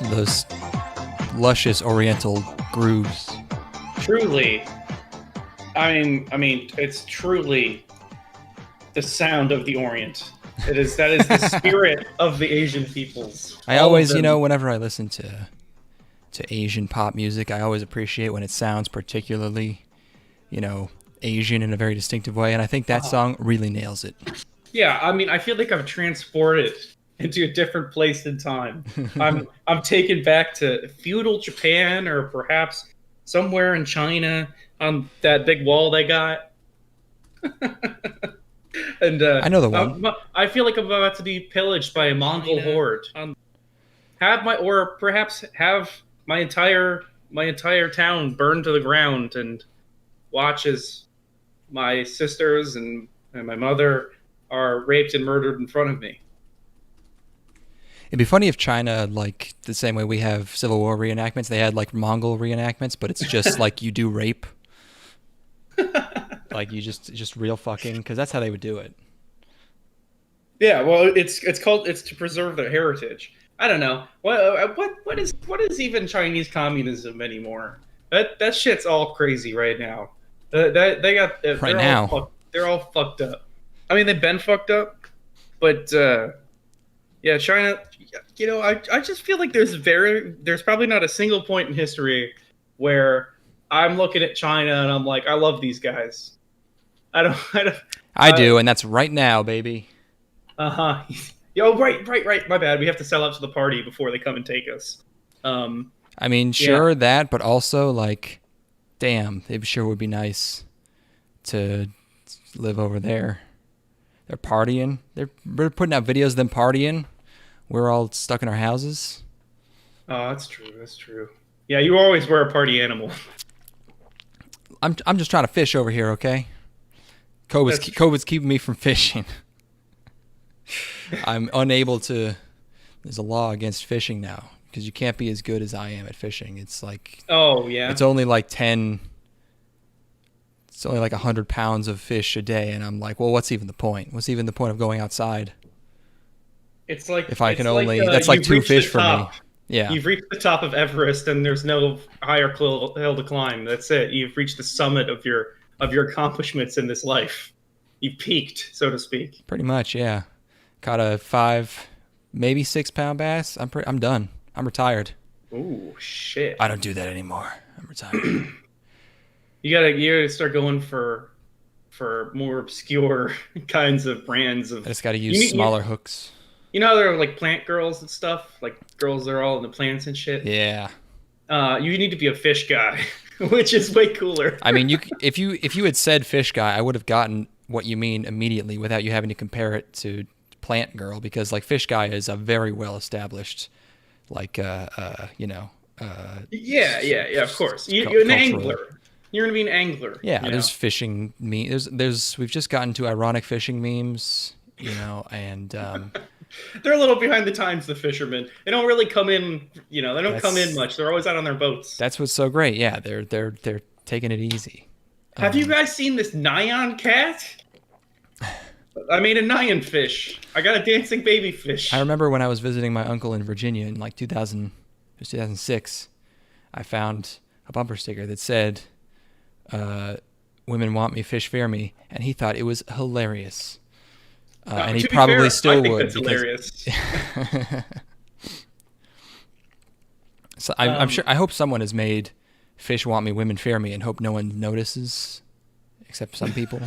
listen to those luscious Oriental grooves. Truly. I mean, it's truly the sound of the Orient. That is the spirit of the Asian peoples. I always, whenever I listen to Asian pop music, I always appreciate when it sounds particularly, Asian in a very distinctive way, and I think that song really nails it. Yeah, I mean, I feel like I'm transported into a different place in time. I'm taken back to feudal Japan, or perhaps somewhere in China on that big wall they got. And I know the one. I feel like I'm about to be pillaged by a Mongol horde. Perhaps have my entire town burned to the ground, and watch as my sisters and my mother are raped and murdered in front of me. It'd be funny if China, like the same way we have Civil War reenactments, they had like Mongol reenactments, but it's just like you do rape. Like you just real fucking, because that's how they would do it. Yeah, well, it's to preserve their heritage. I don't know what is even Chinese communism anymore. That shit's all crazy right now. They got right now. They're all fucked up. I mean, they've been fucked up, but yeah, China. I just feel like there's probably not a single point in history where I'm looking at China and I'm like, I love these guys. I do, and that's right now, baby. Yo, right. My bad. We have to sell out to the party before they come and take us. I mean, sure that, but also like, damn, it sure would be nice to live over there. They're partying. They're putting out videos of them partying. We're all stuck in our houses. Oh, that's true. Yeah, you always were a party animal. I'm just trying to fish over here, okay? COVID's keeping me from fishing. I'm unable to. There's a law against fishing now because you can't be as good as I am at fishing. It's like, oh yeah, it's only like 10. It's only like 100 pounds of fish a day, and I'm like, well, what's even the point? What's even the point of going outside? It's like if I can only that's like 2 fish for me. Yeah, you've reached the top of Everest, and there's no higher hill to climb. That's it. You've reached the summit of your accomplishments in this life. You've peaked, so to speak. Pretty much, yeah. Caught a 5, maybe 6 pound bass. I'm done. I'm retired. Ooh, shit. I don't do that anymore. I'm retired. You gotta start going for more obscure kinds of brands of. I just gotta use smaller hooks. You know how there are like plant girls and stuff, like girls that are all in the plants and shit. Yeah. You need to be a fish guy, which is way cooler. I mean, if you had said fish guy, I would have gotten what you mean immediately without you having to compare it to plant girl, because like fish guy is a very well established, like yeah, of course. You're an angler. You're gonna be an angler. Yeah, there's fishing there's we've just gotten to ironic fishing memes, and they're a little behind the times, the fishermen. They don't really come in, they don't come in much. They're always out on their boats. That's what's so great. Yeah, they're taking it easy. Have you guys seen this nyan cat? I made a nyan fish. I got a dancing baby fish. I remember when I was visiting my uncle in Virginia in like 2006, I found a bumper sticker that said, "Women want me, fish fear me," and he thought it was hilarious. And he probably still would. That's hilarious. So I'm sure. I hope someone has made "Fish want me, women fear me," and hope no one notices, except some people.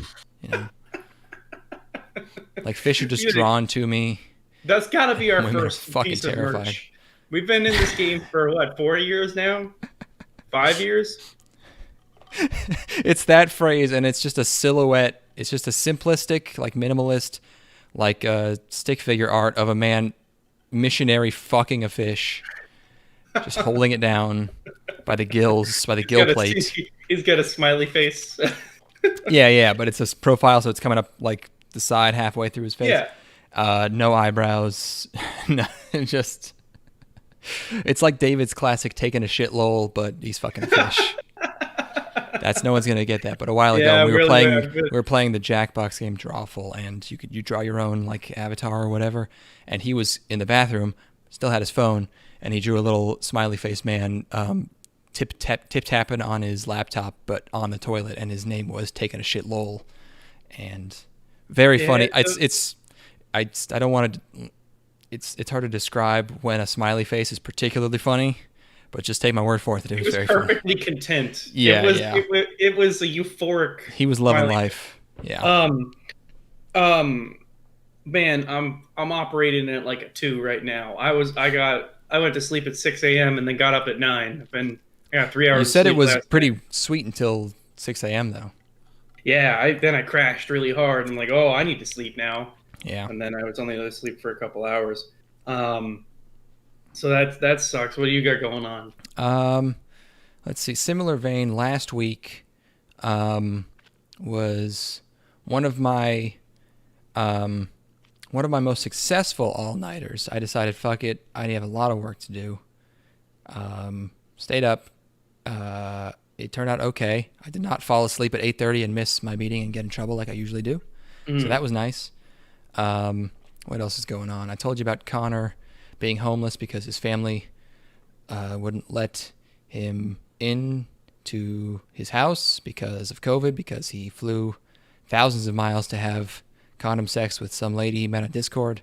Like fish are just drawn to me. That's got to be our Women first fucking piece terrified. of merch. We've been in this game for what, 4 years now? 5 years? It's that phrase, and it's just a silhouette. It's just a simplistic, like minimalist, like stick figure art of a man missionary fucking a fish, just holding it down by the gills, by the gill plate. He's got a smiley face. Yeah, but it's a profile, so it's coming up like the side halfway through his face. Yeah. No eyebrows. No, just it's like David's classic taking a shit lol, but he's fucking a fish. That's no one's gonna get that. But a while ago, we were playing the Jackbox game Drawful, and you draw your own like avatar or whatever. And he was in the bathroom still had his phone, and he drew a little smiley face man tip tapping on his laptop, but on the toilet, and his name was Taking a Shit Lol, and very funny. I don't want to. It's hard to describe when a smiley face is particularly funny, but just take my word for it that it was very perfectly funny. content. Yeah, it was a euphoric. He was loving smiley. life. Yeah. Man, I'm operating at like a 2 right now. I went to sleep at 6 a.m. and then got up at 9. I got 3 hours. You said of it sleep was last pretty night. sweet until 6 a.m. though. Yeah, then I crashed really hard. I'm like, oh, I need to sleep now. Yeah. And then I was only able to sleep for a couple hours. So that sucks. What do you got going on? Let's see. Similar vein. Last week, was one of my most successful all-nighters. I decided, fuck it, I have a lot of work to do. Stayed up. It turned out okay. I did not fall asleep at 8:30 and miss my meeting and get in trouble like I usually do. So that was nice. What else is going on? I told you about Connor being homeless because his family wouldn't let him into his house because of COVID, because he flew thousands of miles to have condom sex with some lady he met on Discord.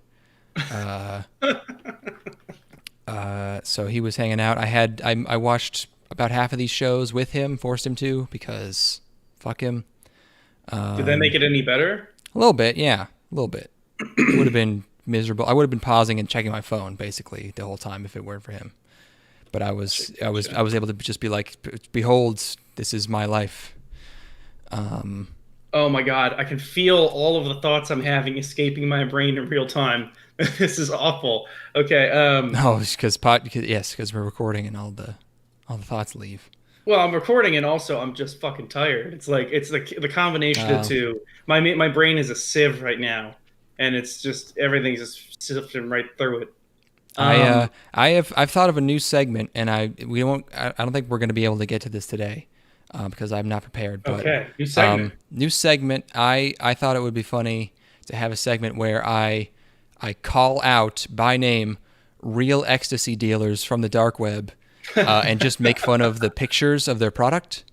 So he was hanging out. I watched about half of these shows with him, forced him to, because fuck him. Did that make it any better? A little bit, yeah, a little bit. It would have been miserable. I would have been pausing and checking my phone basically the whole time if it weren't for him. But I was able to just be like, behold, this is my life. Oh my God, I can feel all of the thoughts I'm having escaping my brain in real time. This is awful. Okay. No, because we're recording and all the thoughts leave. Well, I'm recording and also I'm just fucking tired. It's the combination of the two. My brain is a sieve right now, and it's just everything's just sifting right through it. I've thought of a new segment, and I don't think we're going to be able to get to this today because I'm not prepared. But, okay, new segment. New segment. I thought it would be funny to have a segment where I call out by name real ecstasy dealers from the dark web and just make fun of the pictures of their product,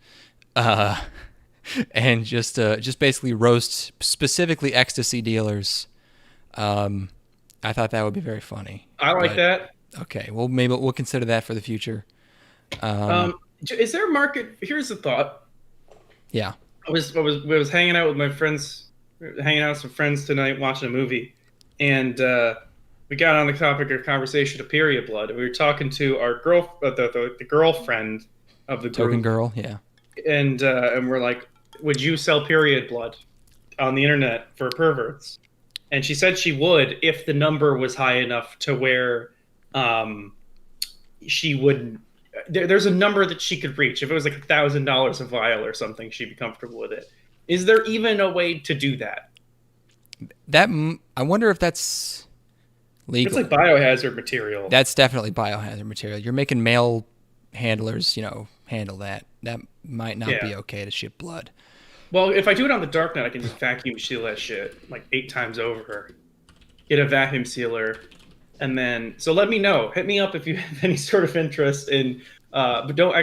and just basically roast specifically ecstasy dealers. I thought that would be very funny. I like that. Okay, well, maybe we'll consider that for the future. Is there a market? Here's the thought. Yeah. I was hanging out with my friends, hanging out with some friends tonight, watching a movie, and we got on the topic of conversation of period blood. We were talking to our the girlfriend of the group. Token girl, yeah. And we're like, would you sell period blood on the internet for perverts? And she said she would if the number was high enough to where she wouldn't. There's a number that she could reach. If it was like $1,000 a vial or something, she'd be comfortable with it. Is there even a way to do that? I wonder if that's legal. It's like biohazard material. That's definitely biohazard material. You're making mail handlers, handle that. That might not be okay to ship blood. Well, if I do it on the darknet, I can just vacuum seal that shit like 8 times over. Get a vacuum sealer, and then let me know. Hit me up if you have any sort of interest in. But don't.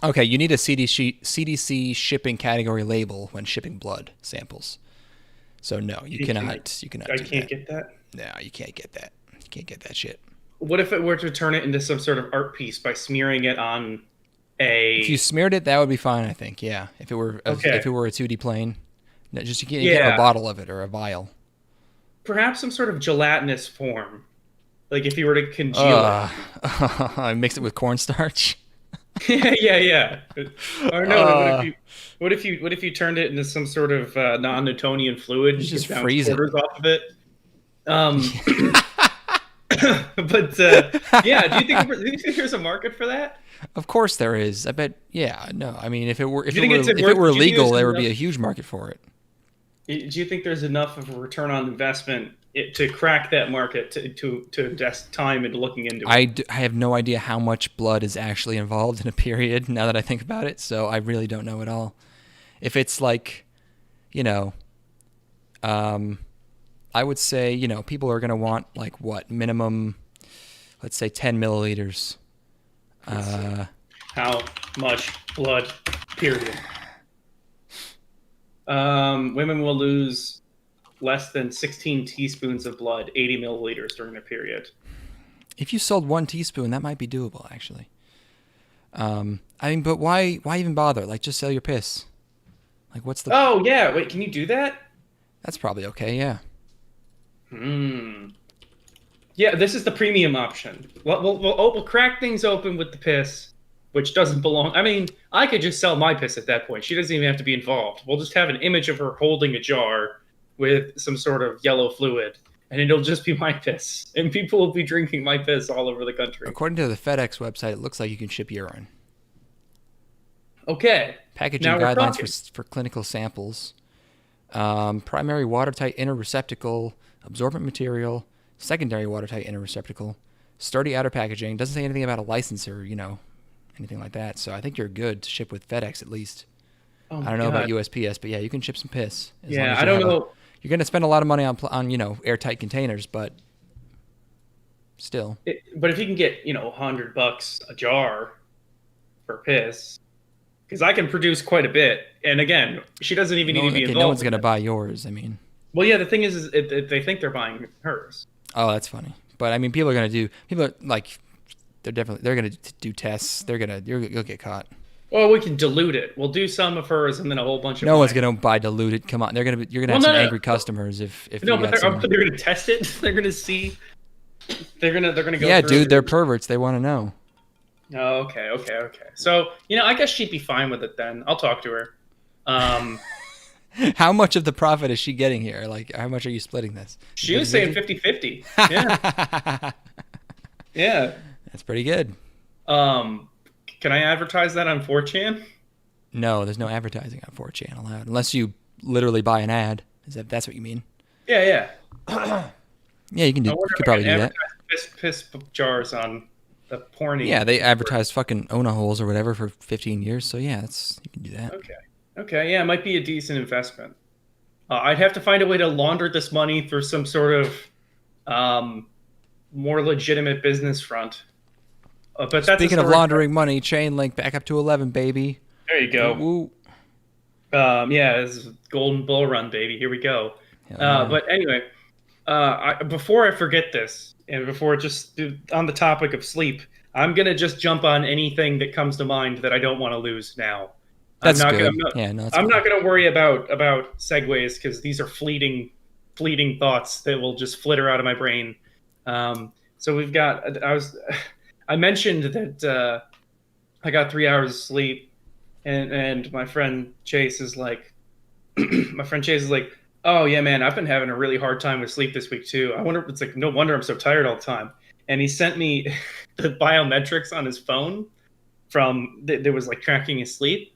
Okay, you need a CDC shipping category label when shipping blood samples. So no, you cannot. You cannot. I can't get that. No, you can't get that. You can't get that shit. What if it were to turn it into some sort of art piece by smearing it on a? If you smeared it, that would be fine. I think. Yeah. If it were a 2D plane, you can have a bottle of it or a vial. Perhaps some sort of gelatinous form, like if you were to congeal it. Mix it with cornstarch. yeah. Or no, what if you turned it into some sort of non-Newtonian fluid? You just freeze it off of it. But yeah, do you think there's a market for that? Of course there is. I bet. Yeah. No. I mean, if it were legal, there would be a huge market for it. Do you think there's enough of a return on investment to crack that market to invest time into looking into it? I have no idea how much blood is actually involved in a period now that I think about it, so I really don't know at all. If it's like, I would say, people are going to want like what minimum let's say 10 milliliters. How much blood? Period. Women will lose less than 16 teaspoons of blood, 80 milliliters during their period. If you sold 1 teaspoon, that might be doable, actually. I mean, but why even bother? Like, just sell your piss. Like, what's the... Oh, yeah. Wait, can you do that? That's probably okay, yeah. Yeah, this is the premium option. We'll crack things open with the piss, which doesn't belong. I mean, I could just sell my piss at that point. She doesn't even have to be involved. We'll just have an image of her holding a jar with some sort of yellow fluid, and it'll just be my piss. And people will be drinking my piss all over the country. According to the FedEx website, it looks like you can ship urine. Okay. Packaging guidelines for clinical samples. Primary watertight inner receptacle, absorbent material, secondary watertight inner receptacle, sturdy outer packaging. Doesn't say anything about a license or, anything like that. So I think you're good to ship with FedEx at least. Oh I don't know about USPS, but yeah, you can ship some piss. Yeah, I don't know. You're going to spend a lot of money on airtight containers, but still. But if you can get, $100 a jar for piss, because I can produce quite a bit. And again, she doesn't even need to be involved. No one's going to buy yours, I mean. Well, yeah, the thing is they think they're buying hers. Oh, that's funny. But I mean, people are like, they're going to do tests. You'll get caught. Well, we can dilute it. We'll do some of hers and then a whole bunch of. No one's going to buy diluted. Come on, you're going to have some angry customers if. No, but they're going to test it. They're going to see. They're going to go. Yeah, dude, they're perverts. They want to know. Oh, okay. So I guess she'd be fine with it then. I'll talk to her. How much of the profit is she getting here? Like, how much are you splitting this? She was saying 50-50. Yeah. Yeah. That's pretty good. Can I advertise that on 4chan? No, there's no advertising on 4chan allowed. Unless you literally buy an ad. That's what you mean? Yeah. Yeah, you can could probably do that. Piss jars on the porny. Yeah, they advertised fucking Ona holes or whatever for 15 years. So yeah, you can do that. Okay, yeah, it might be a decent investment. I'd have to find a way to launder this money through some sort of more legitimate business front. But that's Speaking of laundering money, chain link back up to 11, baby. There you go. Woo. Yeah, this is Golden Bull Run, baby. Here we go. But anyway, before I forget this, and before just on the topic of sleep, I'm going to just jump on anything that comes to mind that I don't want to lose now. That's good. I'm not going to worry about segues because these are fleeting thoughts that will just flitter out of my brain. So we've got. I mentioned that I got 3 hours of sleep, and my friend Chase is like, oh yeah, man, I've been having a really hard time with sleep this week too. It's like no wonder I'm so tired all the time. And he sent me the biometrics on his phone that was like tracking his sleep.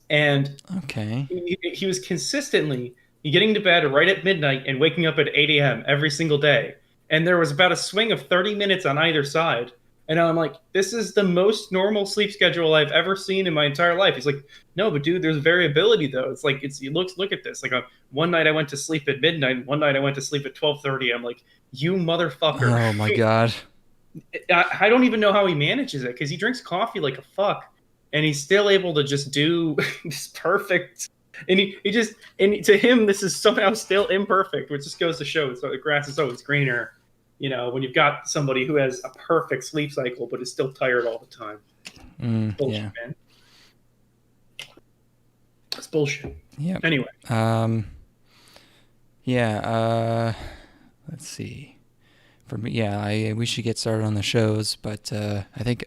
And okay, he was consistently getting to bed right at midnight and waking up at 8 a.m. every single day. And there was about a swing of 30 minutes on either side. And I'm like, this is the most normal sleep schedule I've ever seen in my entire life. He's like, no, but dude, there's variability though. It's like, look at this. Like one night I went to sleep at midnight. One night I went to sleep at 12:30. I'm like, you motherfucker. Oh my God. I don't even know how he manages it because he drinks coffee like a fuck. And he's still able to just do this perfect. And to him, this is somehow still imperfect, which just goes to show so the grass is always greener. When you've got somebody who has a perfect sleep cycle but is still tired all the time. Bullshit, man. That's bullshit. Yeah. Anyway. Let's see. For me, we should get started on the shows, but I think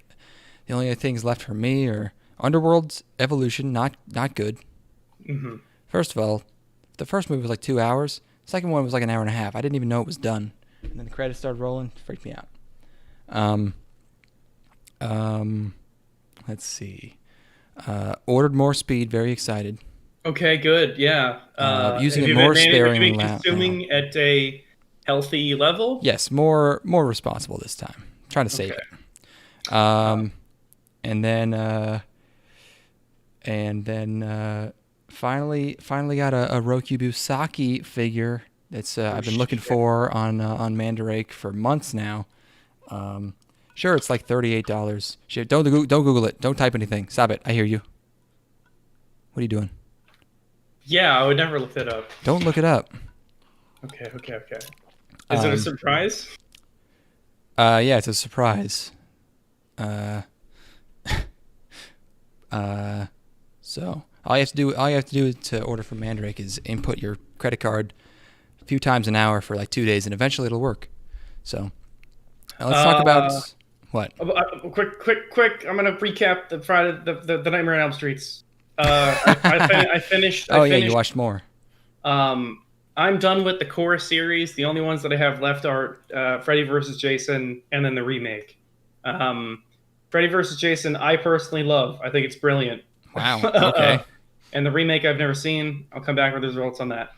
the only things left for me are Underworld's Evolution, not good. Mm-hmm. First of all, the first movie was like 2 hours. The second one was like an hour and a half. I didn't even know it was done. And then the credits started rolling. Freaked me out. Let's see. Ordered more speed. Very excited. Okay, good. Yeah. Using it more sparingly. Consuming at a healthy level. Yes, more responsible this time. Trying to save it. And then finally got a Rokubu Saki figure. That's I've been looking for on Mandarake for months now. Sure, it's like $38. Shit, don't Google it. Don't type anything. Stop it. I hear you. What are you doing? Yeah, I would never look that up. Don't look it up. Okay. Is it a surprise? Yeah, it's a surprise. So all you have to do to order from Mandrake is input your credit card a few times an hour for like 2 days, and eventually it'll work. So let's talk about what? Quick! I'm gonna recap the Friday, the Nightmare on Elm Streets. I finished. Yeah, you watched more. I'm done with the core series. The only ones that I have left are Freddy vs. Jason and then the remake. Freddy vs. Jason, I personally love. I think it's brilliant. Wow. Okay. And the remake I've never seen. I'll come back with the results on that.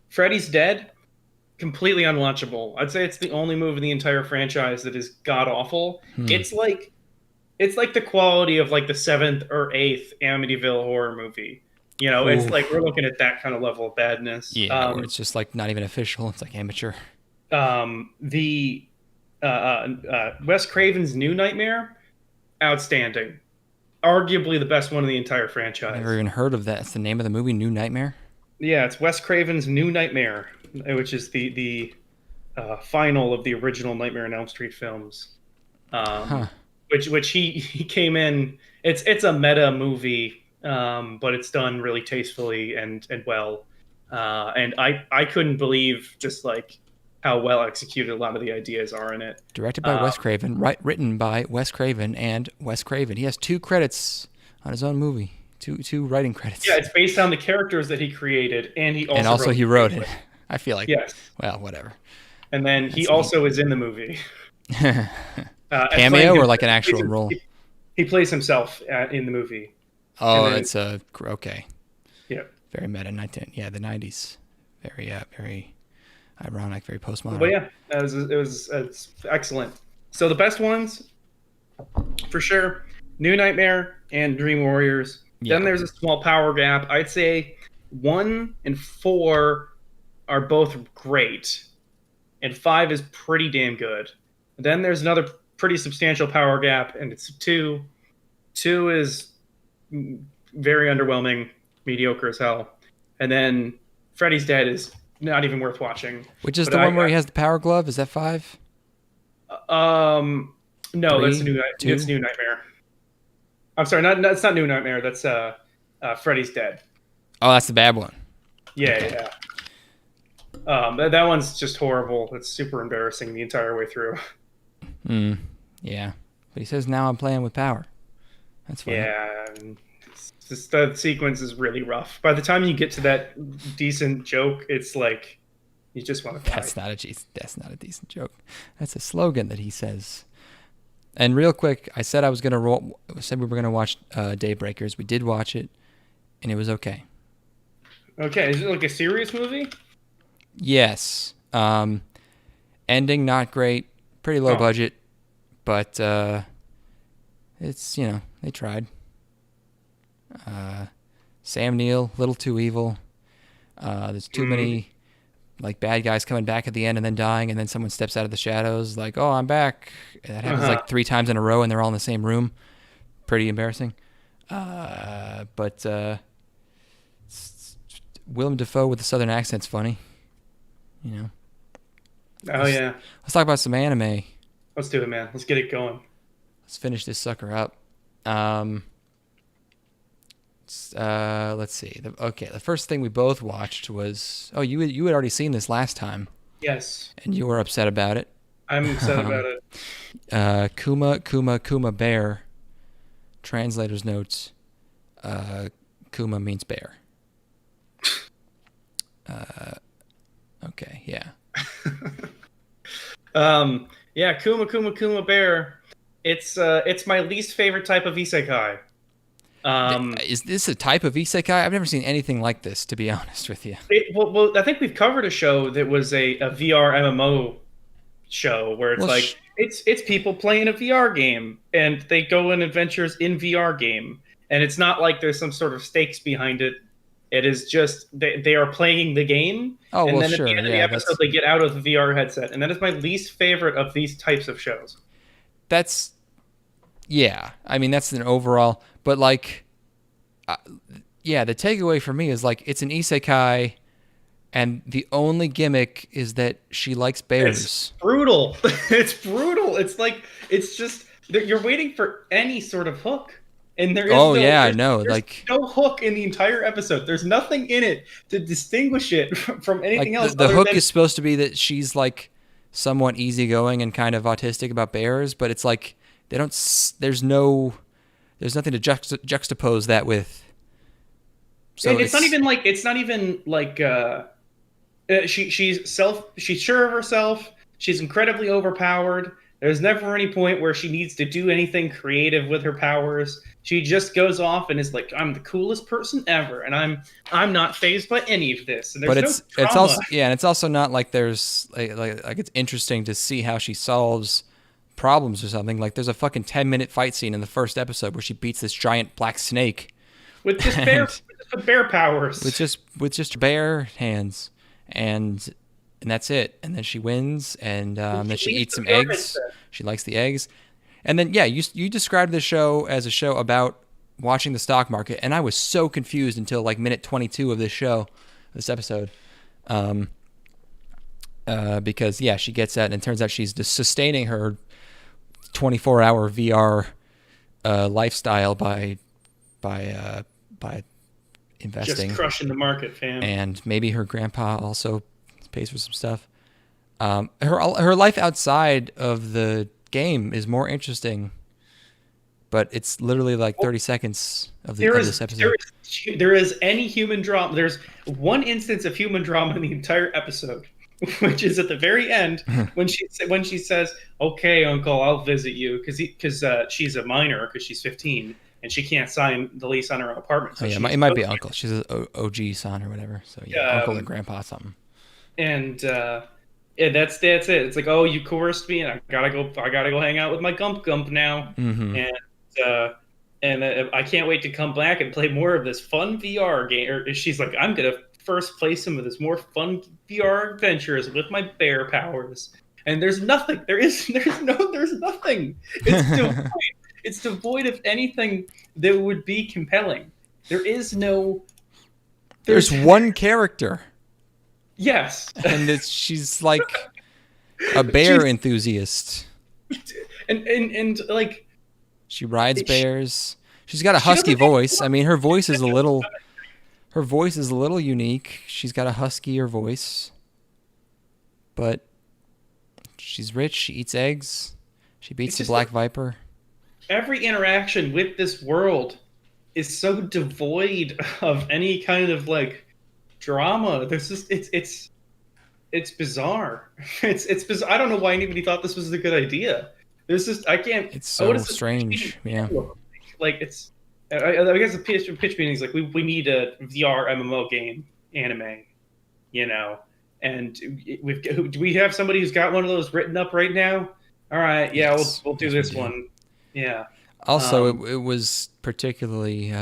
Freddy's Dead, completely unwatchable. I'd say it's the only movie in the entire franchise that is god awful. It's like the quality of like the 7th or 8th Amityville horror movie. You know, it's like we're looking at that kind of level of badness. Yeah, where it's just like not even official. It's like amateur. The Wes Craven's New Nightmare, outstanding. Arguably the best one in the entire franchise. I've never even heard of that. It's the name of the movie, New Nightmare? Yeah, it's Wes Craven's New Nightmare, which is the final of the original Nightmare on Elm Street films. Which he came in. It's a meta movie, but it's done really tastefully and well. And I couldn't believe just like how well executed a lot of the ideas are in it. Directed by Wes Craven, written by Wes Craven and Wes Craven. He has 2 credits on his own movie. Two writing credits. Yeah, it's based on the characters that he created, and he also wrote it. I feel like yes. Well, whatever. And then he also is in the movie. Cameo or like an actual role? He plays himself in the movie. Oh, it's okay. Yeah. Very meta. The 90s. Very ironic. Very postmodern. But yeah, it's excellent. So the best ones, for sure, New Nightmare and Dream Warriors. Yeah. Then there's a small power gap. I'd say 1 and 4 are both great, and 5 is pretty damn good. Then there's another pretty substantial power gap, and it's 2. 2 is very underwhelming, mediocre as hell. And then Freddy's Dead is not even worth watching. Which is the one where he has the power glove? Is that 5? No, 3, that's New 2? It's New Nightmare. I'm sorry, it's not New Nightmare. That's Freddy's Dead. Oh, that's the bad one. Yeah, okay. Yeah. That one's just horrible. It's super embarrassing the entire way through. Yeah. But he says, now I'm playing with power. That's funny. Yeah. The sequence is really rough. By the time you get to that decent joke, it's like you just want to die. That's not a decent joke. That's a slogan that he says. And real quick, I said we were gonna watch Daybreakers. We did watch it, and it was okay. Okay, is it like a serious movie? Yes. Ending not great, pretty low budget, but it's they tried. Sam Neill, little too evil. There's too many like bad guys coming back at the end and then dying, and then someone steps out of the shadows like, "Oh, I'm back." And that happens like 3 times in a row, and they're all in the same room. Pretty embarrassing. But Willem Dafoe with the southern accent's funny. Yeah. Let's talk about some anime. Let's do it, man. Let's get it going. Let's finish this sucker up. Let's see. The first thing we both watched was you had already seen this last time. Yes. And you were upset about it. I'm upset about it. Kuma bear. Translator's notes. Kuma means bear. Okay, yeah. Yeah, Kuma bear. It's my least favorite type of isekai. Is this a type of isekai? I've never seen anything like this, to be honest with you. Well, I think we've covered a show that was a VR MMO show where it's it's people playing a VR game and they go on adventures in VR game, and it's not like there's some sort of stakes behind it. It is just they are playing the game, Oh, and well, then at the sure. end of the Yeah, episode they get out of the VR headset, and that is my least favorite of these types of shows. that's yeah. I mean, that's an overall, but like, uh, yeah, the takeaway for me is like it's an isekai, and the only gimmick is that she likes bears. It's brutal. It's brutal. It's like it's just you're waiting for any sort of hook, and there is Oh no. yeah, I know. There's Like, no hook in the entire episode. There's nothing in it to distinguish it from anything else. the other hook than, is supposed to be that she's like somewhat easygoing and kind of autistic about bears, but it's like they don't. There's nothing to juxtapose that with. So and it's not even like she's sure of herself. She's incredibly overpowered. There's never any point where she needs to do anything creative with her powers. She just goes off and is like, "I'm the coolest person ever, and I'm not phased by any of this." And there's but no it's drama. also and it's also not like there's like it's interesting to see how she solves problems or something. Like there's a fucking 10-minute fight scene in the first episode where she beats this giant black snake with just bear powers. with just bare hands, and that's it. And then she wins, and then she eats some eggs. She likes the eggs, and then yeah, you described the show as a show about watching the stock market, and I was so confused until like minute 22 of this episode, because yeah, she gets that, and it turns out she's just sustaining her 24-hour VR lifestyle by investing, just crushing the market, fam. and maybe her grandpa also pays for some stuff. Her life outside of the game is more interesting, but it's literally like 30 seconds of this episode. There is any human drama. There's one instance of human drama in the entire episode, which is at the very end when she says, "Okay, Uncle, I'll visit you," because she's a minor because she's 15 and she can't sign the lease on her own apartment. So it might be Uncle. She's an OG son or whatever. So yeah, Uncle and Grandpa something. And yeah, that's it. It's like, oh, you coerced me, and I gotta go hang out with my Gump now, and I can't wait to come back and play more of this fun VR game. Or she's like, I'm gonna first play some of this more fun VR adventures with my bear powers. And there's nothing. There's nothing. It's devoid. It's devoid of anything that would be compelling. There is no. There's one character. Yes. And she's like a bear enthusiast. And like she rides bears. She's got a husky voice. I mean, her voice is a little unique. She's got a huskier voice. But she's rich, she eats eggs. She beats the black viper. Every interaction with this world is so devoid of any kind of like drama. There's just it's bizarre. It's bizarre. I don't know why anybody thought this was a good idea. There's just I can't. It's so strange. Yeah. Like it's. I guess the pitch meeting is like we need a VR MMO game anime, and do we have somebody who's got one of those written up right now? All right, yeah, yes, we'll do this one. Yeah. Also, it was particularly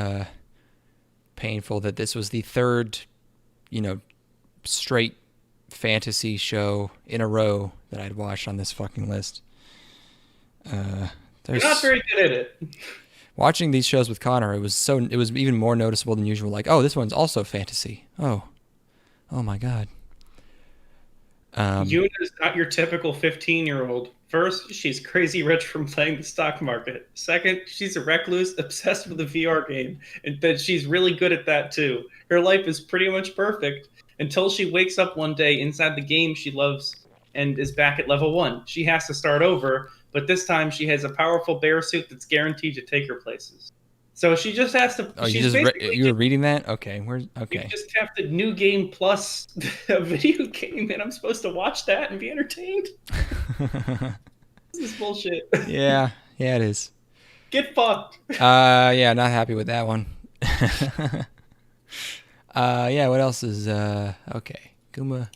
painful that this was the third, straight fantasy show in a row that I'd watched on this fucking list. You're not very good at it. Watching these shows with Connor, it was even more noticeable than usual. Like, oh, this one's also fantasy. Oh my god. Yuna is not your typical 15-year-old. First, she's crazy rich from playing the stock market. Second, she's a recluse obsessed with a VR game, and that she's really good at that too. Her life is pretty much perfect until she wakes up one day inside the game she loves and is back at level 1. She has to start over, but this time she has a powerful bear suit that's guaranteed to take her places. So she just has to. Oh, you were reading that? Okay, okay. You just have to New Game Plus a video game, and I'm supposed to watch that and be entertained. This is bullshit. Yeah, it is. Get fucked. Yeah, not happy with that one. Yeah, what else is okay? Kuma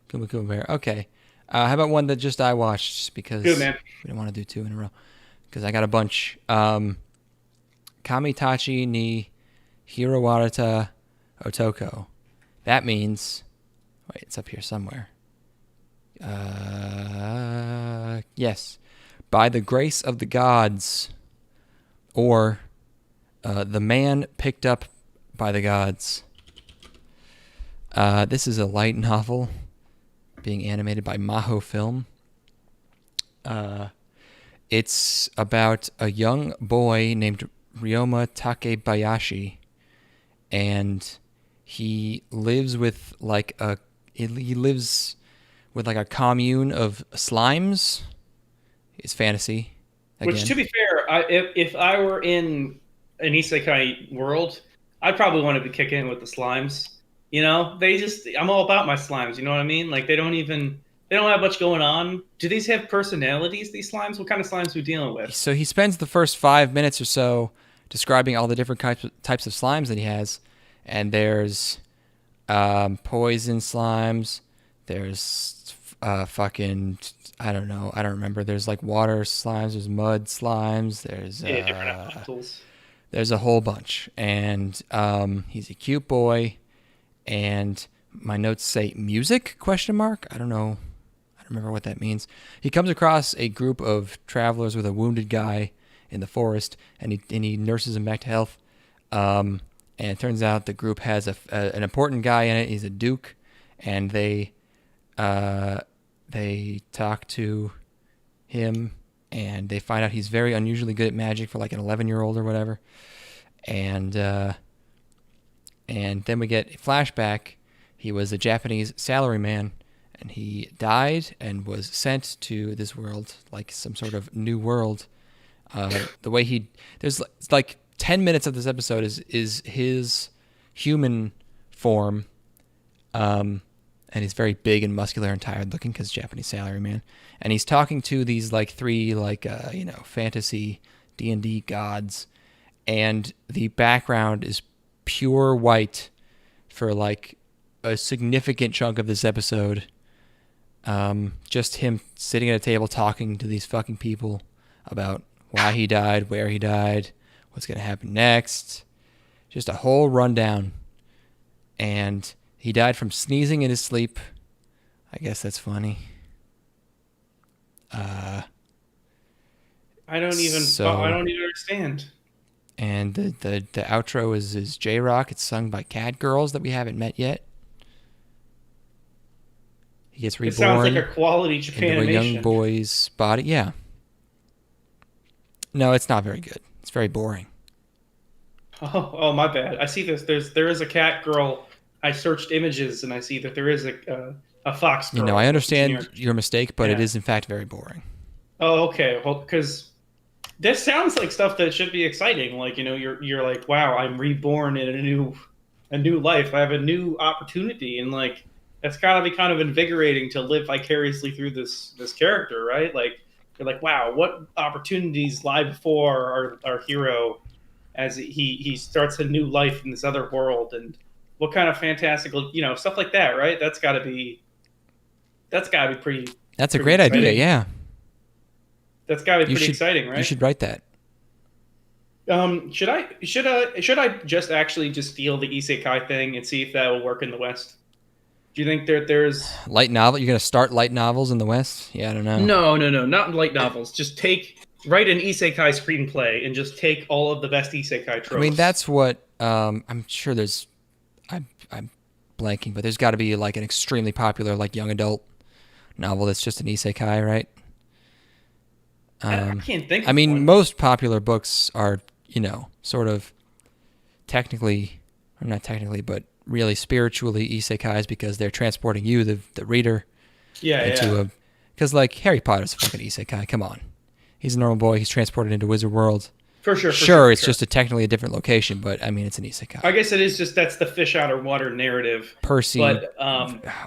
Bear. Okay. How about one that just I watched because Good, man. We don't want to do two in a row because I got a bunch. Kami-tachi ni Hirowareta Otoko. That means, wait, it's up here somewhere. Yes, by the grace of the gods, or the man picked up by the gods. This is a light novel being animated by Maho Film. It's about a young boy named Ryoma Takebayashi, and he lives with like a commune of slimes. It's fantasy. Again. Which, to be fair, if I were in an isekai world, I'd probably want to be kicking in with the slimes. You know, I'm all about my slimes. You know what I mean? Like they don't have much going on. Do these have personalities? These slimes? What kind of slimes are we dealing with? So he spends the first 5 minutes or so describing all the different types of slimes that he has, and there's poison slimes. There's fucking, I don't know. I don't remember. There's like water slimes. There's mud slimes. There's different elementals. There's a whole bunch, and he's a cute boy. And my notes say music ? I don't know. I don't remember what that means. He comes across a group of travelers with a wounded guy in the forest, and he nurses him back to health. And it turns out the group has an important guy in it. He's a duke, and they talk to him, and they find out he's very unusually good at magic for like an 11-year-old or whatever. And then we get a flashback. He was a Japanese salaryman, and he died and was sent to this world, like some sort of new world. The way there's like 10 minutes of this episode is his human form, and he's very big and muscular and tired looking because Japanese salaryman, and he's talking to these like three fantasy D&D gods, and the background is pure white for like a significant chunk of this episode. Just him sitting at a table talking to these fucking people about why he died, where he died, what's going to happen next. Just a whole rundown. And he died from sneezing in his sleep. I guess that's funny. I don't even understand. And the outro is J-Rock. It's sung by cat girls that we haven't met yet. He gets reborn. It sounds like a quality Japanimation. Into a young boy's body. Yeah. No, it's not very good. It's very boring. Oh, my bad. I see this. There is a cat girl. I searched images and I see that there is a fox girl. You know, I understand your mistake, but it is in fact very boring. Oh, okay. Well, because this sounds like stuff that should be exciting. Like, you know, you're like, wow, I'm reborn in a new life. I have a new opportunity, and like that's gotta be kind of invigorating to live vicariously through this character, right? Like you're like, wow, what opportunities lie before our hero as he starts a new life in this other world, and what kind of fantastical, you know, stuff like that, right? That's gotta be pretty. That's a great exciting. idea, yeah. That's gotta be pretty exciting, right? You should write that. Should I just actually steal the isekai thing and see if that will work in the West? Do you think there's light novel? You're gonna start light novels in the West? Yeah, I don't know. No, not light novels. Just write an isekai screenplay and just take all of the best isekai tropes. I mean, that's what I'm sure there's. I'm blanking, but there's got to be like an extremely popular like young adult novel that's just an isekai, right? I can't think. I mean, most popular books are, you know, sort of technically, or not technically, but really spiritually isekais because they're transporting you, the reader, into because like Harry Potter's a fucking isekai. Come on, he's a normal boy. He's transported into Wizard World. For sure. It's just technically a different location, but I mean, it's an isekai. I guess it is just that's the fish out of water narrative. Percy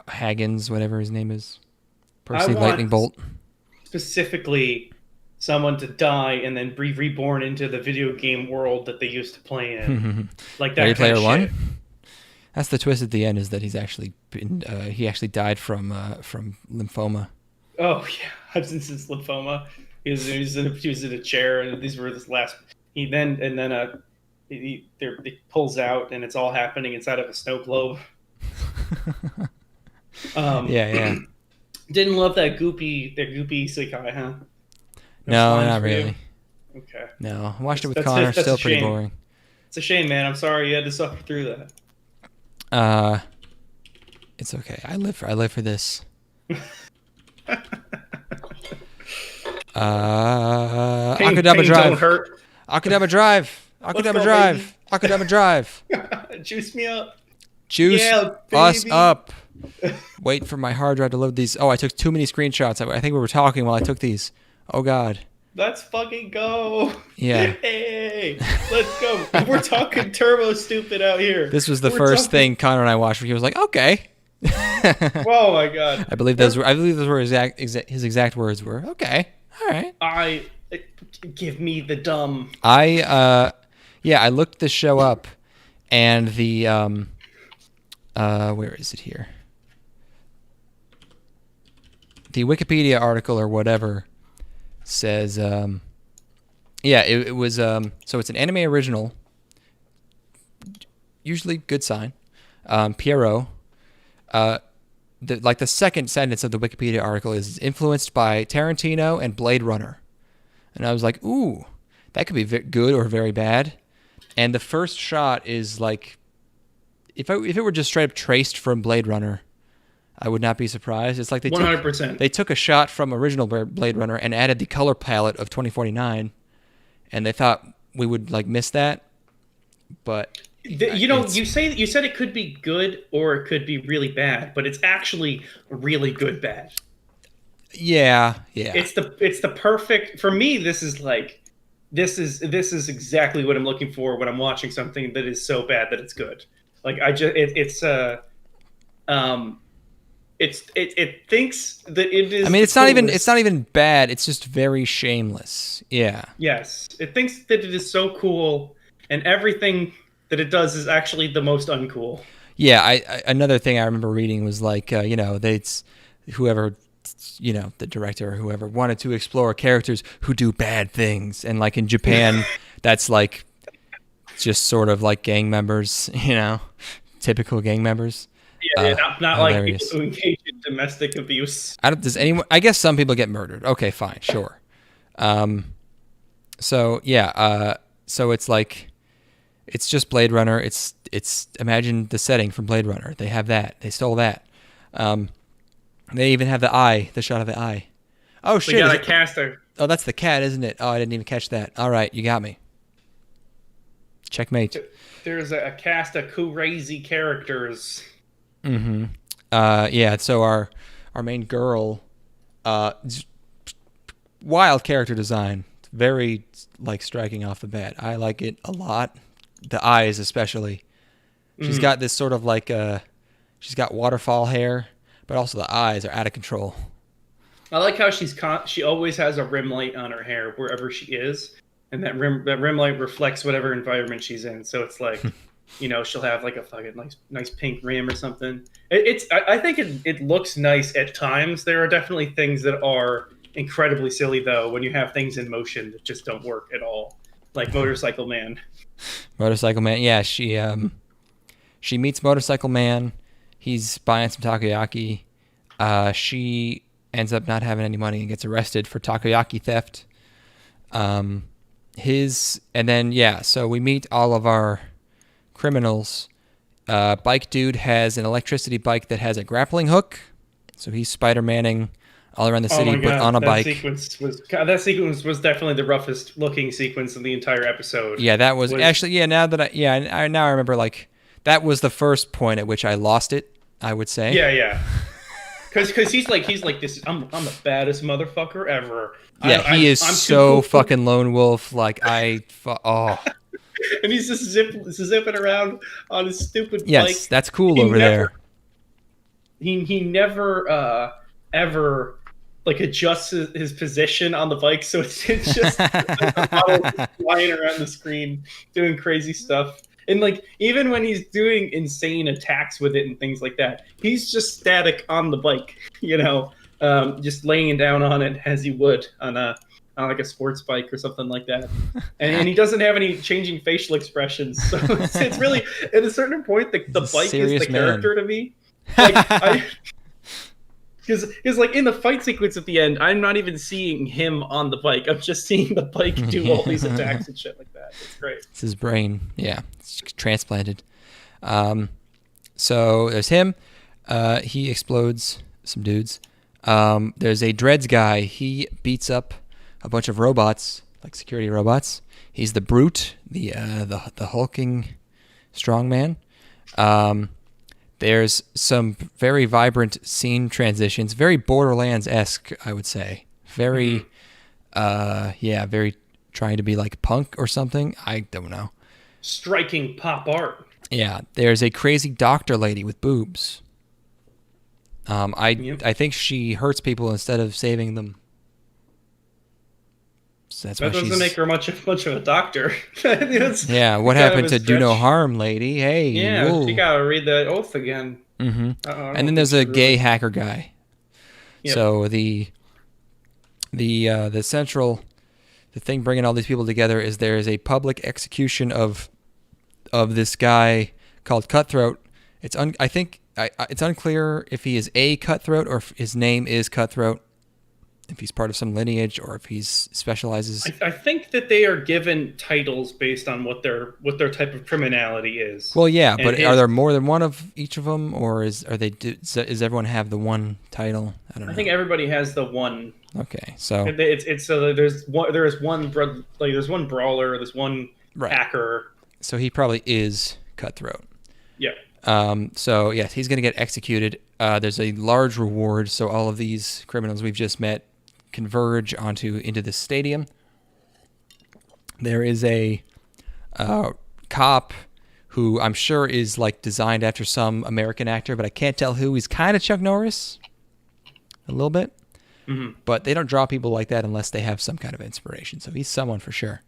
Haggins, whatever his name is. Percy Lightning Bolt. Specifically, someone to die and then be reborn into the video game world that they used to play in. Like that Ready Player One? That's the twist at the end, is that he's actually he actually died from lymphoma. Oh yeah, Hudson's lymphoma. He was in a chair, and these were this last. he pulls out, and it's all happening inside of a snow globe. Yeah. Didn't love that goopy Sekai, huh? No, not really. Okay. No, I watched it with Connor. Still pretty boring. It's a shame, man. I'm sorry you had to suffer through that. It's okay. I live for this. Akudama Drive. Don't hurt. Akudama Drive. Akudama Drive. Akudama Drive. Juice me up. Juice us up. Wait for my hard drive to load these. Oh, I took too many screenshots. I think we were talking while I took these. Oh, God. Let's fucking go. Yeah. Hey, let's go. We're talking turbo stupid out here. This was the first thing Connor and I watched where he was like, okay. Oh, my God. I believe those were his exact words were, okay. All right. Give me the dumb. I looked the show up, and the where is it here? The Wikipedia article or whatever says, it was so it's an anime original. Usually good sign. Pierrot. The second sentence of the Wikipedia article is influenced by Tarantino and Blade Runner. And I was like, ooh, that could be good or very bad. And the first shot is like, if it were just straight up traced from Blade Runner, I would not be surprised. It's like they 100%. They took a shot from original Blade Runner and added the color palette of 2049, and they thought we would like miss that. But you said it could be good or it could be really bad, but it's actually really good bad. Yeah. It's the perfect for me. This is exactly what I'm looking for when I'm watching something that is so bad that it's good. Like it thinks that it is. I mean, it's not even bad. It's just very shameless. Yeah. Yes, it thinks that it is so cool, and everything that it does is actually the most uncool. Yeah. Another thing I remember reading was like, whoever, the director or whoever wanted to explore characters who do bad things, and like in Japan, that's like just sort of like gang members, typical gang members. Yeah, not like people who engage in domestic abuse. I guess some people get murdered. Okay, fine, sure. So it's like, it's just Blade Runner. It's imagine the setting from Blade Runner. They have that. They stole that. They even have the shot of the eye. Oh shit! They got a caster. Oh, that's the cat, isn't it? Oh, I didn't even catch that. All right, you got me. Checkmate. There's a cast of crazy characters. Mm-hmm. So our main girl, wild character design, very like striking off the bat. I like it a lot. The eyes especially. She's got this sort of like she's got waterfall hair, but also the eyes are out of control. I like how she always has a rim light on her hair wherever she is, and that rim light reflects whatever environment she's in. So it's like. She'll have like a fucking nice pink rim or something. I think it looks nice at times. There are definitely things that are incredibly silly though when you have things in motion that just don't work at all, like Motorcycle Man. Motorcycle Man, yeah. She meets Motorcycle Man. He's buying some takoyaki. She ends up not having any money and gets arrested for takoyaki theft. So we meet all of our criminals. Bike dude has an electricity bike that has a grappling hook, so he's Spider-Manning all around the city, but on a bike. That sequence was definitely the roughest looking sequence in the entire episode. Yeah, that was actually. Yeah, now I remember. Like that was the first point at which I lost it. I would say. Yeah. Because he's like this. I'm the baddest motherfucker ever. Yeah, he is so fucking lone wolf. Like And he's just zipping around on his stupid bike. Yes, that's cool over there. He never ever like adjusts his position on the bike, so it's just flying around the screen doing crazy stuff. And like even when he's doing insane attacks with it and things like that, he's just static on the bike, just laying down on it as he would on on like a sports bike or something like that, and he doesn't have any changing facial expressions. So it's really at a certain point the bike is the character to me. Like because like in the fight sequence at the end, I'm not even seeing him on the bike. I'm just seeing the bike do all these attacks and shit like that. It's great. It's his brain. Yeah, it's transplanted. So there's him. He explodes some dudes. There's a Dreads guy. He beats up a bunch of robots, like security robots. He's the Brute, the hulking strongman. There's some very vibrant scene transitions, very Borderlands-esque, I would say. Very, very trying to be like punk or something. I don't know. Striking pop art. Yeah, there's a crazy doctor lady with boobs. I think she hurts people instead of saving them. So that doesn't make her much of a doctor. Yeah, what happened to do no harm, lady? Hey, yeah, whoa. You gotta read that oath again. Mm-hmm. And then there's a gay hacker guy. Yep. So the thing bringing all these people together is there is a public execution of this guy called Cutthroat. I think it's unclear if he is a cutthroat or if his name is Cutthroat, if he's part of some lineage or if he's specializes. I think that they are given titles based on what their type of criminality is. Well, yeah, but are there more than one of each of them, or does everyone have the one title? I don't know. I think everybody has the one. Okay, so it's so there's one there's one brawler, there's one hacker. So he probably is Cutthroat. Yeah. So yes, he's going to get executed. There's a large reward, so all of these criminals we've just met converge into this stadium. There is a cop who I'm sure is like designed after some American actor, but I can't tell who. He's kind of Chuck Norris, a little bit. Mm-hmm. But they don't draw people like that unless they have some kind of inspiration. So he's someone for sure.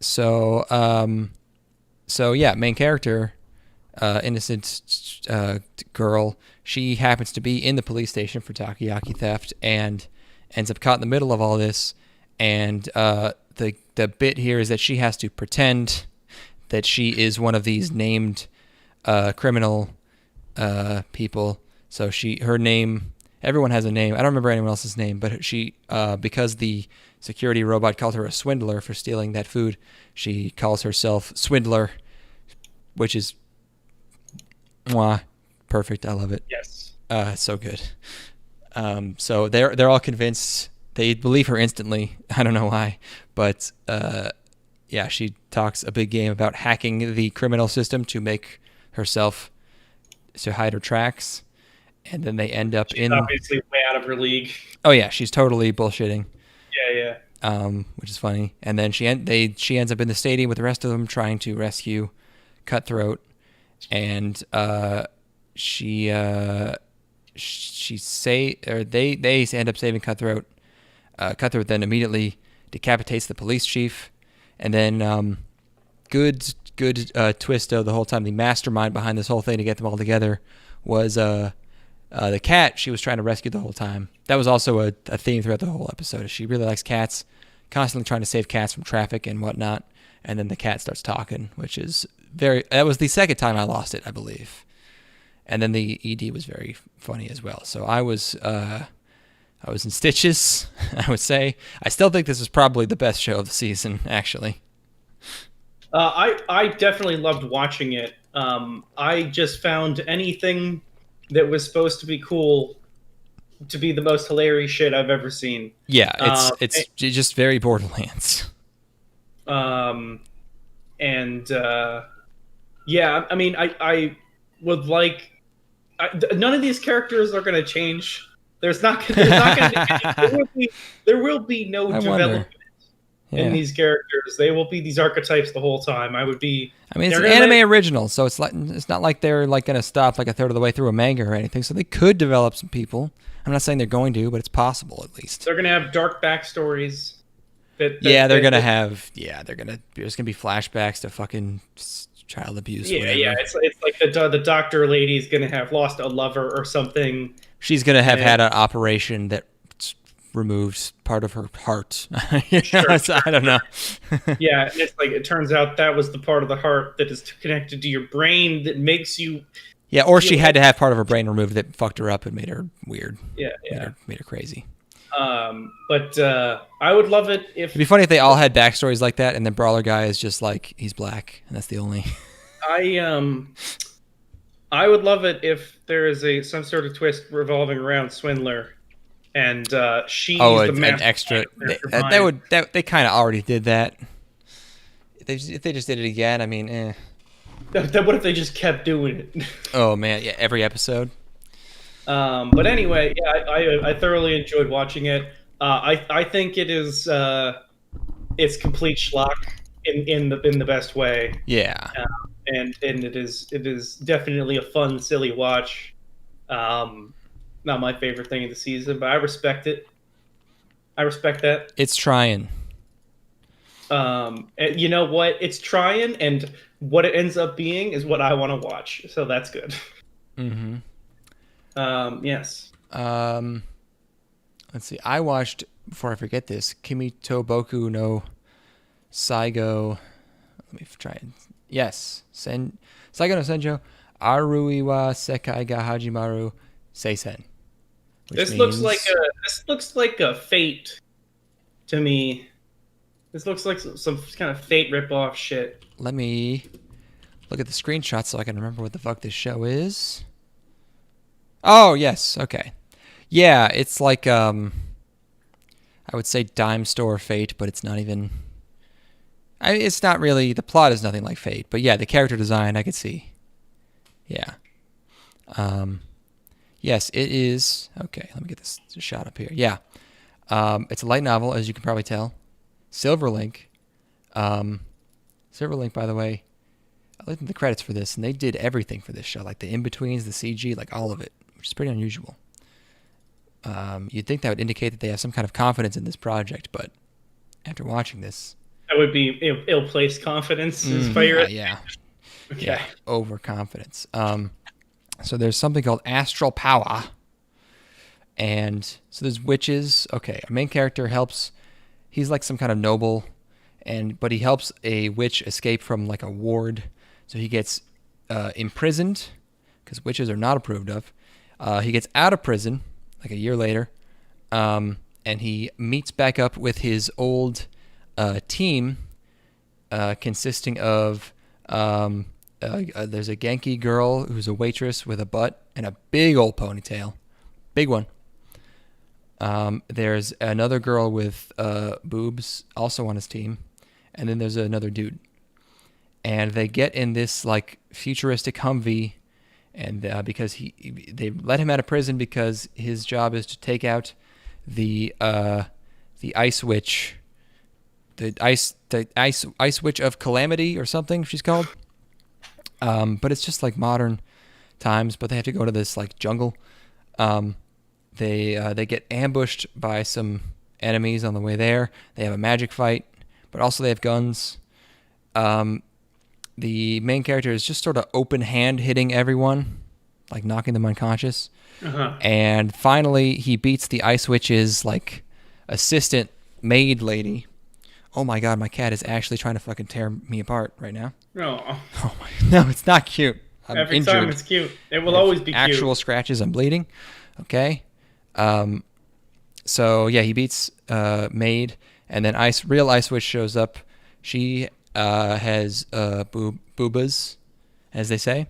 So yeah, main character, innocent girl. She happens to be in the police station for takoyaki theft and ends up caught in the middle of all this. And the bit here is that she has to pretend that she is one of these named criminal people. So her name, everyone has a name. I don't remember anyone else's name, but she because the security robot called her a swindler for stealing that food, she calls herself Swindler, which is perfect. I love it. Yes. So good. So they're all convinced. They believe her instantly. I don't know why, but yeah, she talks a big game about hacking the criminal system to make herself to hide her tracks, and then they end up she's obviously way out of her league. Oh yeah, she's totally bullshitting. Yeah. Which is funny. And then she ends up in the stadium with the rest of them trying to rescue Cutthroat, and they end up saving Cutthroat. Cutthroat then immediately decapitates the police chief, and then good twist of the whole time. The mastermind behind this whole thing to get them all together was the cat she was trying to rescue the whole time. That was also a theme throughout the whole episode. She really likes cats, constantly trying to save cats from traffic and whatnot. And then the cat starts talking, which is that was the second time I lost it, I believe. And then the ED was very funny as well. So I was in stitches, I would say. I still think this is probably the best show of the season, actually. I definitely loved watching it. I just found anything that was supposed to be cool to be the most hilarious shit I've ever seen. Yeah, it's just very Borderlands. Yeah, I mean, I would like. None of these characters are going to change. There will be no development in these characters. They will be these archetypes the whole time. I mean, it's an anime original, so it's not like they're like going to stop like a third of the way through a manga or anything. So they could develop some people. I'm not saying they're going to, but it's possible at least. They're going to have dark backstories. There's going to be flashbacks to fucking child abuse. Yeah, whatever. Yeah. It's like the doctor lady's going to have lost a lover or something. She's going to have had an operation that removed part of her heart. Sure. So I don't know. Yeah, and it's like it turns out that was the part of the heart that is connected to your brain that makes you. Yeah, or she had to have part of her brain removed that fucked her up and made her weird. Yeah, Made her crazy. But I would love it if it'd be funny if they all had backstories like that, and then Brawler guy is just like he's black, and that's the only. I would love it if there is some sort of twist revolving around Swindler, and she's the an extra. They kind of already did that. If they just did it again, I mean, eh. What if they just kept doing it? Oh man, yeah, every episode. But anyway, yeah, I thoroughly enjoyed watching it. I think it is it's complete schlock in the best way. Yeah. And it is definitely a fun, silly watch. Not my favorite thing of the season, but I respect it. I respect that. It's trying. And you know what? It's trying, and what it ends up being is what I want to watch. So that's good. Mm-hmm. Yes. Let's see. I watched, before I forget this, Kimi to Boku no Saigo. Let me try it. Yes. Saigo no Senjou, Aruiwa Sekai ga Hajimaru Seisen. This looks like a Fate to me. This looks like some kind of Fate ripoff shit. Let me look at the screenshot so I can remember what the fuck this show is. Oh, yes. Okay. Yeah, it's like, I would say Dime Store Fate, but it's not even... it's not really... The plot is nothing like Fate, but yeah, the character design, I could see. Yeah. Yes, it is... Okay, let me get this shot up here. Yeah. It's a light novel, as you can probably tell. Silverlink. Silverlink, by the way, I looked at the credits for this, and they did everything for this show, like the in-betweens, the CG, like all of it, which is pretty unusual. You'd think that would indicate that they have some kind of confidence in this project, but after watching this... That would be ill-placed confidence. Yeah. Okay. Yeah, overconfidence. So there's something called Astral Power, and so there's witches. Okay, our main character helps... He's like some kind of noble, but he helps a witch escape from like a ward. So he gets imprisoned, because witches are not approved of. He gets out of prison, like a year later, and he meets back up with his old team, consisting of there's a Genki girl who's a waitress with a butt and a big old ponytail. Big one. There's another girl with boobs also on his team, and then there's another dude. And they get in this like futuristic Humvee, and because they let him out of prison because his job is to take out the ice witch, the ice witch of calamity or something she's called. But it's just like modern times, but they have to go to this like jungle. They get ambushed by some enemies on the way there. They have a magic fight, but also they have guns. The main character is just sort of open hand hitting everyone, like knocking them unconscious. Uh-huh. And finally, he beats the Ice Witch's like assistant maid lady. Oh my god, my cat is actually trying to fucking tear me apart right now. Oh no, it's not cute. I'm Every injured. time it's cute. It will always be cute. Actual scratches. I'm bleeding. Okay. So yeah, he beats Maid, and then real Ice Witch shows up. She has boobas, as they say,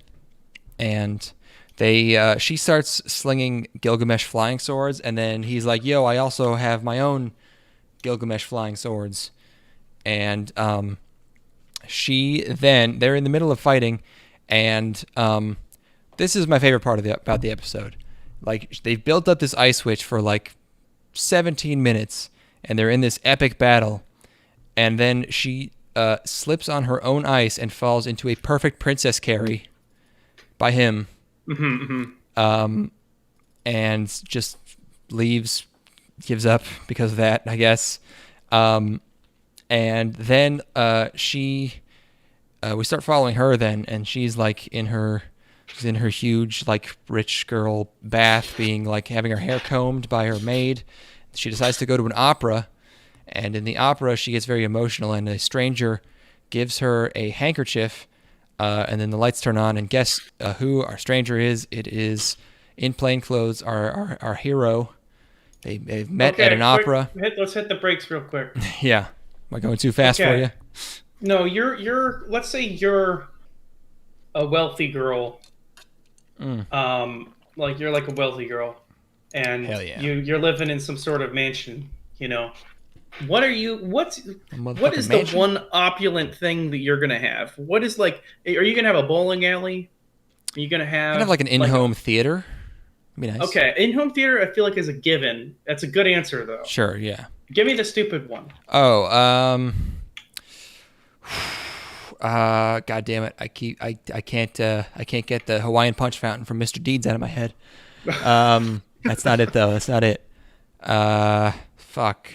and she starts slinging Gilgamesh flying swords, and then he's like, "Yo, I also have my own Gilgamesh flying swords," and they're in the middle of fighting, and this is my favorite part about the episode. Like, they've built up this Ice Witch for like 17 minutes, and they're in this epic battle, and then she slips on her own ice and falls into a perfect princess carry by him. Mm-hmm. And just gives up because of that, I guess. And then we start following her then, and she's like in her huge like rich girl bath, being like having her hair combed by her maid. she decides to go to an opera, and in the opera she gets very emotional, and a stranger gives her a handkerchief, and then the lights turn on, and guess who our stranger is? It is, in plain clothes, our hero. They've met at an opera. Let's hit the brakes real quick. Yeah. Am I going too fast for you? No, let's say you're a wealthy girl. Like you're like a wealthy girl, and hell yeah. you're living in some sort of mansion, What is the one opulent thing that you're gonna have? What is are you gonna have a bowling alley? Are you gonna have like an in-home theater? That'd be nice. Okay, in-home theater I feel like is a given. That's a good answer though. Sure, yeah. Give me the stupid one. Oh, God damn it! I can't get the Hawaiian Punch fountain from Mr. Deeds out of my head. That's not it though. That's not it. Fuck.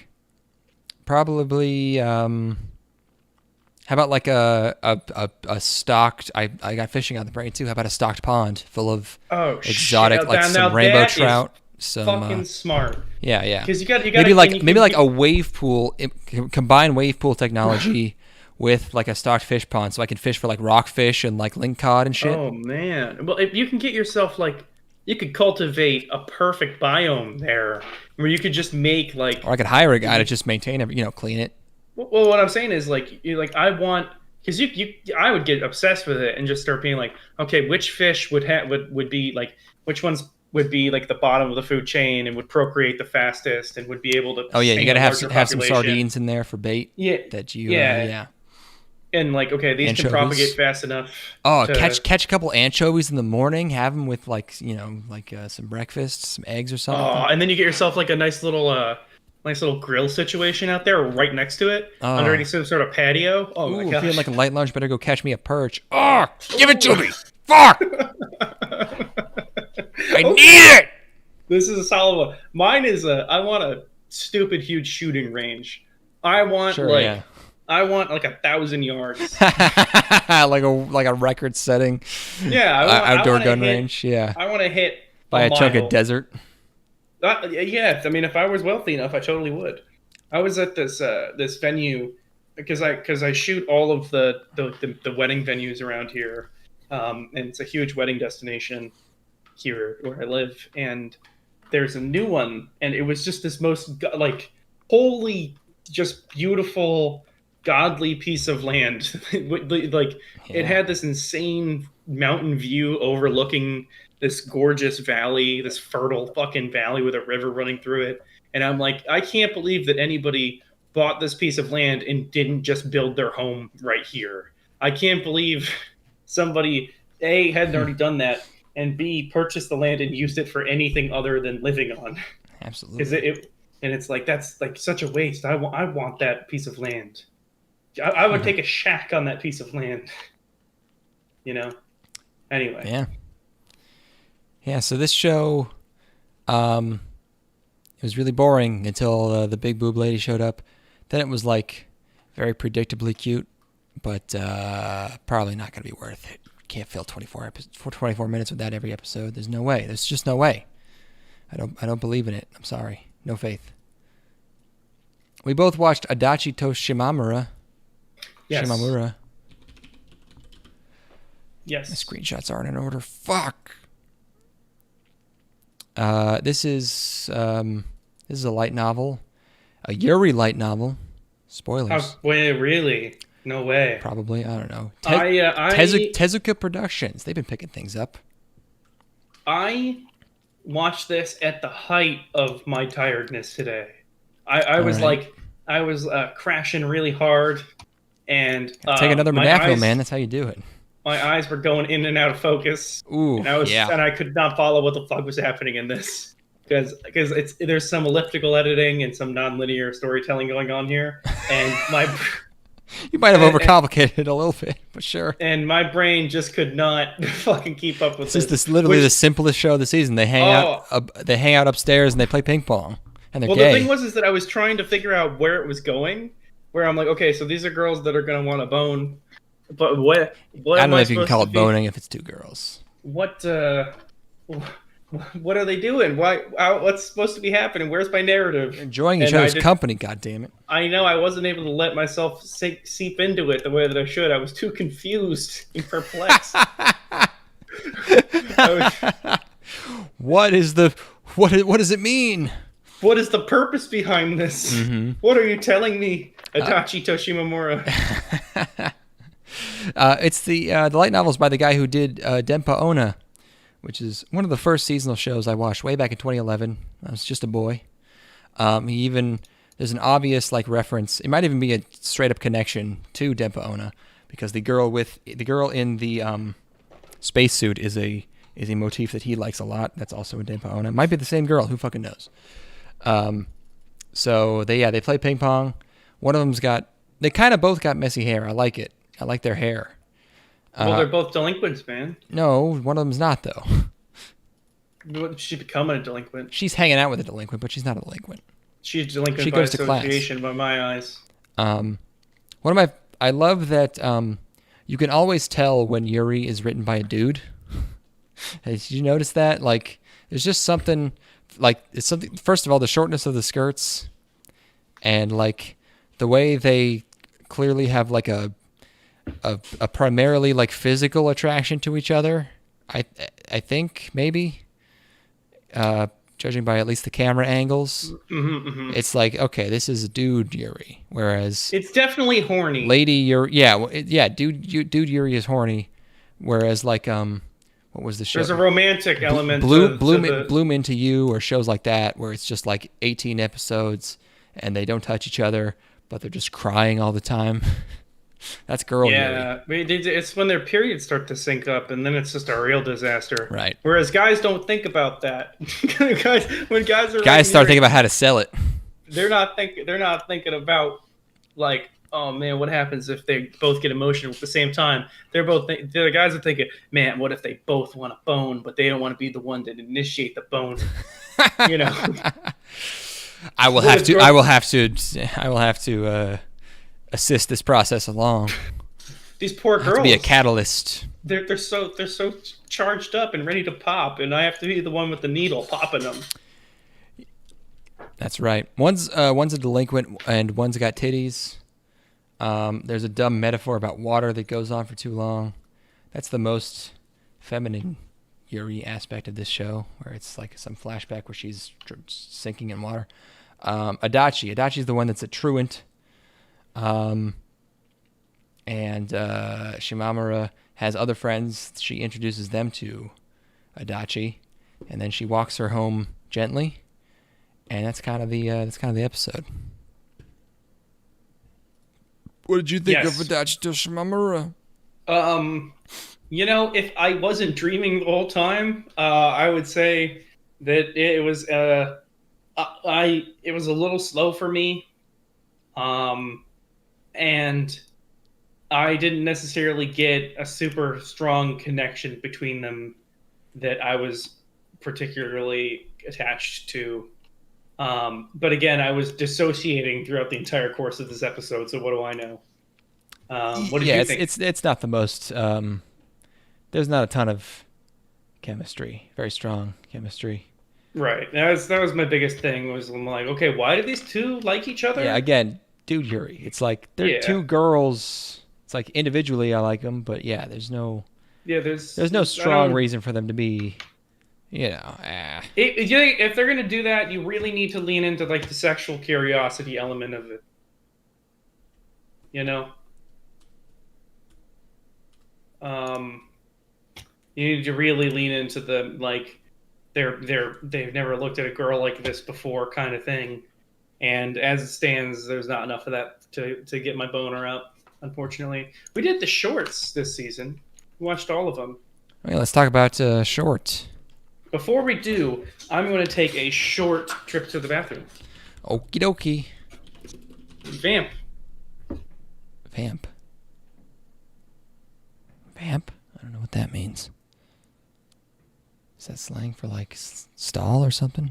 Probably. How about like a stocked? I got fishing on the brain too. How about a stocked pond full of exotic, like some rainbow trout? Some fucking smart. Yeah. Because you got maybe like a wave pool, combine wave pool technology with like a stocked fish pond, so I can fish for like rockfish and like lingcod and shit. Oh man! Well, if you can get yourself you could cultivate a perfect biome there, where you could just make or I could hire a guy to just maintain it, clean it. Well, what I'm saying is I want, because I would get obsessed with it and just start being like, okay, which fish would be which ones would be like the bottom of the food chain and would procreate the fastest and would be able to. Oh yeah, you got to have some sardines in there for bait. Yeah, yeah. And okay, these anchovies can propagate fast enough. Oh, catch a couple anchovies in the morning, have them with some breakfast, some eggs or something. Oh, and then you get yourself a nice little grill situation out there right next to it, underneath some sort of patio. Oh my god! Feeling like a light lunch, better go catch me a perch. Oh, give it to me! Fuck! I need it! This is a solid one. Mine is I want a stupid huge shooting range. I want I want 1,000 yards. like a record setting. Yeah, outdoor gun range. Yeah. I want to hit by a chunk of desert. Yeah, I mean, if I was wealthy enough, I totally would. I was at this venue because I shoot all of the wedding venues around here, and it's a huge wedding destination here where I live. And there's a new one, and it was just this most holy, just beautiful, godly piece of land. It had this insane mountain view overlooking this gorgeous valley, this fertile fucking valley with a river running through it. And I'm like, I can't believe that anybody bought this piece of land and didn't just build their home right here. I can't believe somebody, A, hadn't already done that, and B, purchased the land and used it for anything other than living on. Absolutely. It's that's such a waste. I want that piece of land. I would take a shack on that piece of land. Anyway. Yeah, so this show, it was really boring until the big boob lady showed up. Then it was very predictably cute, but probably not going to be worth it. Can't fill 24 minutes with that every episode. There's no way. There's just no way. I don't believe in it. I'm sorry. No faith. We both watched Adachi to Shimamura. Yes. Shimamura. Yes. My screenshots aren't in order. Fuck. This is a light novel, a Yuri light novel. Spoilers. Wait, really? No way. Probably. I don't know. Tezuka Productions. They've been picking things up. I watched this at the height of my tiredness today. I was crashing really hard, and take another modafinil, man. That's how you do it. My eyes were going in and out of focus. Ooh, and I could not follow what the fuck was happening in this because there's some elliptical editing and some nonlinear storytelling going on here, and you might have overcomplicated it a little bit, but sure. And my brain just could not fucking keep up with this. This is literally the simplest show of the season. They hang out upstairs and they play ping pong, and they're gay. The thing was that I was trying to figure out where it was going. Where I'm like, okay, so these are girls that are gonna want to bone. But what I don't know if you can call it boning if it's two girls. What what are they doing? What's supposed to be happening? Where's my narrative? Enjoying each other's company, goddammit. I know I wasn't able to let myself seep into it the way that I should. I was too confused and perplexed. What does it mean? What is the purpose behind this? Mm-hmm. What are you telling me, Adachi Toshimamura? It's the light novels by the guy who did Denpa Onna, which is one of the first seasonal shows I watched way back in 2011. I was just a boy. There's an obvious like reference. It might even be a straight up connection to Denpa Onna, because the girl in the spacesuit is a motif that he likes a lot. That's also in Denpa Onna. It might be the same girl. Who fucking knows? So they play ping pong. One of them's they kind of both got messy hair. I like it. I like their hair. Well, they're both delinquents, man. No, one of them's not, though. She's becoming a delinquent. She's hanging out with a delinquent, but she's not a delinquent. She's delinquent she by goes to association, class. by my eyes. I love that you can always tell when Yuri is written by a dude. Did you notice that? Like, there's just something, like, it's something, first of all, the shortness of the skirts, and, like, the way they clearly have, like, a primarily like physical attraction to each other. I think maybe, judging by at least the camera angles, it's like, okay, this is a dude Yuri, whereas it's definitely horny. Lady Yuri, dude Yuri is horny, whereas like what was the show? There's a romantic element. Bloom Into You, or shows like that where it's just like 18 episodes and they don't touch each other, but they're just crying all the time. That's girl Yuri. Yeah, it's when their periods start to sync up, and then it's just a real disaster. Right. Whereas guys don't think about that. guys start thinking about how to sell it. They're not thinking about, like, oh man, what happens if they both get emotional at the same time? The guys are thinking, man, what if they both want a bone, but they don't want to be the one to initiate the bone? You know. I will have to assist this process along. These poor girls. To be a catalyst. They're so charged up and ready to pop, and I have to be the one with the needle popping them. That's right. One's a delinquent and one's got titties. There's a dumb metaphor about water that goes on for too long. That's the most feminine Yuri aspect of this show, where it's like some flashback where she's sinking in water. Adachi's the one that's a truant. And Shimamura has other friends. She introduces them to Adachi, and then she walks her home gently, and that's kind of the episode. What did you think of Adachi to Shimamura? If I wasn't dreaming the whole time, I would say that it was it was a little slow for me. And I didn't necessarily get a super strong connection between them that I was particularly attached to. But again, I was dissociating throughout the entire course of this episode, so what do I know? What did you think? It's not the most... there's not a ton of chemistry, very strong chemistry. Right. That was my biggest thing, was I'm like, okay, why do these two like each other? Yeah, again... Dude Yuri. It's like they're two girls. It's like individually I like them, but yeah, there's no strong reason for them to be, If they're gonna do that, you really need to lean into like the sexual curiosity element of it. You need to really lean into the like they've never looked at a girl like this before kind of thing. And as it stands, there's not enough of that to get my boner out, unfortunately. We did the shorts this season. We watched all of them. Okay, let's talk about short. Before we do, I'm going to take a short trip to the bathroom. Okie dokie. Vamp. Vamp? I don't know what that means. Is that slang for, like, stall or something?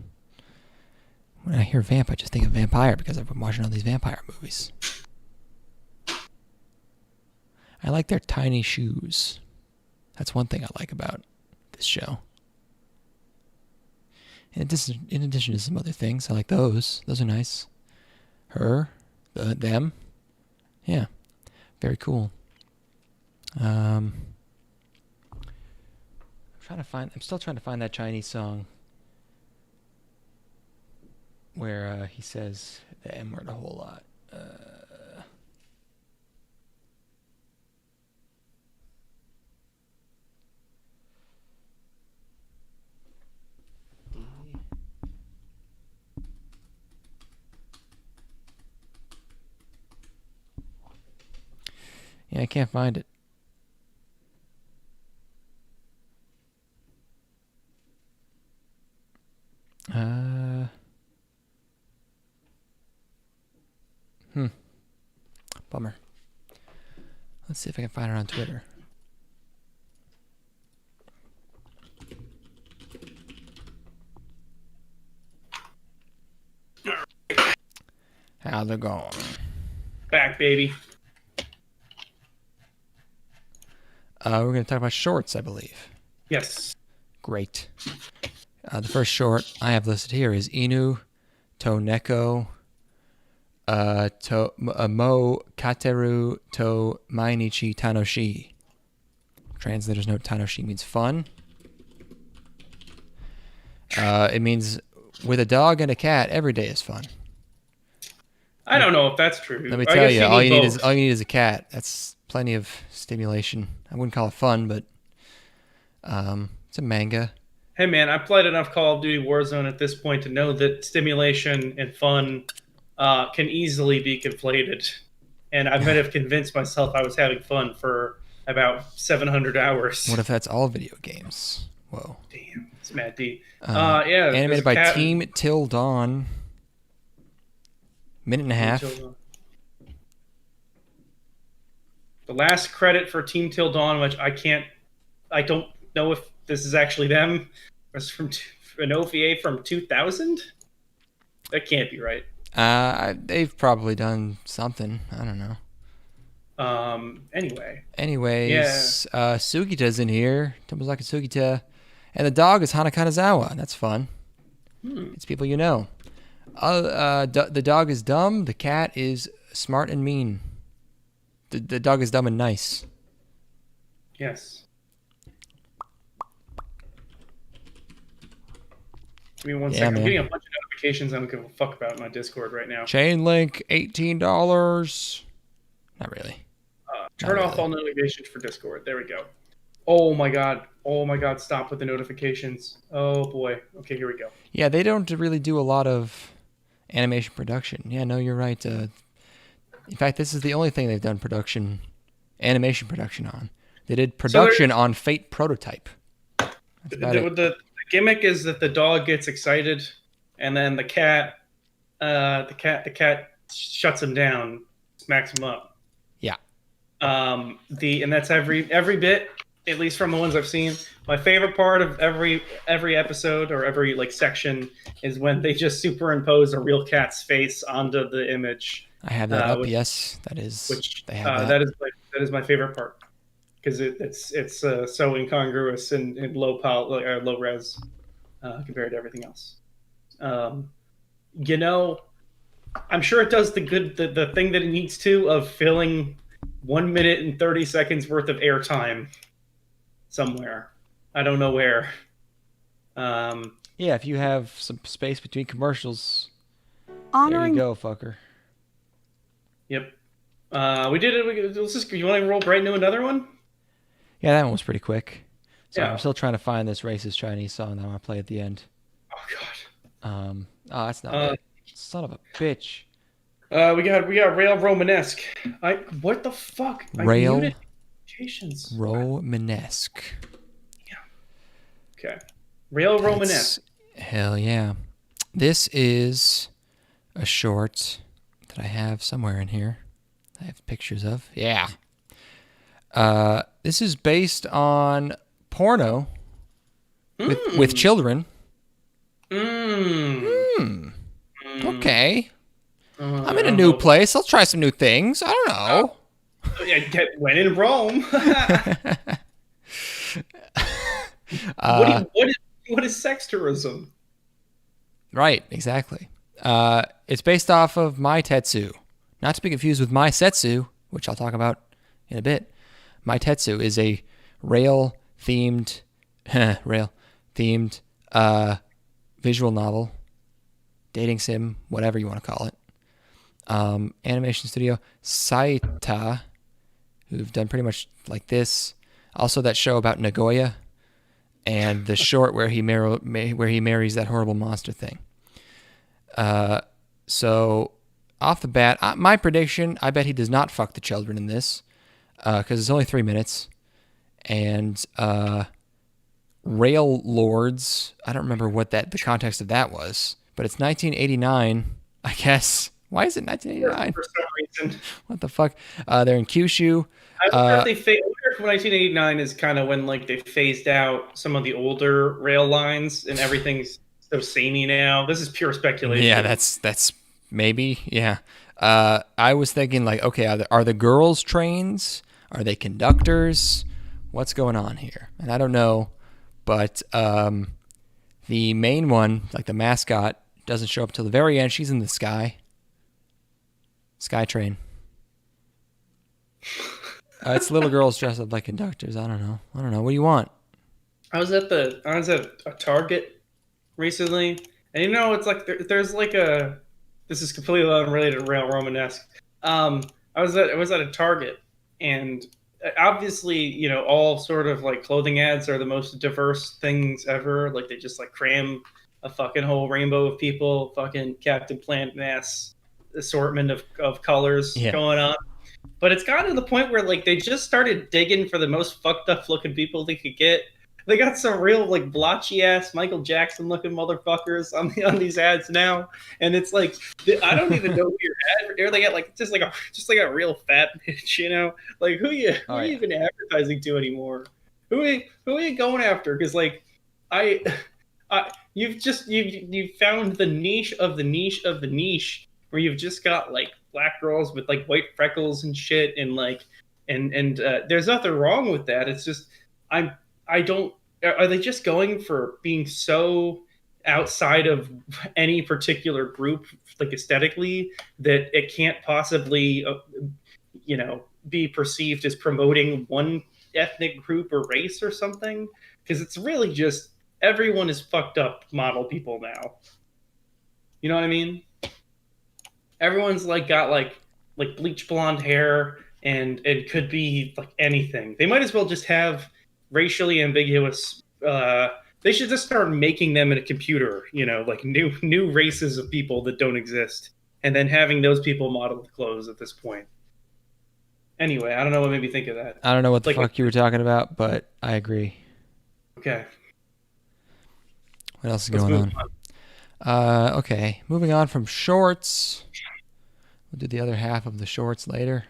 When I hear vamp, I just think of vampire because I've been watching all these vampire movies. I like their tiny shoes. That's one thing I like about this show. In addition to some other things, I like those. Those are nice. Her, them. Yeah, very cool. I'm still trying to find that Chinese song where he says the M word a whole lot. Yeah, I can't find it. Bummer. Let's see if I can find her on Twitter. How's it going? Back, baby. We're going to talk about shorts, I believe. Yes. Great. The first short I have listed here is Inu to Neko mo Katteru to Mainichi Tanoshi. Translator's note: Tanoshi means fun. It means with a dog and a cat, every day is fun. I don't know if that's true. Let me tell you, all you need is a cat. That's plenty of stimulation. I wouldn't call it fun, but it's a manga. Hey man, I played enough Call of Duty Warzone at this point to know that stimulation and fun can easily be conflated. And I might have convinced myself I was having fun for about 700 hours. What if that's all video games? Whoa. Damn, it's Mad D. Animated by Team Till Dawn. Minute and a half. The last credit for Team Till Dawn, which I don't know if this is actually them, was from an OVA from 2000? That can't be right. They've probably done something. I don't know. Anyways, yeah. Sugita's in here. Tomozaki Sugita. And the dog is Hana Kanazawa. That's fun. It's people you know. The dog is dumb. The cat is smart and mean. The dog is dumb and nice. Yes. Give me one second. I'm getting a bunch of notifications I don't give a fuck about in my Discord right now. Chain link, $18. Not really. Turn off all notifications for Discord. There we go. Oh my god. Stop with the notifications. Oh boy. Okay, here we go. Yeah, they don't really do a lot of animation production. Yeah, no, you're right. In fact, this is the only thing they've done animation production on. They did production on Fate Prototype. The gimmick is that the dog gets excited, and then the cat shuts him down, smacks him up. Yeah. And that's every bit, at least from the ones I've seen. My favorite part of every episode or every section is when they just superimpose a real cat's face onto the image. I have that up. Yes, that is. They have that is my favorite part because it's so incongruous and low res compared to everything else. I'm sure it does the thing that it needs to of filling 1 minute and 30 seconds worth of airtime somewhere. I don't know where. Yeah, if you have some space between commercials, there you go, fucker. Yep. We did it. You want to roll right into another one? Yeah, that one was pretty quick. So yeah. I'm still trying to find this racist Chinese song that I want to play at the end. Oh god. That's not it. Son of a bitch. We got Rail Romanesque. What the fuck? Rail Romanesque. Yeah. Okay. Rail Romanesque. Hell yeah. This is a short that I have somewhere in here. I have pictures of. Yeah. This is based on porno with children. Okay. I'm in a new place. I'll try some new things. I don't know. When in Rome. What is sex tourism? Right, exactly. It's based off of Maesetsu, not to be confused with Maesetsu, which I'll talk about in a bit. Maesetsu is a rail-themed, rail-themed visual novel, dating sim, whatever you want to call it. Animation studio Saita, who've done pretty much like this. Also, that show about Nagoya, and the short where he marries that horrible monster thing. So off the bat, my prediction: I bet he does not fuck the children in this, because it's only 3 minutes, and rail lords. I don't remember what the context of that was, but it's 1989, I guess. Why is it 1989? For some reason. What the fuck? They're in Kyushu. I wonder if 1989 is kind of when like they phased out some of the older rail lines and everything's so samey now. This is pure speculation. Yeah, that's maybe. Yeah. I was thinking like, okay, are the girls trains? Are they conductors? What's going on here? And I don't know, but the main one, like the mascot, doesn't show up till the very end. She's in the sky. Sky train. It's little girls dressed up like conductors. I don't know. What do you want? I was at a Target recently, and it's like there's like this is completely unrelated to Rail Romanesque. I was at a Target, and obviously, all sort of like clothing ads are the most diverse things ever. Like they just like cram a fucking whole rainbow of people, fucking Captain Planet ass assortment of colors going on. But it's gotten to the point where like they just started digging for the most fucked up looking people they could get. They got some real like blotchy ass Michael Jackson looking motherfuckers on these ads now, and it's like I don't even know who your ad. They got like just like a real fat bitch, Like who you even advertising to anymore? Who are you going after? Because like you've found the niche of the niche of the niche where you've just got like black girls with like white freckles and shit, and like and there's nothing wrong with that. It's just are they just going for being so outside of any particular group, like aesthetically, that it can't possibly be perceived as promoting one ethnic group or race or something? Because it's really just everyone is fucked up model people now. You know what I mean? Everyone's like got like bleach blonde hair, and it could be like anything. They might as well just have racially ambiguous. They should just start making them in a computer. Like new races of people that don't exist, and then having those people model the clothes at this point. Anyway, I don't know what made me think of that. I don't know what the fuck you were talking about, but I agree. Okay. What else is going on? Okay, moving on from shorts. We'll do the other half of the shorts later.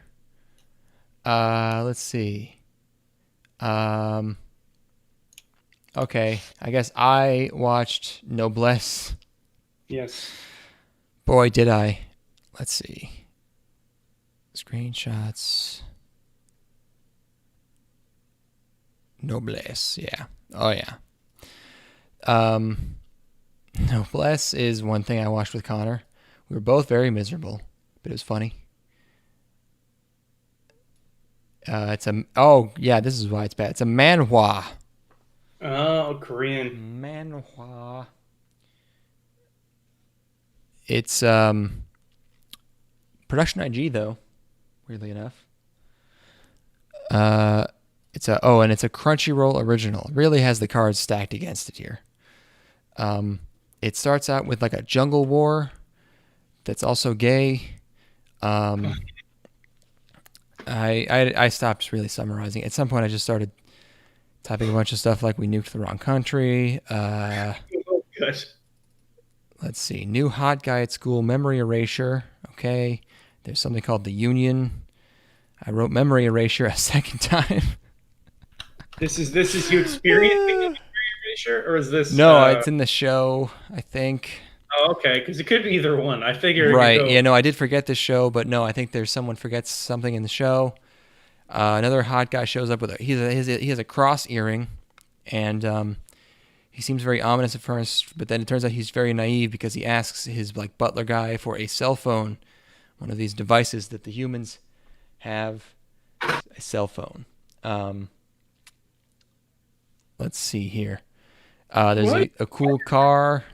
Let's see. Okay, I guess I watched Noblesse. Yes. Boy, did I. Let's see. Screenshots. Noblesse, yeah. Oh, yeah. Noblesse is one thing I watched with Connor. We were both very miserable, but it was funny. This is why it's bad. It's a manhwa. Oh, Korean. Manhwa. It's production IG though, weirdly enough. It's a Crunchyroll original. It really has the cards stacked against it here. It starts out with like a jungle war that's also gay. I stopped really summarizing. At some point, I just started typing a bunch of stuff like we nuked the wrong country. Good. Let's see. New hot guy at school, memory erasure. Okay. There's something called the Union. I wrote memory erasure a second time. This is you experiencing memory erasure, or is this? No, it's in the show, I think. Oh, okay, because it could be either one. I figured. Right. Yeah, no, I did forget the show, but no, I think there's someone forgets something in the show. Another hot guy shows up with he has a cross earring, and he seems very ominous at first, but then it turns out he's very naive because he asks his like butler guy for a cell phone, one of these devices that the humans have, a cell phone. Let's see here. There's a cool car.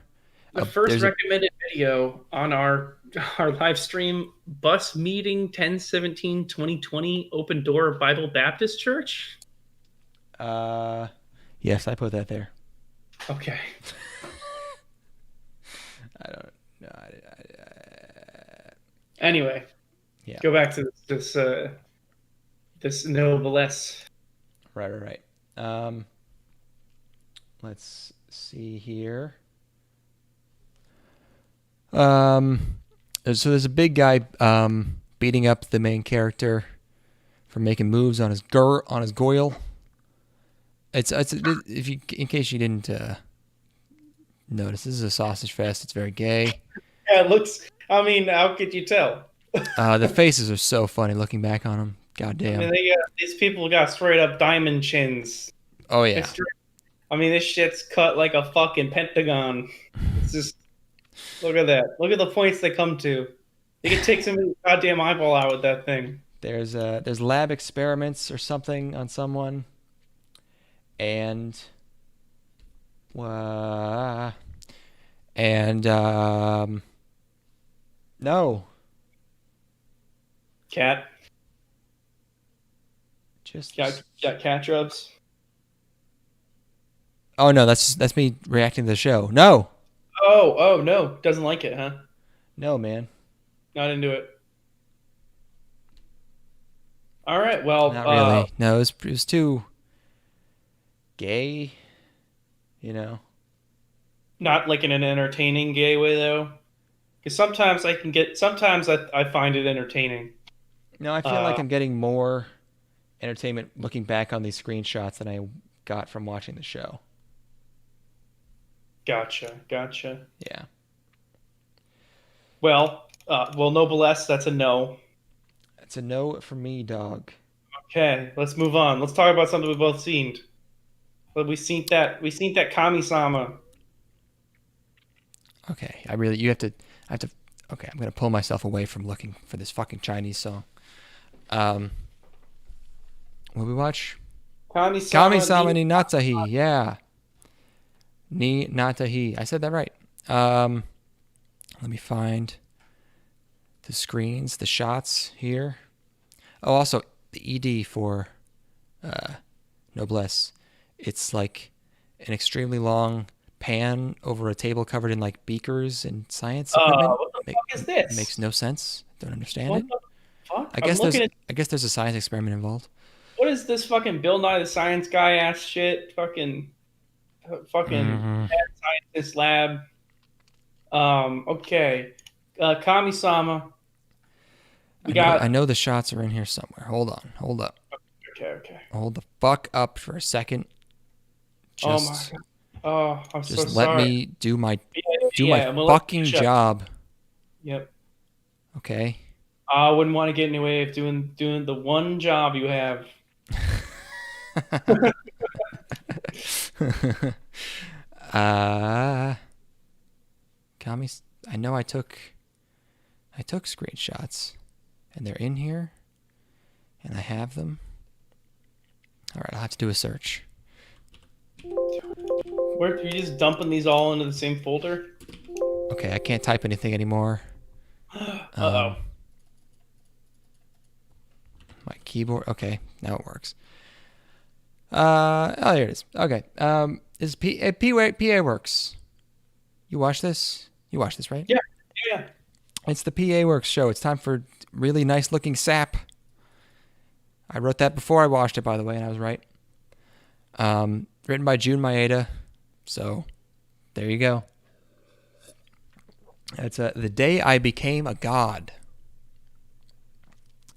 The first There's a, recommended video on our live stream, bus meeting 10/17/2020, Open Door Bible Baptist Church. yes, I put that there. Okay. I don't know. Anyway, Yeah. go back to this Noblesse. Right. Let's see here. So there's a big guy beating up the main character for making moves on his goil. It's if you in case you didn't notice, this is a sausage fest. It's very gay. Yeah, it looks. I mean, how could you tell? The faces are so funny looking back on them. Goddamn. I mean, these people got straight up diamond chins. Oh yeah. I mean, this shit's cut like a fucking pentagon. It's just look at that. Look at the points they come to. They could take somebody's goddamn eyeball out with that thing. There's lab experiments or something on someone, and no. Cat. Just Got cat rubs. Oh no, that's me reacting to the show. No. Oh no, doesn't like it, huh? No, man. Not into it. All right, well, Not really. No, it was too gay, you know. Not like in an entertaining gay way though, because sometimes I find it entertaining. No, I feel like I'm getting more entertainment looking back on these screenshots than I got from watching the show. Gotcha. Yeah. Well, Noblesse, that's a no. It's a no for me, dog. Okay, let's move on. Let's talk about something we've both seen. But we seen that Kamisama. Okay, I have to. Okay, I'm gonna pull myself away from looking for this fucking Chinese song. What we watch? Kamisama ni Natahi. Yeah. Ni Natahi. I said that right. Let me find the screens, the shots here. Oh, also the ED for Noblesse. It's like an extremely long pan over a table covered in like beakers and science equipment. What the fuck is this? Makes no sense. Don't understand What it. the fuck? I guess there's a science experiment involved. What is this fucking Bill Nye the Science Guy ass shit? Fucking mad scientist lab. Okay. Kamisama. I know the shots are in here somewhere. Hold up. Okay. Hold the fuck up for a second. Oh my god. Oh, I'm so sorry. Just let me do my my fucking job. Yep. Okay. I wouldn't want to get in the way of doing the one job you have. Kami, I know I took screenshots, and they're in here, and I have them. All right, I'll have to do a search. Where are you just dumping these all into the same folder? Okay, I can't type anything anymore. Uh-oh. My keyboard. Okay, now it works. Oh, here it is. Okay. Is PA Works? You watch this? You watch this, right? Yeah. It's the PA Works show. It's time for really nice looking sap. I wrote that before I watched it, by the way, and I was right. Written by Jun Maeda. So, there you go. It's The Day I Became a God.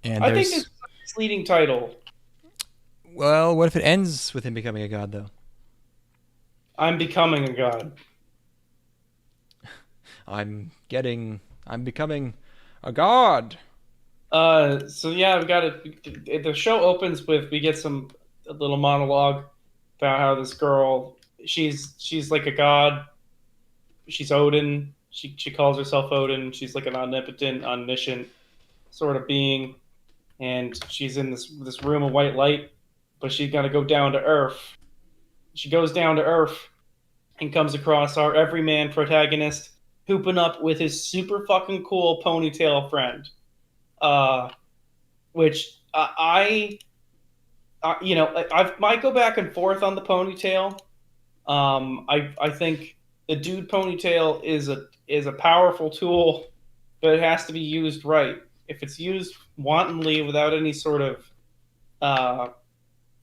And I think this is a misleading title. Well, what if it ends with him becoming a god, though? I'm becoming a god. I'm becoming a god. So yeah, we've got it. The show opens with we get a little monologue about how this girl she's like a god. She's Odin. She calls herself Odin. She's like an omnipotent, omniscient sort of being, and she's in this room of white light, but she's got to go down to Earth. She goes down to Earth and comes across our everyman protagonist hooping up with his super fucking cool ponytail friend. Which I might go back and forth on the ponytail. I think the dude ponytail is a powerful tool, but it has to be used right. If it's used wantonly without any sort of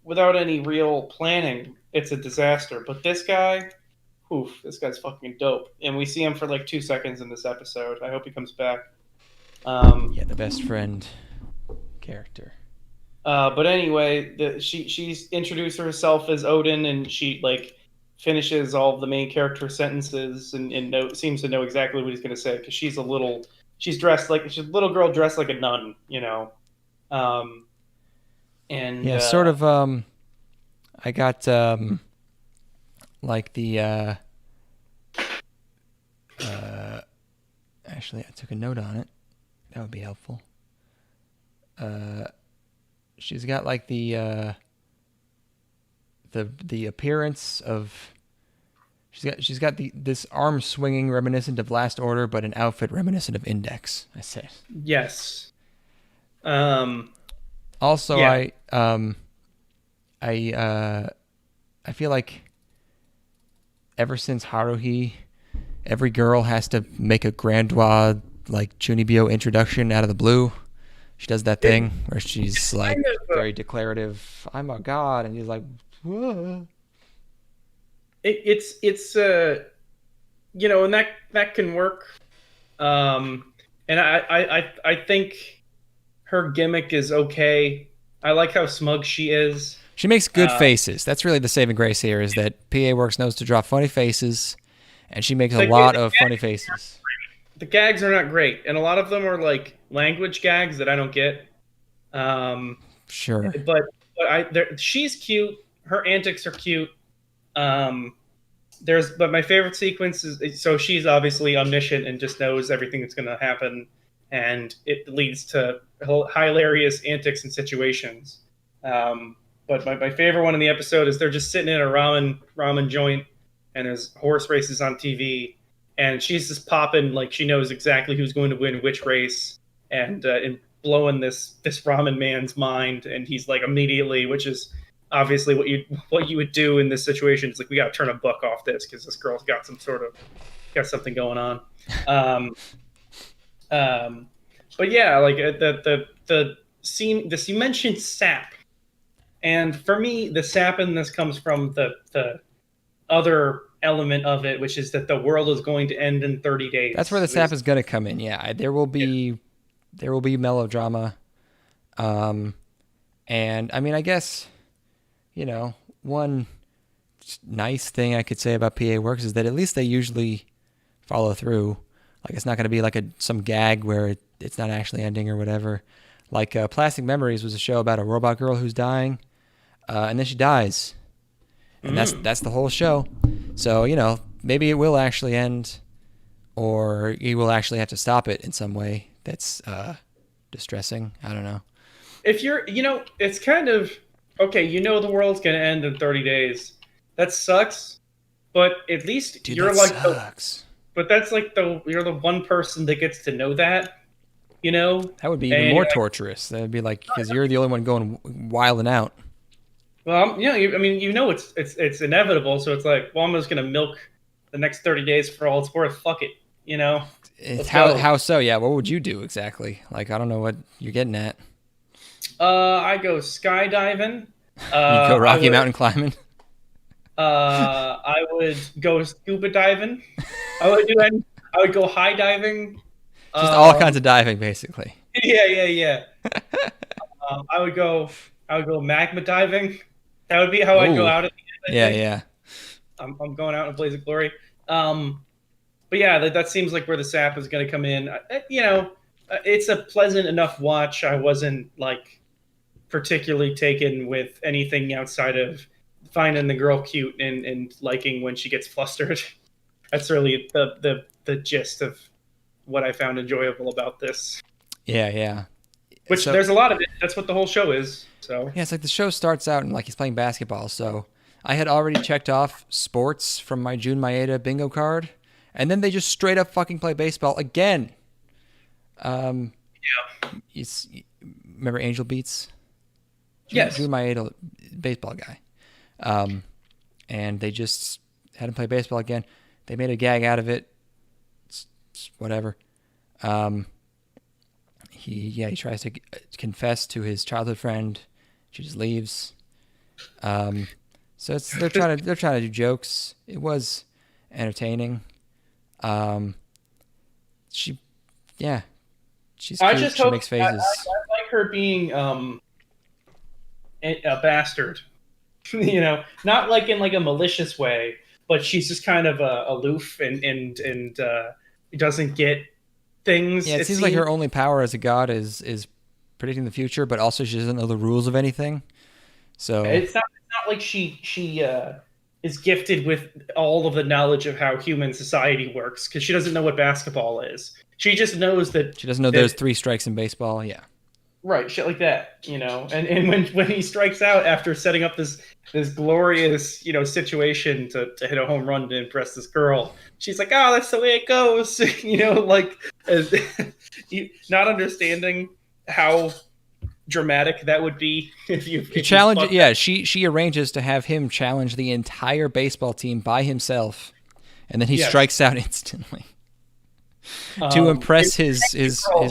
without any real planning, it's a disaster. But this guy, oof, this guy's fucking dope. And we see him for like 2 seconds in this episode. I hope he comes back. Yeah, the best friend character. But anyway, she's introduced herself as Odin, and she like finishes all of the main character sentences and seems to know exactly what he's going to say because she's a little girl dressed like a nun, you know. And yeah, sort of. I got like the. Actually, I took a note on it. That would be helpful. She's got like the appearance of. She's got this arm swinging reminiscent of Last Order, but an outfit reminiscent of Index. I say. Yes. Also, yeah. I feel like ever since Haruhi, every girl has to make a grandois like Chunibyo introduction out of the blue. She does that thing where she's like very declarative. I'm a god, and he's like, whoa. It's you know, and that can work. And I think her gimmick is okay. I like how smug she is. She makes good faces. That's really the saving grace here, is that PA Works knows to draw funny faces, and she makes a lot of funny faces. The gags are not great, and a lot of them are like language gags that I don't get. Sure. But she's cute. Her antics are cute. But my favorite sequence is, so she's obviously omniscient and just knows everything that's going to happen, and it leads to hilarious antics and situations. But my favorite one in the episode is they're just sitting in a ramen joint, and there's horse races on TV, and she's just popping like she knows exactly who's going to win which race, and blowing this ramen man's mind, and he's like immediately, which is obviously what you would do in this situation. It's like, we got to turn a buck off this because this girl's got something going on. But yeah, like the scene, you mentioned sap, and for me, the sap in this comes from the other element of it, which is that the world is going to end in 30 days. That's where the sap is going to come in. Yeah, there will be melodrama, and I mean, I guess, you know, one nice thing I could say about PA Works is that at least they usually follow through. Like, it's not going to be like some gag where it's not actually ending or whatever. Like Plastic Memories was a show about a robot girl who's dying, and then she dies, and that's the whole show. So, you know, maybe it will actually end, or you will actually have to stop it in some way that's distressing. I don't know. If you're, you know, it's kind of, okay, you know the world's going to end in 30 days. That sucks, but at least Dude, you're that like sucks. But that's like you're the one person that gets to know that, you know? That would be even more torturous. That would be like, because you're the only one going wilding out. Well, yeah, I mean, you know, it's inevitable. So it's like, well, I'm just gonna milk the next 30 days for all it's worth. Fuck it, you know. How so? Yeah, what would you do exactly? Like, I don't know what you're getting at. I go skydiving. You go Rocky Mountain climbing. I would go scuba diving. I would go high diving. Just all kinds of diving, basically. Yeah. I would go magma diving. That would be how I'd go out at the end. Yeah. I'm going out in a blaze of glory. But yeah, that seems like where the sap is going to come in. You know, it's a pleasant enough watch. I wasn't like particularly taken with anything outside of finding the girl cute and liking when she gets flustered. That's really the gist of what I found enjoyable about this. Yeah. Which there's a lot of it. That's what the whole show is. So yeah, it's like the show starts out and like he's playing basketball. So I had already checked off sports from my Jun Maeda bingo card, and then they just straight up fucking play baseball again. Yeah. Remember Angel Beats? Yes. Jun Maeda, baseball guy. And they just had him play baseball again. They made a gag out of it. It's whatever. He tries to confess to his childhood friend. She just leaves. So they're trying to do jokes. It was entertaining. She's cute. She makes faces. I like her being a bastard. Not like in like a malicious way, but she's just kind of aloof and doesn't get things. Yeah, it seems like her only power as a god is predicting the future, but also she doesn't know the rules of anything. So it's not like she is gifted with all of the knowledge of how human society works, because she doesn't know what basketball is. She just knows that she doesn't know there's 3 strikes in baseball. Yeah, right, shit like that, And when he strikes out after setting up this glorious situation to hit a home run to impress this girl, she's like, "Oh, that's the way it goes," not understanding how dramatic that would be if you challenge. Yeah, she arranges to have him challenge the entire baseball team by himself, and then he strikes out instantly to impress his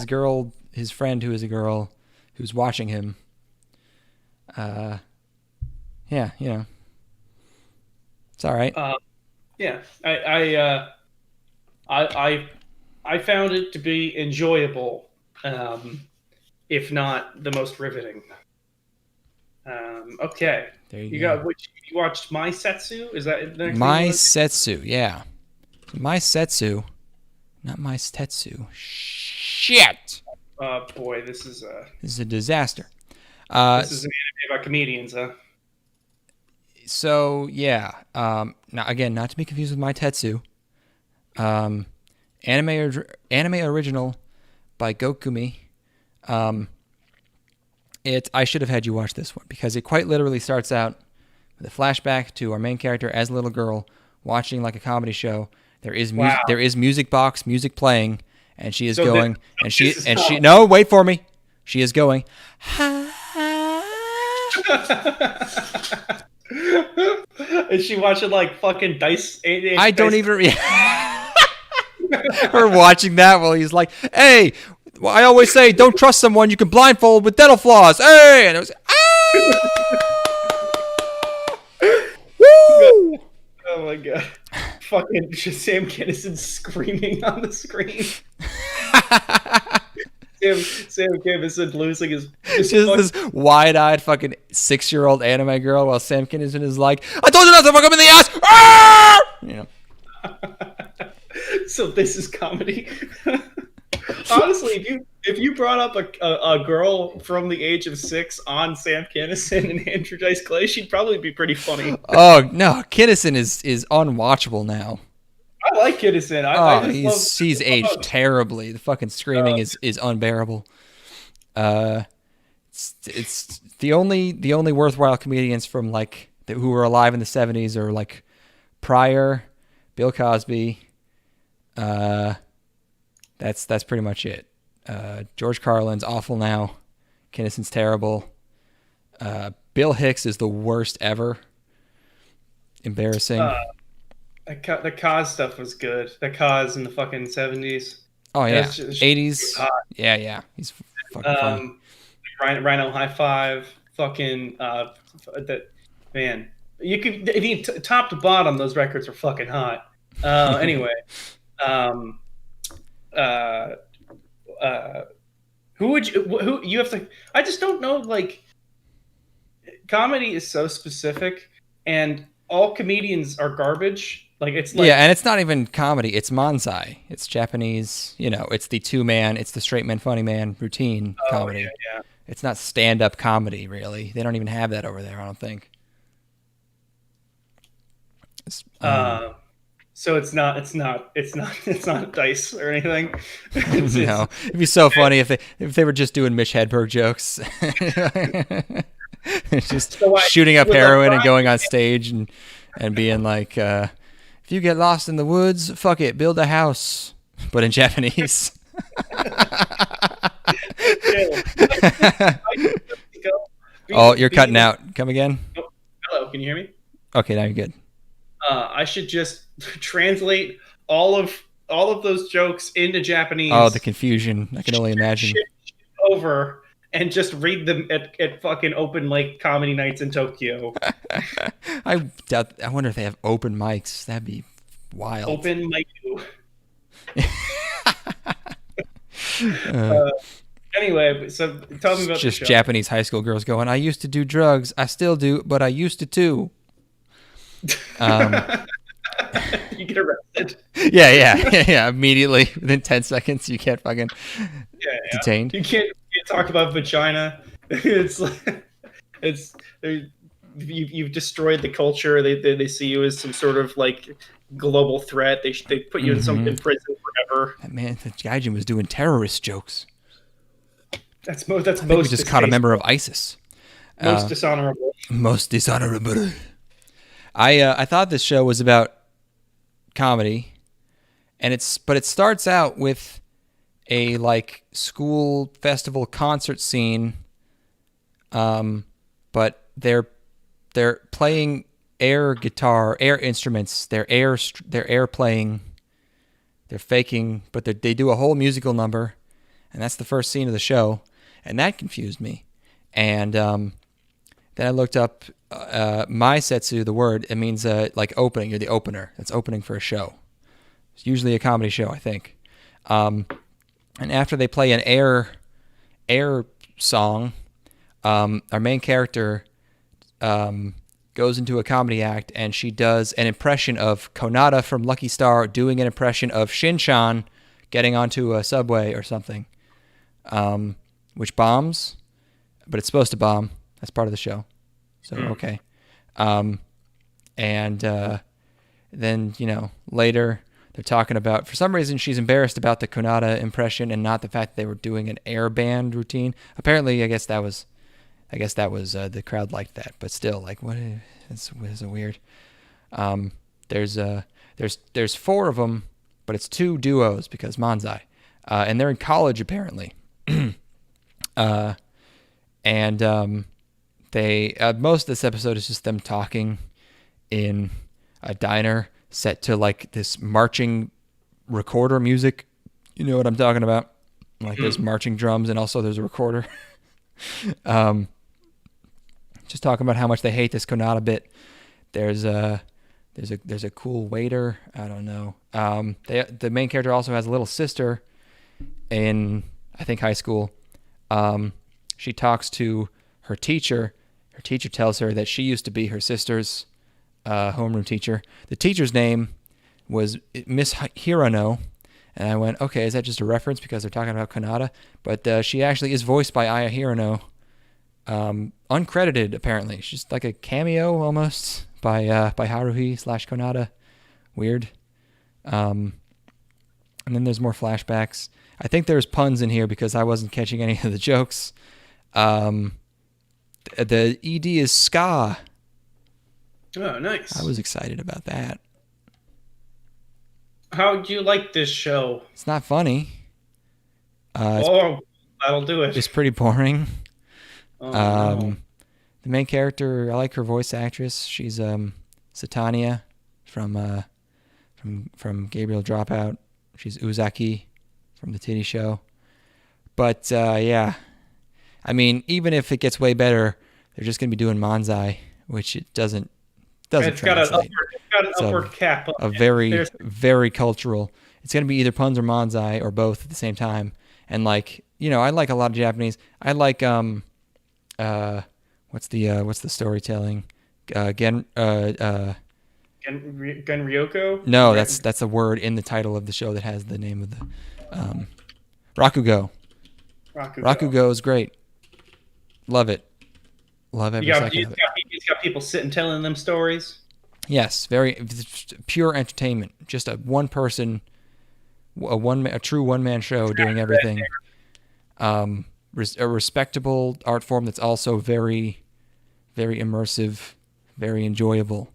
girl, his friend who is a girl who's watching him. Yeah, it's all right. Yeah, I found it to be enjoyable, if not the most riveting. Okay, there you go. You watched Maesetsu? Is that the next Maesetsu? Yeah, Maesetsu, not Maesetsu. Shit. Boy, this is a disaster. This is an anime about comedians, huh? So yeah. Now again, not to be confused with Maesetsu. Anime original by Gokumi. I should have had you watch this one because it quite literally starts out with a flashback to our main character as a little girl watching like a comedy show. There is music playing, and she is going, and she no, wait for me. She is going. Is she watching like fucking Dice? I don't even. Her watching that while he's like, "Hey, well, I always say, don't trust someone you can blindfold with dental floss." Hey, and it was, woo! Oh my god! Fucking Sam Kinison screaming on the screen. Sam Kinison losing his just this wide-eyed fucking 6-year-old anime girl, while Sam Kinison is like, "I told you not to fuck him in the ass." So this is comedy. Honestly, if you brought up a girl from the age of 6 on Sam Kinison and Andrew Dice Clay, she'd probably be pretty funny. Oh no, Kinison is unwatchable now. I like Kinison. He's aged terribly. The fucking screaming is unbearable. It's the only worthwhile comedians from like who were alive in the 70s or like Pryor, Bill Cosby. That's pretty much it. George Carlin's awful now. Kinnison's terrible. Bill Hicks is the worst ever. Embarrassing. The Kaz stuff was good. The Kaz in the fucking 70s. Oh yeah, 80s. Yeah. He's fucking funny. Rhino High Five. Fucking man. You could top to bottom, those records are fucking hot. Anyway. Who you have to? I just don't know. Like, comedy is so specific, and all comedians are garbage. Like, it's like, yeah, and it's not even comedy. It's manzai. It's Japanese. It's the 2-man. It's the straight man, funny man routine comedy. Yeah. It's not stand-up comedy, really. They don't even have that over there, I don't think. So it's not dice or anything. No, it'd be so funny if they were just doing Mitch Hedberg jokes, just shooting up heroin and going on stage and being like, if you get lost in the woods, fuck it, build a house, but in Japanese. Oh, you're cutting out. Come again? Hello, can you hear me? Okay, now you're good. I should just translate all of those jokes into Japanese. Oh, the confusion! I can only imagine. Over and just read them at fucking open mic comedy nights in Tokyo. I wonder if they have open mics. That'd be wild. Open mic. Anyway, so tell me about just the show. Japanese high school girls going, I used to do drugs. I still do, but I used to too. You get arrested. Yeah. Immediately within 10 seconds, you get fucking detained. You can't talk about vagina. You've destroyed the culture. They see you as some sort of like global threat. They put you in prison forever. Man, the Gaijin was doing terrorist jokes. That's we just caught a member of ISIS. Most dishonorable. Most dishonorable. I thought this show was about comedy, but it starts out with a like school festival concert scene, but they're playing air instruments. They're air playing. They're faking, but they do a whole musical number, and that's the first scene of the show, and that confused me. And then I looked up Maesetsu, the word. It means like opening. You're the opener. That's opening for a show. It's usually a comedy show, I think. And after they play an air song, our main character goes into a comedy act, and she does an impression of Konata from Lucky Star doing an impression of Shin-chan getting onto a subway or something, which bombs, but it's supposed to bomb. That's part of the show. So, okay. And then, later they're talking about, for some reason, she's embarrassed about the Konata impression and not the fact that they were doing an air band routine. Apparently, I guess that was the crowd liked that, but still, like, what? It's weird. There's four of them, but it's two duos because Manzai, and they're in college apparently. They most of this episode is just them talking in a diner set to like this marching recorder music. You know what I'm talking about? Like there's marching drums and also there's a recorder. Just talking about how much they hate this Konata bit. There's a cool waiter. I don't know. The main character also has a little sister in, I think, high school. She talks to her teacher. Her teacher tells her that she used to be her sister's homeroom teacher. The teacher's name was Miss Hirano. And I went, okay, is that just a reference because they're talking about Konata? But she actually is voiced by Aya Hirano. Uncredited, apparently. She's like a cameo almost by Haruhi/Konata. Weird. And then there's more flashbacks. I think there's puns in here because I wasn't catching any of the jokes. The ED is ska. Oh, nice. I was excited about that. How do you like this show? It's not funny. That'll do it. It's pretty boring. Oh, no. The main character, I like her voice actress. She's Satania from Gabriel Dropout. She's Uzaki from the titty show. But yeah, I mean, even if it gets way better, they're just gonna be doing Manzai, which it doesn't It's got translate. an upward cap. A very, very cultural. It's gonna be either puns or Manzai or both at the same time. And like, I like a lot of Japanese. I like what's the storytelling? Genryoko? No, that's a word in the title of the show that has the name of the Rakugo. Rakugo is great. Love it. Love every second of it. He's got people sitting telling them stories. Yes, very pure entertainment. Just a one person, a true one man show doing everything. A respectable art form that's also very, very immersive, very enjoyable.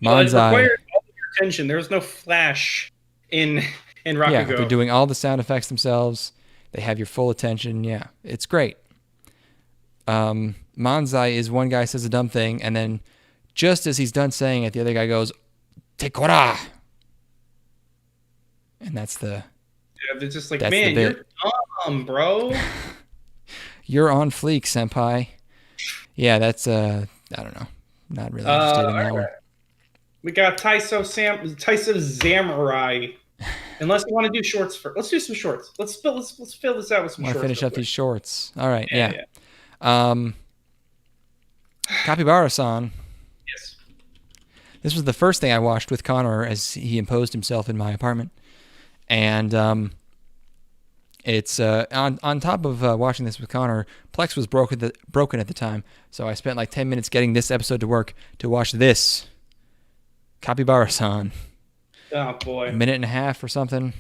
It required all of your attention. There was no flash in Rakugo. Yeah, they're doing all the sound effects themselves. They have your full attention. Yeah, it's great. Manzai is one guy says a dumb thing, and then just as he's done saying it, the other guy goes, "Tekora," and that's the. Yeah, they're just like, man, you're dumb, bro. You're on fleek, senpai. Yeah, that's I don't know. Not really interested in that one. We got Taisou Zamurai. Unless you want to do shorts first. Let's do some shorts. Let's fill this out with some shorts. Finish up these shorts. All right, yeah. Kapibara-san. Yes. This was the first thing I watched with Connor as he imposed himself in my apartment. And it's on top of watching this with Connor, Plex was broken at the time, so I spent like 10 minutes getting this episode to work to watch this. Kapibara-san. Oh boy. A minute and a half or something.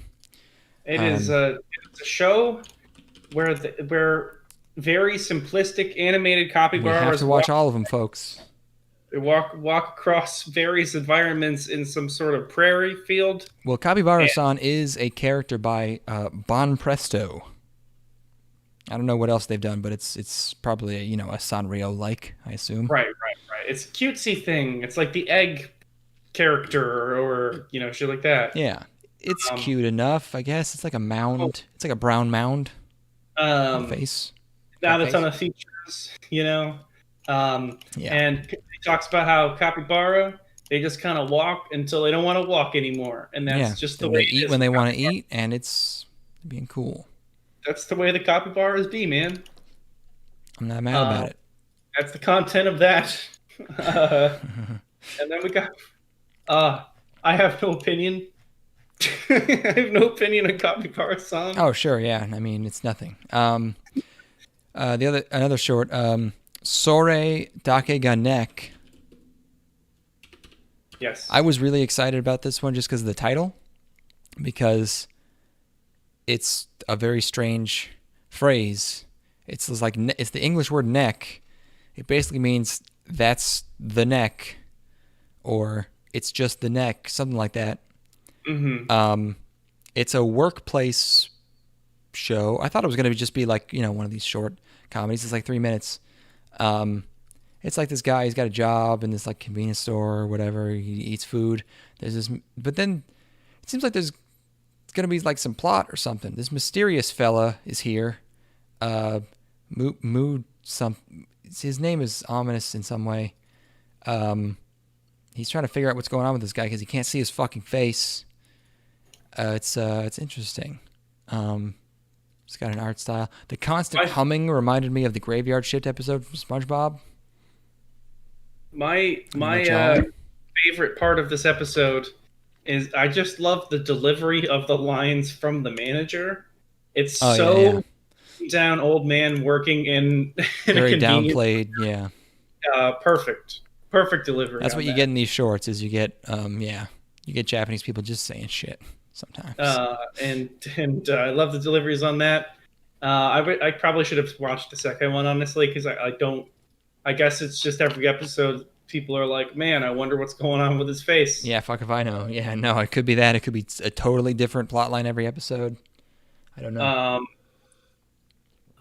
It is it's a show where very simplistic animated capybaras. We have to watch all of them, folks. They walk across various environments in some sort of prairie field. Well, Kapibara-san is a character by Bon Presto. I don't know what else they've done, but it's probably a Sanrio-like, I assume. Right. It's a cutesy thing. It's like the egg character or shit like that. Yeah. It's cute enough, I guess. It's like a mound. It's like a brown mound. Face. Not a ton of features, Yeah. And he talks about how capybara, they just kind of walk until they don't want to walk anymore, and that's just the way they eat when they want to eat, and it's being cool. That's the way the capybaras be, man. I'm not mad about it. That's the content of that. And then we got. I have no opinion. I have no opinion on Kapibara-san. Oh sure, yeah. I mean, it's nothing. Another short. Sore Dake ga Nek. Yes. I was really excited about this one just because of the title, because it's a very strange phrase. It's the English word neck. It basically means that's the neck, or it's just the neck, something like that. Mm-hmm. It's a workplace show. I thought it was going to just be like, one of these short comedies. It's like 3 minutes. It's like this guy, he's got a job in this like convenience store or whatever. He eats food. But then it seems like there's going to be like some plot or something. This mysterious fella is here. His name is ominous in some way. He's trying to figure out what's going on with this guy because he can't see his fucking face. It's interesting. It's got an art style. The constant humming reminded me of the Graveyard Shift episode from SpongeBob. My favorite part of this episode is I just love the delivery of the lines from the manager. It's down old man working in very a downplayed. Yeah. Perfect delivery. That's what you get in these shorts. Is you get you get Japanese people just saying shit sometimes. And I love the deliveries on that. I probably should have watched the second one, honestly, because I don't. I guess it's just every episode people are like, man, I wonder what's going on with his face. Yeah, fuck if I know. Yeah, no, it could be that. It could be a totally different plotline every episode. I don't know.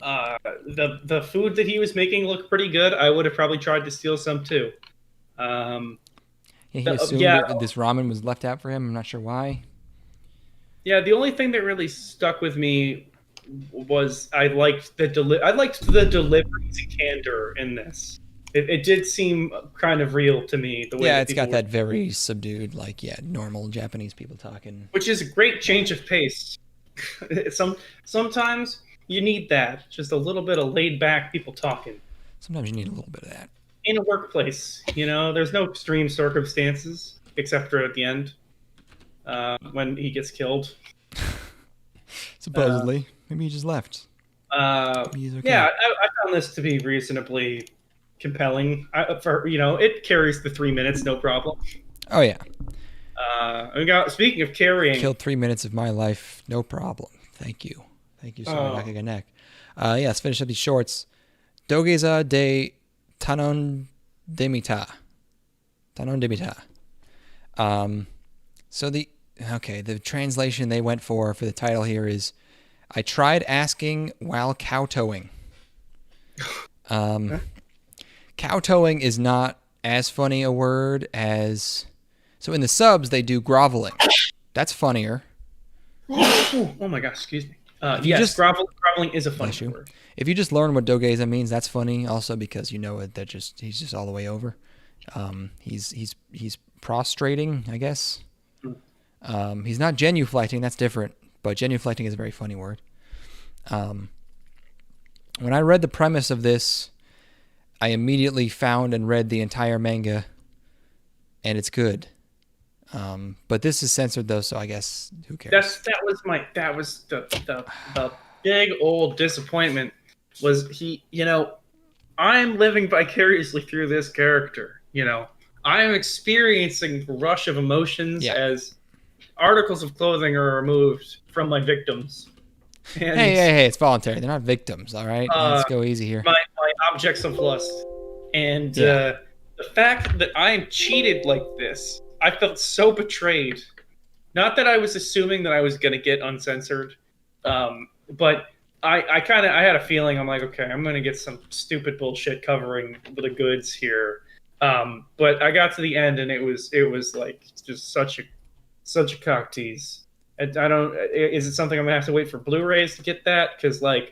The food that he was making looked pretty good. I would have probably tried to steal some too. He assumed that this ramen was left out for him. I'm not sure why. Yeah, the only thing that really stuck with me was I liked the deliveries and candor in this. It did seem kind of real to me. The way it's got that very subdued, normal Japanese people talking. Which is a great change of pace. Sometimes you need that, just a little bit of laid back people talking. Sometimes you need a little bit of that. In a workplace, there's no extreme circumstances except for at the end when he gets killed. Supposedly. Maybe he just left. He's okay. Yeah, I found this to be reasonably compelling. It carries the 3 minutes, no problem. Oh yeah. We got, speaking of carrying, Killed 3 minutes of my life, no problem. Thank you. Sorry, Nakaga. Yeah, let's finish up these shorts. Dogeza de Tanondemita. So the translation they went for the title here is, I tried asking while kowtowing. Kowtowing is not as funny a word as... So in the subs, they do groveling. That's funnier. Oh my gosh, excuse me. Yes, groveling is a funny word. If you just learn what Dogeza means, that's funny. Also because you know that he's just all the way over. He's prostrating, I guess. He's not genuflecting. That's different. But genuflecting is a very funny word. When I read the premise of this, I immediately found and read the entire manga, and it's good. But this is censored though, so I guess who cares? That was the big old disappointment. Was he? I'm living vicariously through this character. I am experiencing a rush of emotions as articles of clothing are removed from my victims. And, hey, it's voluntary. They're not victims, all right? Let's go easy here. My objects of lust. And the fact that I am cheated like this, I felt so betrayed. Not that I was assuming that I was going to get uncensored, but I had a feeling. I'm like, okay, I'm going to get some stupid bullshit covering the goods here. But I got to the end, and it was like just such a cock tease. And is it something I'm gonna have to wait for Blu-rays to get that? Because I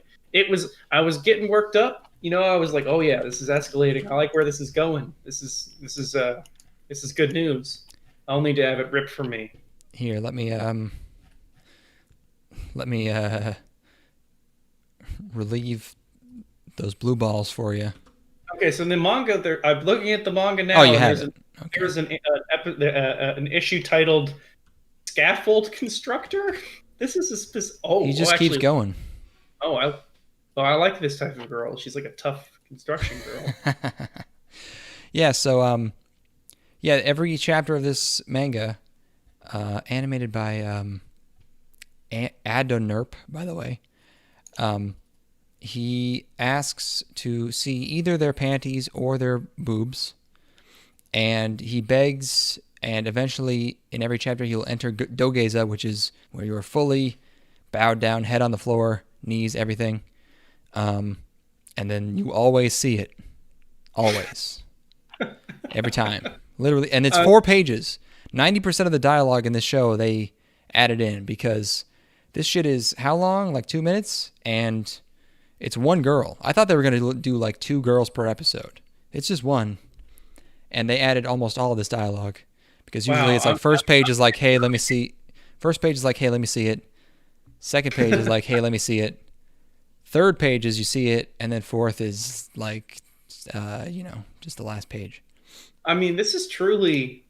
was getting worked up. I was like, oh yeah, this is escalating. I like where this is going. This is good news. I'll need to have it ripped from me. Here, let me relieve those blue balls for you. Okay, so in the manga, I'm looking at the manga now. Oh, you have it. Okay. There's an issue titled "Scaffold Constructor." This is he just keeps going. I like this type of girl. She's like a tough construction girl. Yeah. So every chapter of this manga, animated by Adonurp, by the way. He asks to see either their panties or their boobs, and he begs, and eventually in every chapter he'll enter Dogeza, which is where you are fully bowed down, head on the floor, knees, everything, and then you always see it. Always. Every time. Literally, and it's 4 pages. 90% of the dialogue in this show they added in, because this shit is how long? Like 2 minutes? And... it's one girl. I thought they were going to do like 2 girls per episode. It's just one. And they added almost all of this dialogue. Because usually it's like first page is like, hey, let me see. First page is like, hey, let me see it. Second page is like, hey, let me see it. Third page is you see it. And then fourth is like, just the last page. I mean, this is truly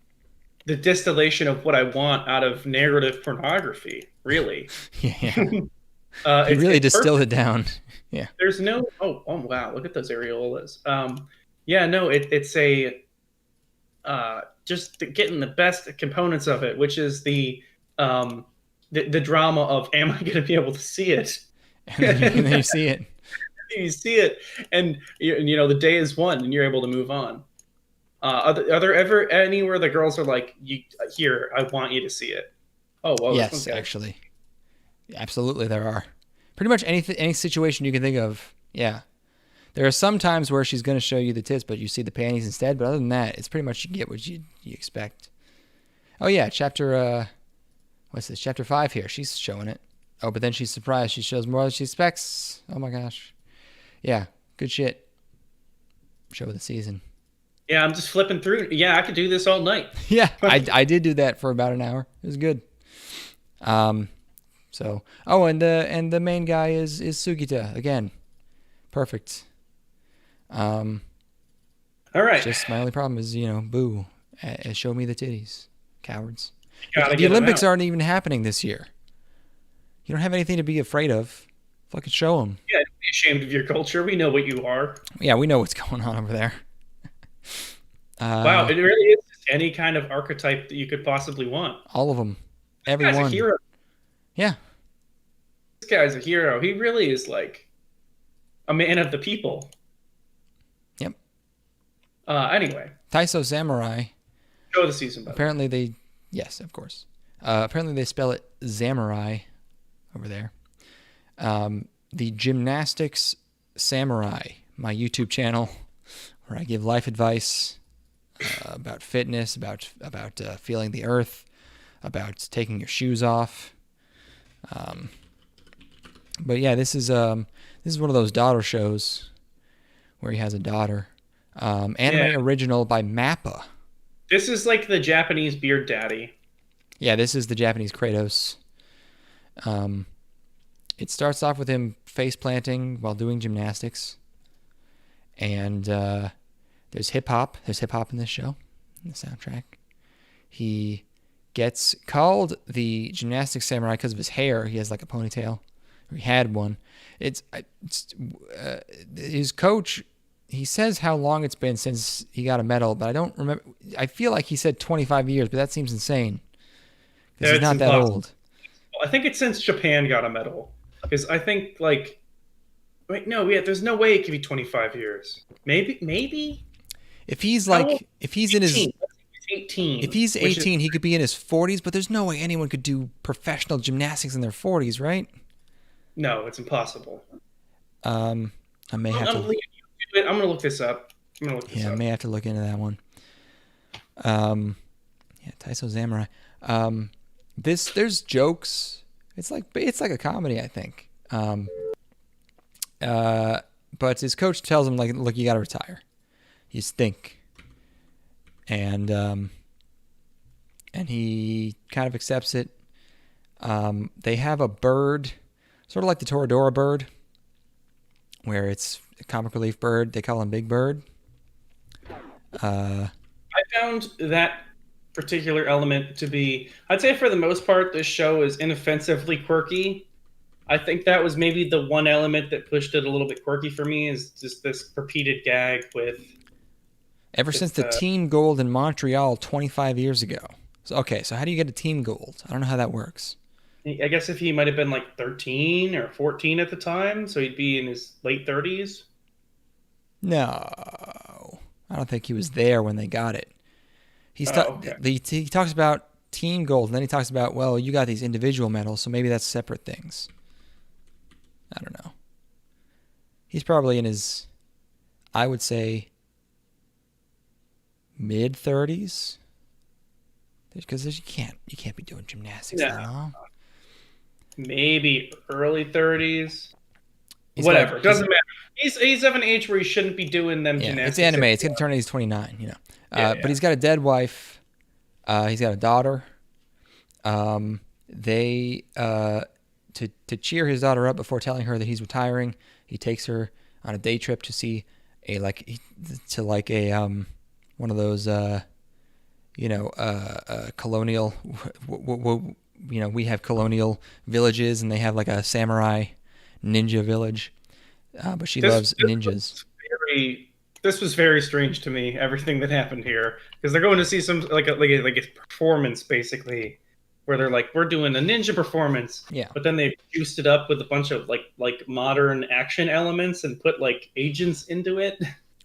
the distillation of what I want out of narrative pornography, really. Yeah. He really distilled it down. Yeah. There's no. Oh wow! Look at those areolas. It's a just getting the best components of it, which is the drama of, am I going to be able to see it? And then you see it. You see it, and the day is won, and you're able to move on. Are there ever any where the girls are like, "Here, I want you to see it"? Oh well. Yes, okay. Actually. Absolutely, there are. Pretty much any situation you can think of, yeah. There are some times where she's going to show you the tits, but you see the panties instead. But other than that, it's pretty much you get what you expect. Oh, yeah, chapter... what's this? Chapter 5 here. She's showing it. Oh, but then she's surprised. She shows more than she expects. Oh, my gosh. Yeah, good shit. Show of the season. Yeah, I'm just flipping through. Yeah, I could do this all night. Yeah, I did do that for about an hour. It was good. So, and the main guy is Sugita again. Perfect. All right. Just my only problem is, boo. Show me the titties, cowards. The Olympics aren't even happening this year. You don't have anything to be afraid of. Fucking show them. Yeah, don't be ashamed of your culture. We know what you are. Yeah, we know what's going on over there. Wow, it really is any kind of archetype that you could possibly want. All of them. This guy's a Everyone. hero. Yeah. This guy's a hero. He really is like a man of the people. Yep. Anyway, Taisou Zamurai. show of the season. Apparently they, yes, of course. Apparently they spell it Zamurai over there. The Gymnastics Samurai, my YouTube channel, where I give life advice about fitness, about feeling the earth, about taking your shoes off. But yeah, this is one of those daughter shows where he has a daughter. Anime original by Mappa. This is like the Japanese Beard Daddy. Yeah, this is the Japanese Kratos. It starts off with him face planting while doing gymnastics. And there's hip hop. There's hip hop in this show, in the soundtrack. He gets called the Gymnastics Samurai because of his hair. He has like a ponytail. Or he had one. His coach, he says how long it's been since he got a medal, but I don't remember. I feel like he said 25 years, but that seems insane. Because he's not that old. I think it's since Japan got a medal. Because I think, like... Wait, no, yeah, there's no way it could be 25 years. Maybe? If he's like... If he's 18. in his... 18. If he's 18, he could be in his 40s, but there's no way anyone could do professional gymnastics in their 40s, right? No, it's impossible. I may have to... I'm going to look this up. I may have to look into that one. Yeah, Taisou Zamurai. There's jokes. It's like a comedy, I think. But his coach tells him, like, look, you got to retire. You stink. And he kind of accepts it. They have a bird, sort of like the Toradora bird, where it's a comic relief bird. They call him Big Bird. I found that particular element to be, I'd say for the most part, this show is inoffensively quirky. I think that was maybe the one element that pushed it a little bit quirky for me, is just this repeated gag with... Ever since the team gold in Montreal 25 years ago. So how do you get a team gold? I don't know how that works. I guess if he might have been like 13 or 14 at the time, so he'd be in his late 30s. No, I don't think he was there when they got it. He talks about team gold, and then he talks about, well, you got these individual medals, so maybe that's separate things. I don't know. He's probably in his, I would say, mid-30s. Because you can't be doing gymnastics that long. Maybe early 30s. Whatever, doesn't matter. He's of an age where he shouldn't be doing them gymnastics. It's anime. It's going to turn out he's 29, you know. But he's got a dead wife. He's got a daughter. To cheer his daughter up before telling her that he's retiring, he takes her on a day trip to see one of those colonial. We have colonial villages, and they have like a samurai ninja village. But she loves ninjas. This was very strange to me, everything that happened here, because they're going to see some like a performance, basically, where they're like, we're doing a ninja performance. Yeah. But then they juiced it up with a bunch of like modern action elements and put like agents into it.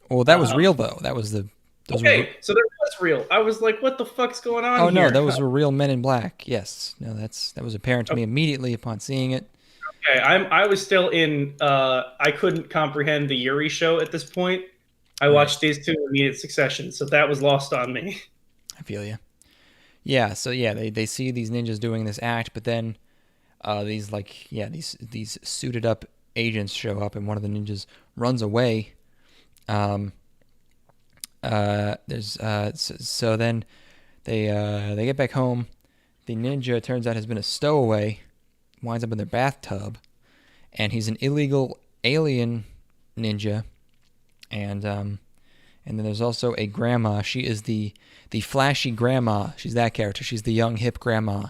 Well, that was real though. That was the. So there was real. I was like, what the fuck's going on here? Oh no, those were real Men in Black. Yes. No, that was apparent to me immediately upon seeing it. Okay, I was still in. I couldn't comprehend the Yuri show at this point. I watched these two in immediate succession, so that was lost on me. I feel you. Yeah. So yeah, they see these ninjas doing this act, but then these suited up agents show up, and one of the ninjas runs away. So then they get back home. The ninja, it turns out, has been a stowaway. Winds up in their bathtub, and he's an illegal alien ninja. And then there's also a grandma. She is the flashy grandma. She's that character. She's the young hip grandma.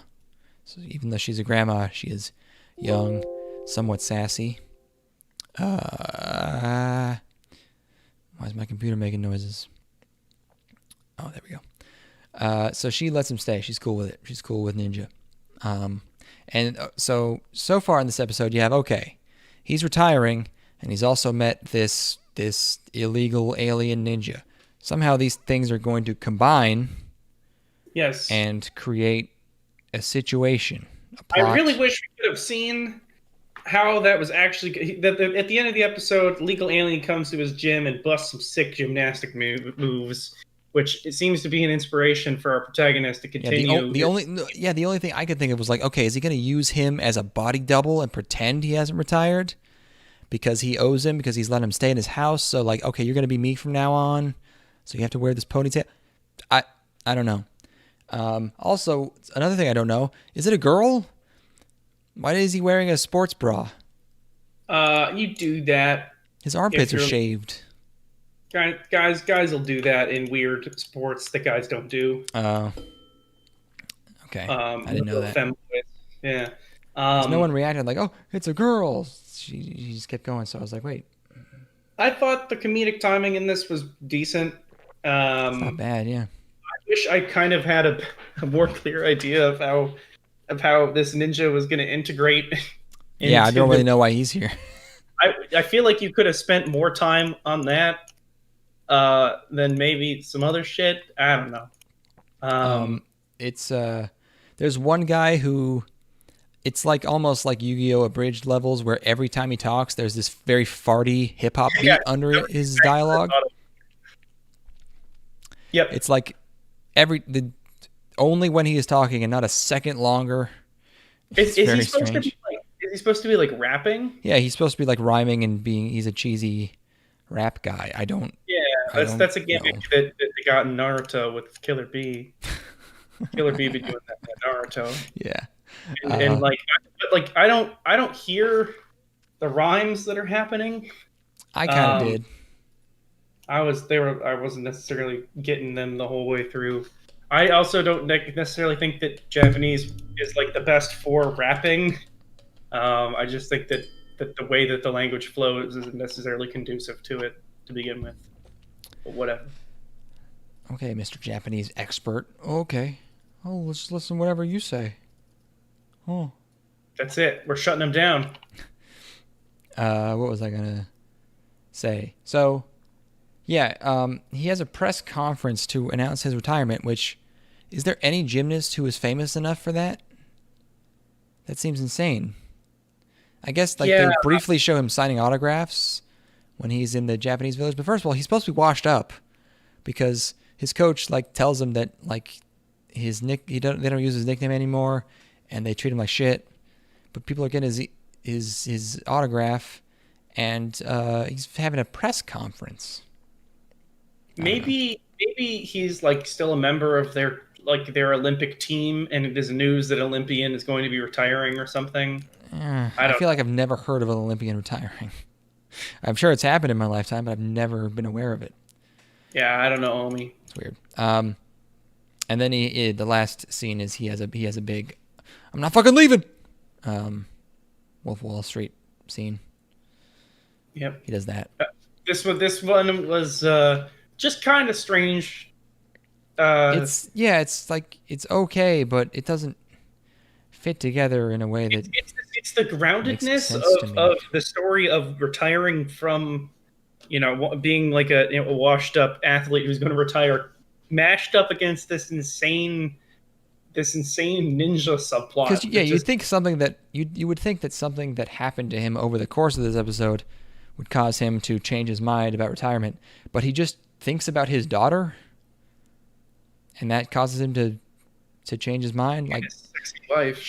So even though she's a grandma, she is young, somewhat sassy. Why is my computer making noises? Oh, there we go. So she lets him stay. She's cool with it. She's cool with ninja. So far in this episode, you have, okay, he's retiring, and he's also met this illegal alien ninja. Somehow these things are going to combine. Yes. And create a situation. A I plot. really wish we could have seen how that was actually. At the end of the episode, legal alien comes to his gym and busts some sick gymnastic moves, which it seems to be an inspiration for our protagonist to continue. The only thing I could think of was like, okay, is he going to use him as a body double and pretend he hasn't retired because he owes him, because he's let him stay in his house? So like, okay, you're going to be me from now on, so you have to wear this ponytail. I don't know. Also, another thing I don't know, is it a girl? Why is he wearing a sports bra? You do that. His armpits are shaved. Guys will do that in weird sports that guys don't do. Oh. Okay. I didn't know that. Yeah. No one reacted like, oh, it's a girl. She just kept going, so I was like, wait. I thought the comedic timing in this was decent. It's not bad, yeah. I wish I kind of had a more clear idea of how this ninja was going to integrate. Yeah, I don't really know why he's here. I feel like you could have spent more time on that than maybe some other shit. I don't know. It's there's one guy who, it's like almost like Yu-Gi-Oh! Abridged levels, where every time he talks, there's this very farty hip hop beat under his dialogue. Yep. It's like only when he is talking and not a second longer. Is he supposed to be like rapping? Yeah, he's supposed to be like rhyming and he's a cheesy rap guy. Yeah, that's a gimmick that they got in Naruto with Killer Bee. Killer Bee be doing that in Naruto. Yeah. And I don't hear the rhymes that are happening. I kind of did. I wasn't necessarily getting them the whole way through. I also don't necessarily think that Japanese is like the best for rapping. I just think that the way that the language flows isn't necessarily conducive to it to begin with. But whatever. Okay, Mr. Japanese expert. Okay. Oh, let's listen to whatever you say. Oh. That's it. We're shutting him down. What was I gonna say? So, yeah, he has a press conference to announce his retirement, which, is there any gymnast who is famous enough for that? That seems insane. I guess they briefly show him signing autographs when he's in the Japanese village. But first of all, he's supposed to be washed up because his coach tells him that they don't use his nickname anymore, and they treat him like shit. But people are getting his autograph, and he's having a press conference. Maybe he's still a member of their Olympic team, and it is news that Olympian is going to be retiring or something. I feel like I've never heard of an Olympian retiring. I'm sure it's happened in my lifetime, but I've never been aware of it. Yeah, I don't know, Omi. It's weird. And then the last scene is he has a big, I'm not fucking leaving. Wolf of Wall Street scene. Yep. He does that. This one was just kind of strange. It's okay, but it doesn't fit together in a way that it's the groundedness of the story of retiring from, being like a washed up athlete who's going to retire, mashed up against this insane ninja subplot. Because you'd think something that you would think that something that happened to him over the course of this episode would cause him to change his mind about retirement, but he just thinks about his daughter, and that causes him to change his mind. Like, sexy wife.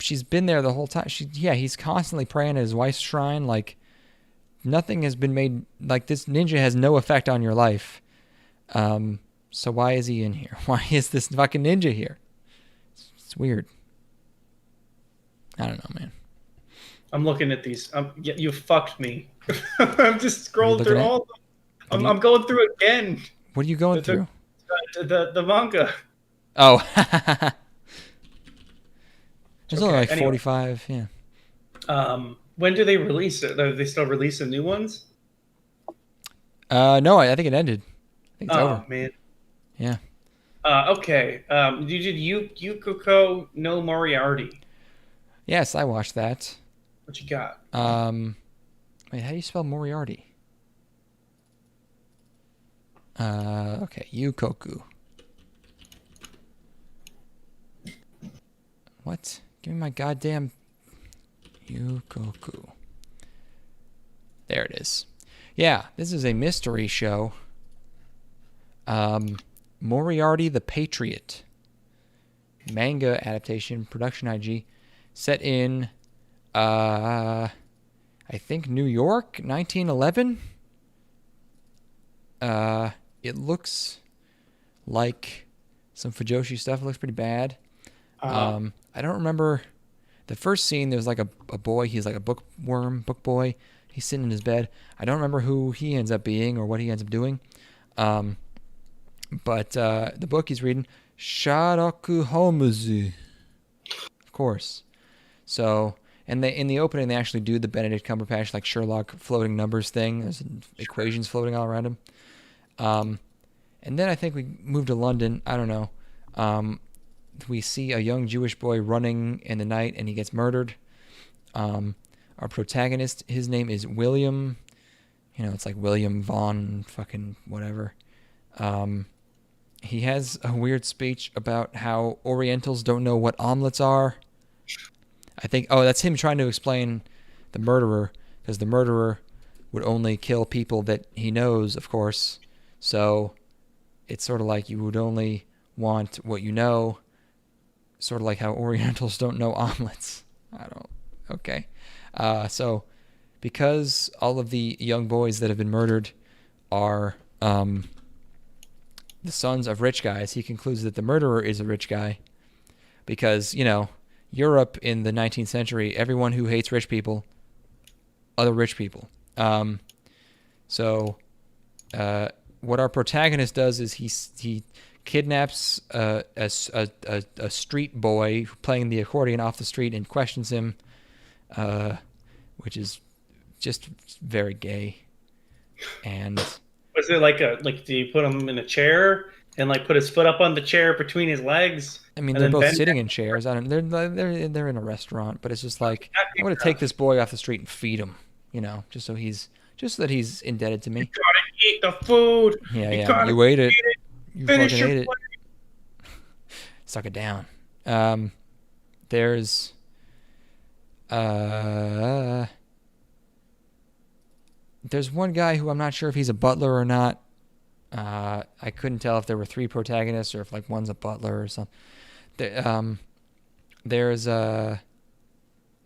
She's been there the whole time. He's constantly praying at his wife's shrine. Like, nothing has been made. Like, this ninja has no effect on your life. So why is he in here? Why is this fucking ninja here? It's weird. I don't know, man. I'm looking at these. You fucked me. I'm just scrolling through all of them. I'm going through it again. What are you going through? The manga. Oh. There's only 45, yeah. When do they release it? Are they still releasing new ones? No, I think it ended. I think it's over. Man. Yeah. Okay. You did Yuukoku no Moriarty. Yes, I watched that. What you got? Wait, how do you spell Moriarty? Okay, Yuukoku. What? Give me my goddamn Yuukoku. There it is. Yeah, this is a mystery show. Moriarty the Patriot. Manga adaptation, production IG. Set in, I think New York, 1911? It looks like some Fujoshi stuff. It looks pretty bad. I don't remember the first scene. There's like a boy. He's like a book boy. He's sitting in his bed. I don't remember who he ends up being or what he ends up doing. But the book he's reading, Sharaku Homuzu. Of course. So, and in the opening, they actually do the Benedict Cumberbatch, like Sherlock floating numbers thing. There's equations floating all around him. And then I think we moved to London. I don't know. We see a young Jewish boy running in the night, and he gets murdered. Our protagonist, his name is William. You know, it's like William Von fucking whatever. He has a weird speech about how Orientals don't know what omelets are. I think, that's him trying to explain the murderer, because the murderer would only kill people that he knows, of course. So it's sort of like you would only want what you know, sort of like how Orientals don't know omelets. Okay. So because all of the young boys that have been murdered are the sons of rich guys, he concludes that the murderer is a rich guy because, you know, Europe in the 19th century, everyone who hates rich people, other rich people. So what our protagonist does is he kidnaps a street boy playing the accordion off the street and questions him, which is just very gay. And was it like do you put him in a chair and like put his foot up on the chair between his legs? I mean, they're both sitting in chairs. They're in a restaurant, but it's just like, I'm going to take this boy off the street and feed him, you know, just so that he's indebted to me. You gotta eat the food. Yeah. You ate it. You Finish fucking ate your it. Suck it down. There's one guy who I'm not sure if he's a butler or not. I couldn't tell if there were three protagonists or if like one's a butler or something. There's a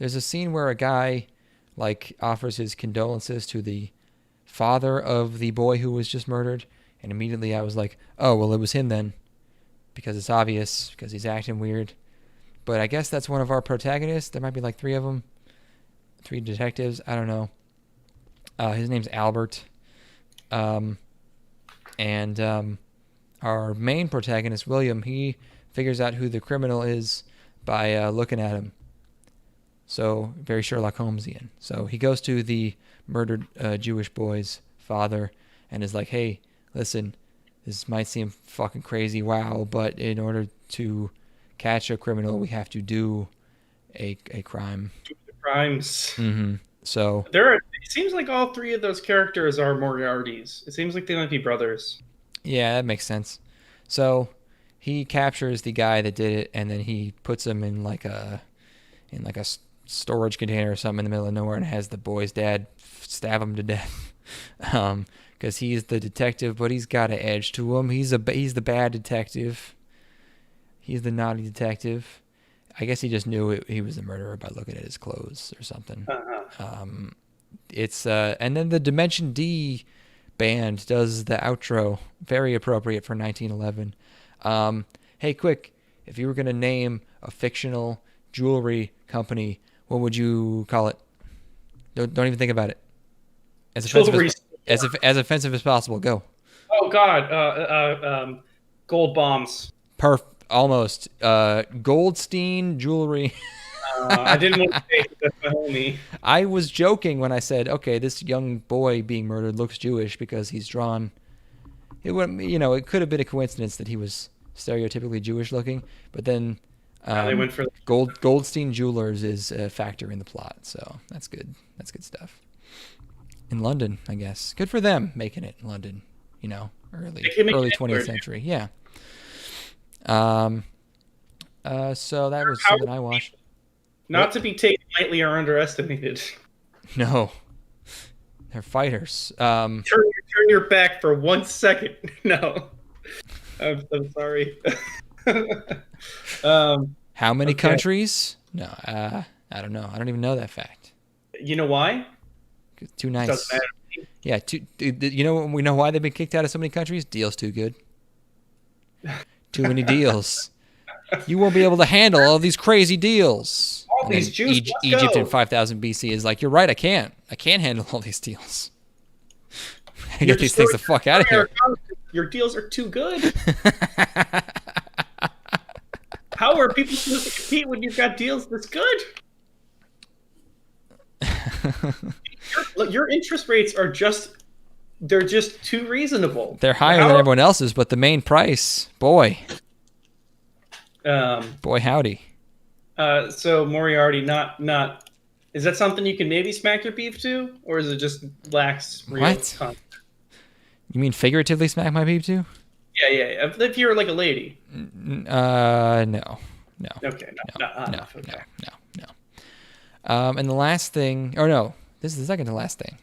scene where a guy like offers his condolences to the father of the boy who was just murdered, and immediately I was like, oh well, it was him then, because it's obvious, because he's acting weird. But I guess that's one of our protagonists. There might be like three of them, three detectives. I don't know. His name's Albert. And our main protagonist, William, he figures out who the criminal is by looking at him. So, very Sherlock Holmesian. So, he goes to the murdered Jewish boy's father and is like, hey, listen, this might seem fucking crazy, wow, but in order to catch a criminal, we have to do a crime. Crimes. Mm-hmm. So it seems like all three of those characters are Moriartys. It seems like they might be brothers. Yeah, that makes sense. So he captures the guy that did it, and then he puts him in like a storage container or something in the middle of nowhere, and has the boy's dad stab him to death. Because he's the detective, but he's got an edge to him. He's the bad detective. He's the naughty detective. I guess he just knew he was the murderer by looking at his clothes or something. It's and then the Dimension D band does the outro, very appropriate for 1911. Hey, quick, if you were gonna name a fictional jewelry company, what would you call it? Don't even think about it. As offensive as possible. Go. Oh God, gold bombs. Almost. Goldstein Jewelry. I didn't want to say that's my homie. I was joking when I said, okay, this young boy being murdered looks Jewish because he's drawn. It could have been a coincidence that he was stereotypically Jewish looking. But then They went for Goldstein Jewelers is a factor in the plot, so that's good. That's good stuff. In London, I guess. Good for them making it in London. You know, early 20th century. Yeah. So that was something I watched. Not to be taken lightly or underestimated. No. They're fighters. Turn your back for 1 second. No. I'm so sorry. How many countries? No, I don't know. I don't even know that fact. You know why? Too nice. Yeah, you know we know why they've been kicked out of so many countries? Deals too good. Too many deals. You won't be able to handle all these crazy deals. All these Jews, Egypt in 5000 BC is like, you're right, I can't handle all these deals. I get these things the fuck out of here. Your deals are too good. How are people supposed to compete when you've got deals this good? Your interest rates are they're just too reasonable. They're higher than everyone else's, but the main price, boy. Boy howdy. So Moriarty, not. Is that something you can maybe smack your beef to, or is it just lacks real content? You mean figuratively smack my beef to? Yeah. If you're like a lady. No. Okay. No. And the last thing, or no, this is the second to last thing.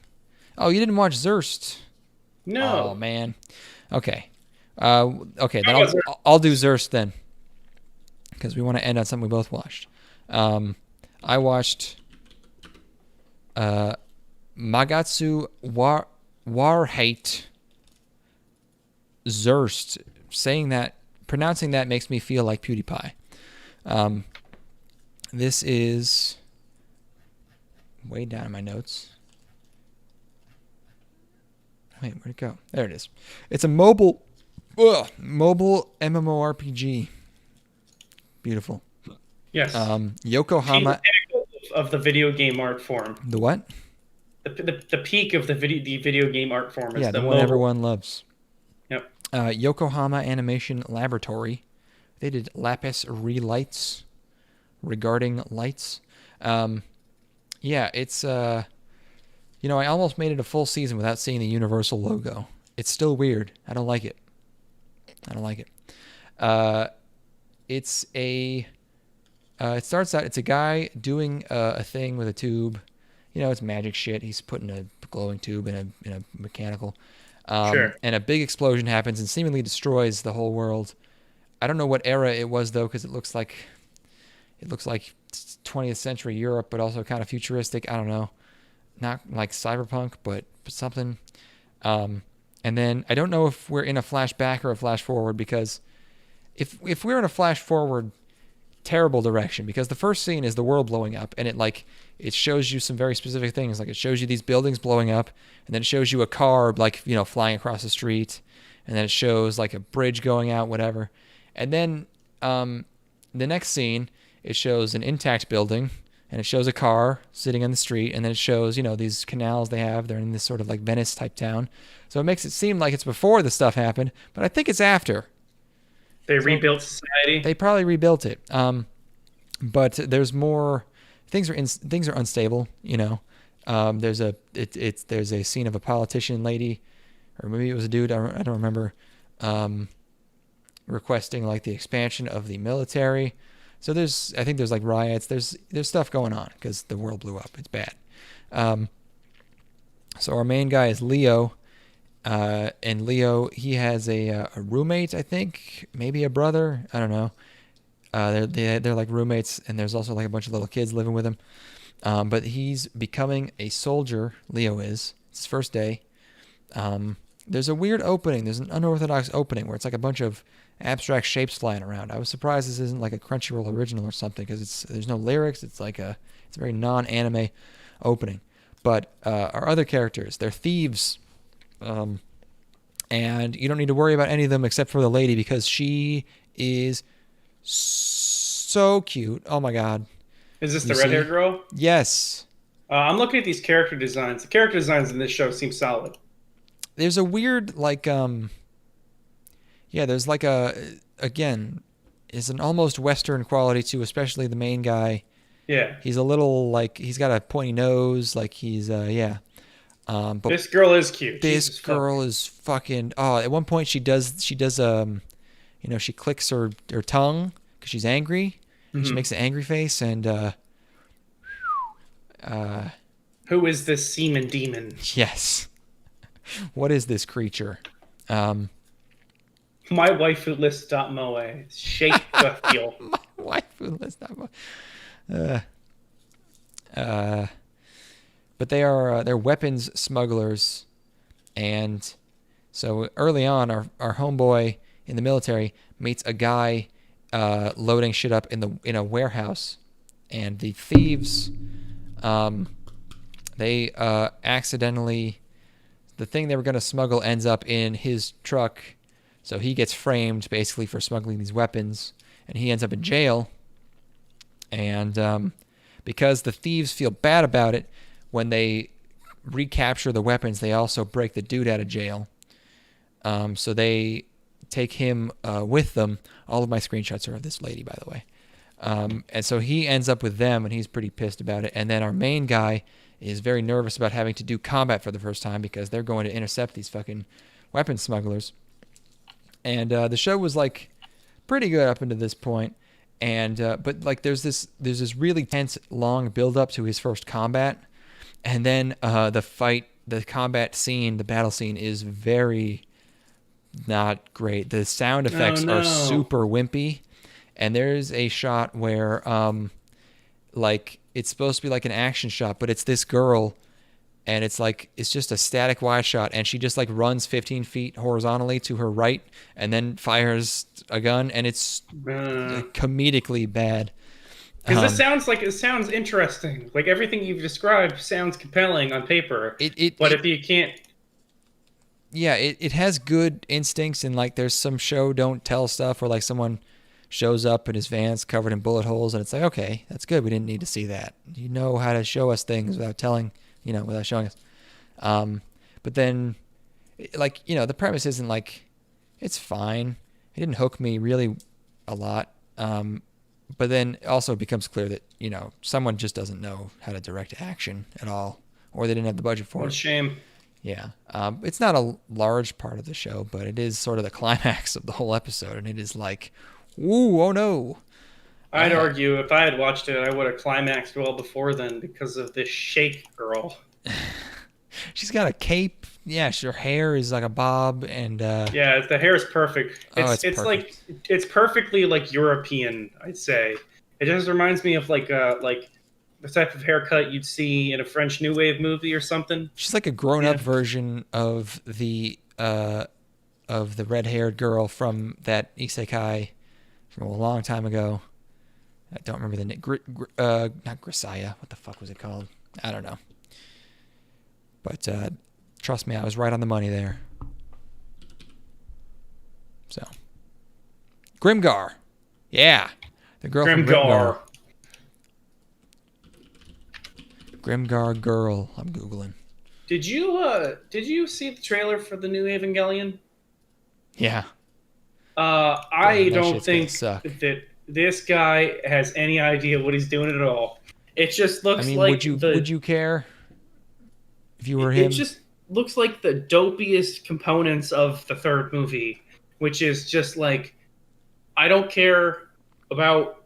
Oh, you didn't watch ZUERST? No. Oh man. Okay. Okay. Then I'll do ZUERST then, because we want to end on something we both watched. I watched Magatsu Wahrheit ZUERST. Pronouncing that makes me feel like PewDiePie. This is way down in my notes. Wait, where'd it go? There it is. It's a mobile MMORPG. Beautiful. Yes. Yokohama of the video game art form. The what? The peak of the video game art form is the one everyone loves. Yep. Yokohama Animation Laboratory. They did Lapis Relights regarding lights. It's I almost made it a full season without seeing the Universal logo. It's still weird. I don't like it. It starts out, it's a guy doing a thing with a tube. It's magic shit. He's putting a glowing tube in a mechanical. Sure. And a big explosion happens and seemingly destroys the whole world. I don't know what era it was though, because it looks like 20th century Europe, but also kind of futuristic. I don't know, not like cyberpunk, but something. And then I don't know if we're in a flashback or a flash forward, because if we're in a flash forward, terrible direction, because the first scene is the world blowing up, and it shows you some very specific things. Like it shows you these buildings blowing up, and then it shows you a car flying across the street, and then it shows like a bridge going out, whatever. And then the next scene, it shows an intact building, and it shows a car sitting on the street, and then it shows these canals they have. They're in this sort of like Venice type town, so it makes it seem like it's before the stuff happened, but I think it's after. They rebuilt society. They probably rebuilt it. But there's more things are unstable. There's a scene of a politician lady, or maybe it was a dude. I don't remember. Requesting like the expansion of the military. So I think there's like riots. There's stuff going on because the world blew up. It's bad. So our main guy is Leo. And Leo, he has a roommate, I think, maybe a brother. I don't know. They're like roommates, and there's also like a bunch of little kids living with him. But he's becoming a soldier. Leo is. It's his first day. There's a weird opening. There's an unorthodox opening where it's like a bunch of abstract shapes flying around. I was surprised this isn't like a Crunchyroll original or something, because there's no lyrics. It's a very non-anime opening. But our other characters, they're thieves. And you don't need to worry about any of them except for the lady, because she is so cute. Oh my god. Is this the red-haired girl? Yes. I'm looking at these character designs. The character designs in this show seem solid. There's a weird there's like a again, is an almost Western quality to, especially the main guy. Yeah. He's a little like he's got a pointy nose, like he's yeah. But This girl is cute. this Jesus girl fuck. is fucking. Oh, at one point she does she clicks her tongue because she's angry. She makes an angry face and Who is this semen demon? yes. What is this creature? My wife who lists Moe. Shake the feel. My wife who lives that. But they're weapons smugglers, and so early on, our homeboy in the military meets a guy loading shit up in a warehouse, and the thieves, they accidentally, the thing they were gonna smuggle ends up in his truck, so he gets framed basically for smuggling these weapons, and he ends up in jail, and because the thieves feel bad about it. When they recapture the weapons, they also break the dude out of jail. So they take him with them. All of my screenshots are of this lady, by the way. And so he ends up with them, and he's pretty pissed about it. And then our main guy is very nervous about having to do combat for the first time because they're going to intercept these fucking weapon smugglers. And the show was like pretty good up until this point. And but like there's this really tense, long build up to his first combat. And then the combat scene, the battle scene is very not great. The sound effects are super wimpy. And there's a shot where, like, it's supposed to be like an action shot, but it's this girl, and it's just a static wide shot, and she just like runs 15 feet horizontally to her right, and then fires a gun, and it's comedically bad. Because it sounds interesting. Like everything you've described sounds compelling on paper. But if you can't, yeah, it has good instincts, and like there's some show don't tell stuff where like someone shows up in his van's covered in bullet holes, and it's like, okay, that's good. We didn't need to see that. You know how to show us things without telling, without showing us. But then, like, the premise isn't like, it's fine. It didn't hook me really a lot. But then also it becomes clear that, someone just doesn't know how to direct action at all, or they didn't have the budget for it. What a shame. Yeah. It's not a large part of the show, but it is sort of the climax of the whole episode, and it is like, ooh, oh no. I'd argue if I had watched it, I would have climaxed well before then because of this Shake girl. She's got a cape. Yeah, her hair is like a bob, and yeah, the hair is perfect. It's perfect. like it's perfectly like European, I'd say. It just reminds me of like the type of haircut you'd see in a French New Wave movie or something. She's like a grown-up version of the red-haired girl from that isekai from a long time ago. I don't remember the name. Not Grisaya. What the fuck was it called? I don't know. But trust me, I was right on the money there. So, Grimgar. Yeah. The girl from Grimgar. Grimgar girl. I'm Googling. Did you see the trailer for the new Evangelion? Yeah. I don't think that this guy has any idea what he's doing at all. It just looks like would you care if you were him? It just looks like the dopiest components of the third movie, which is just like, I don't care about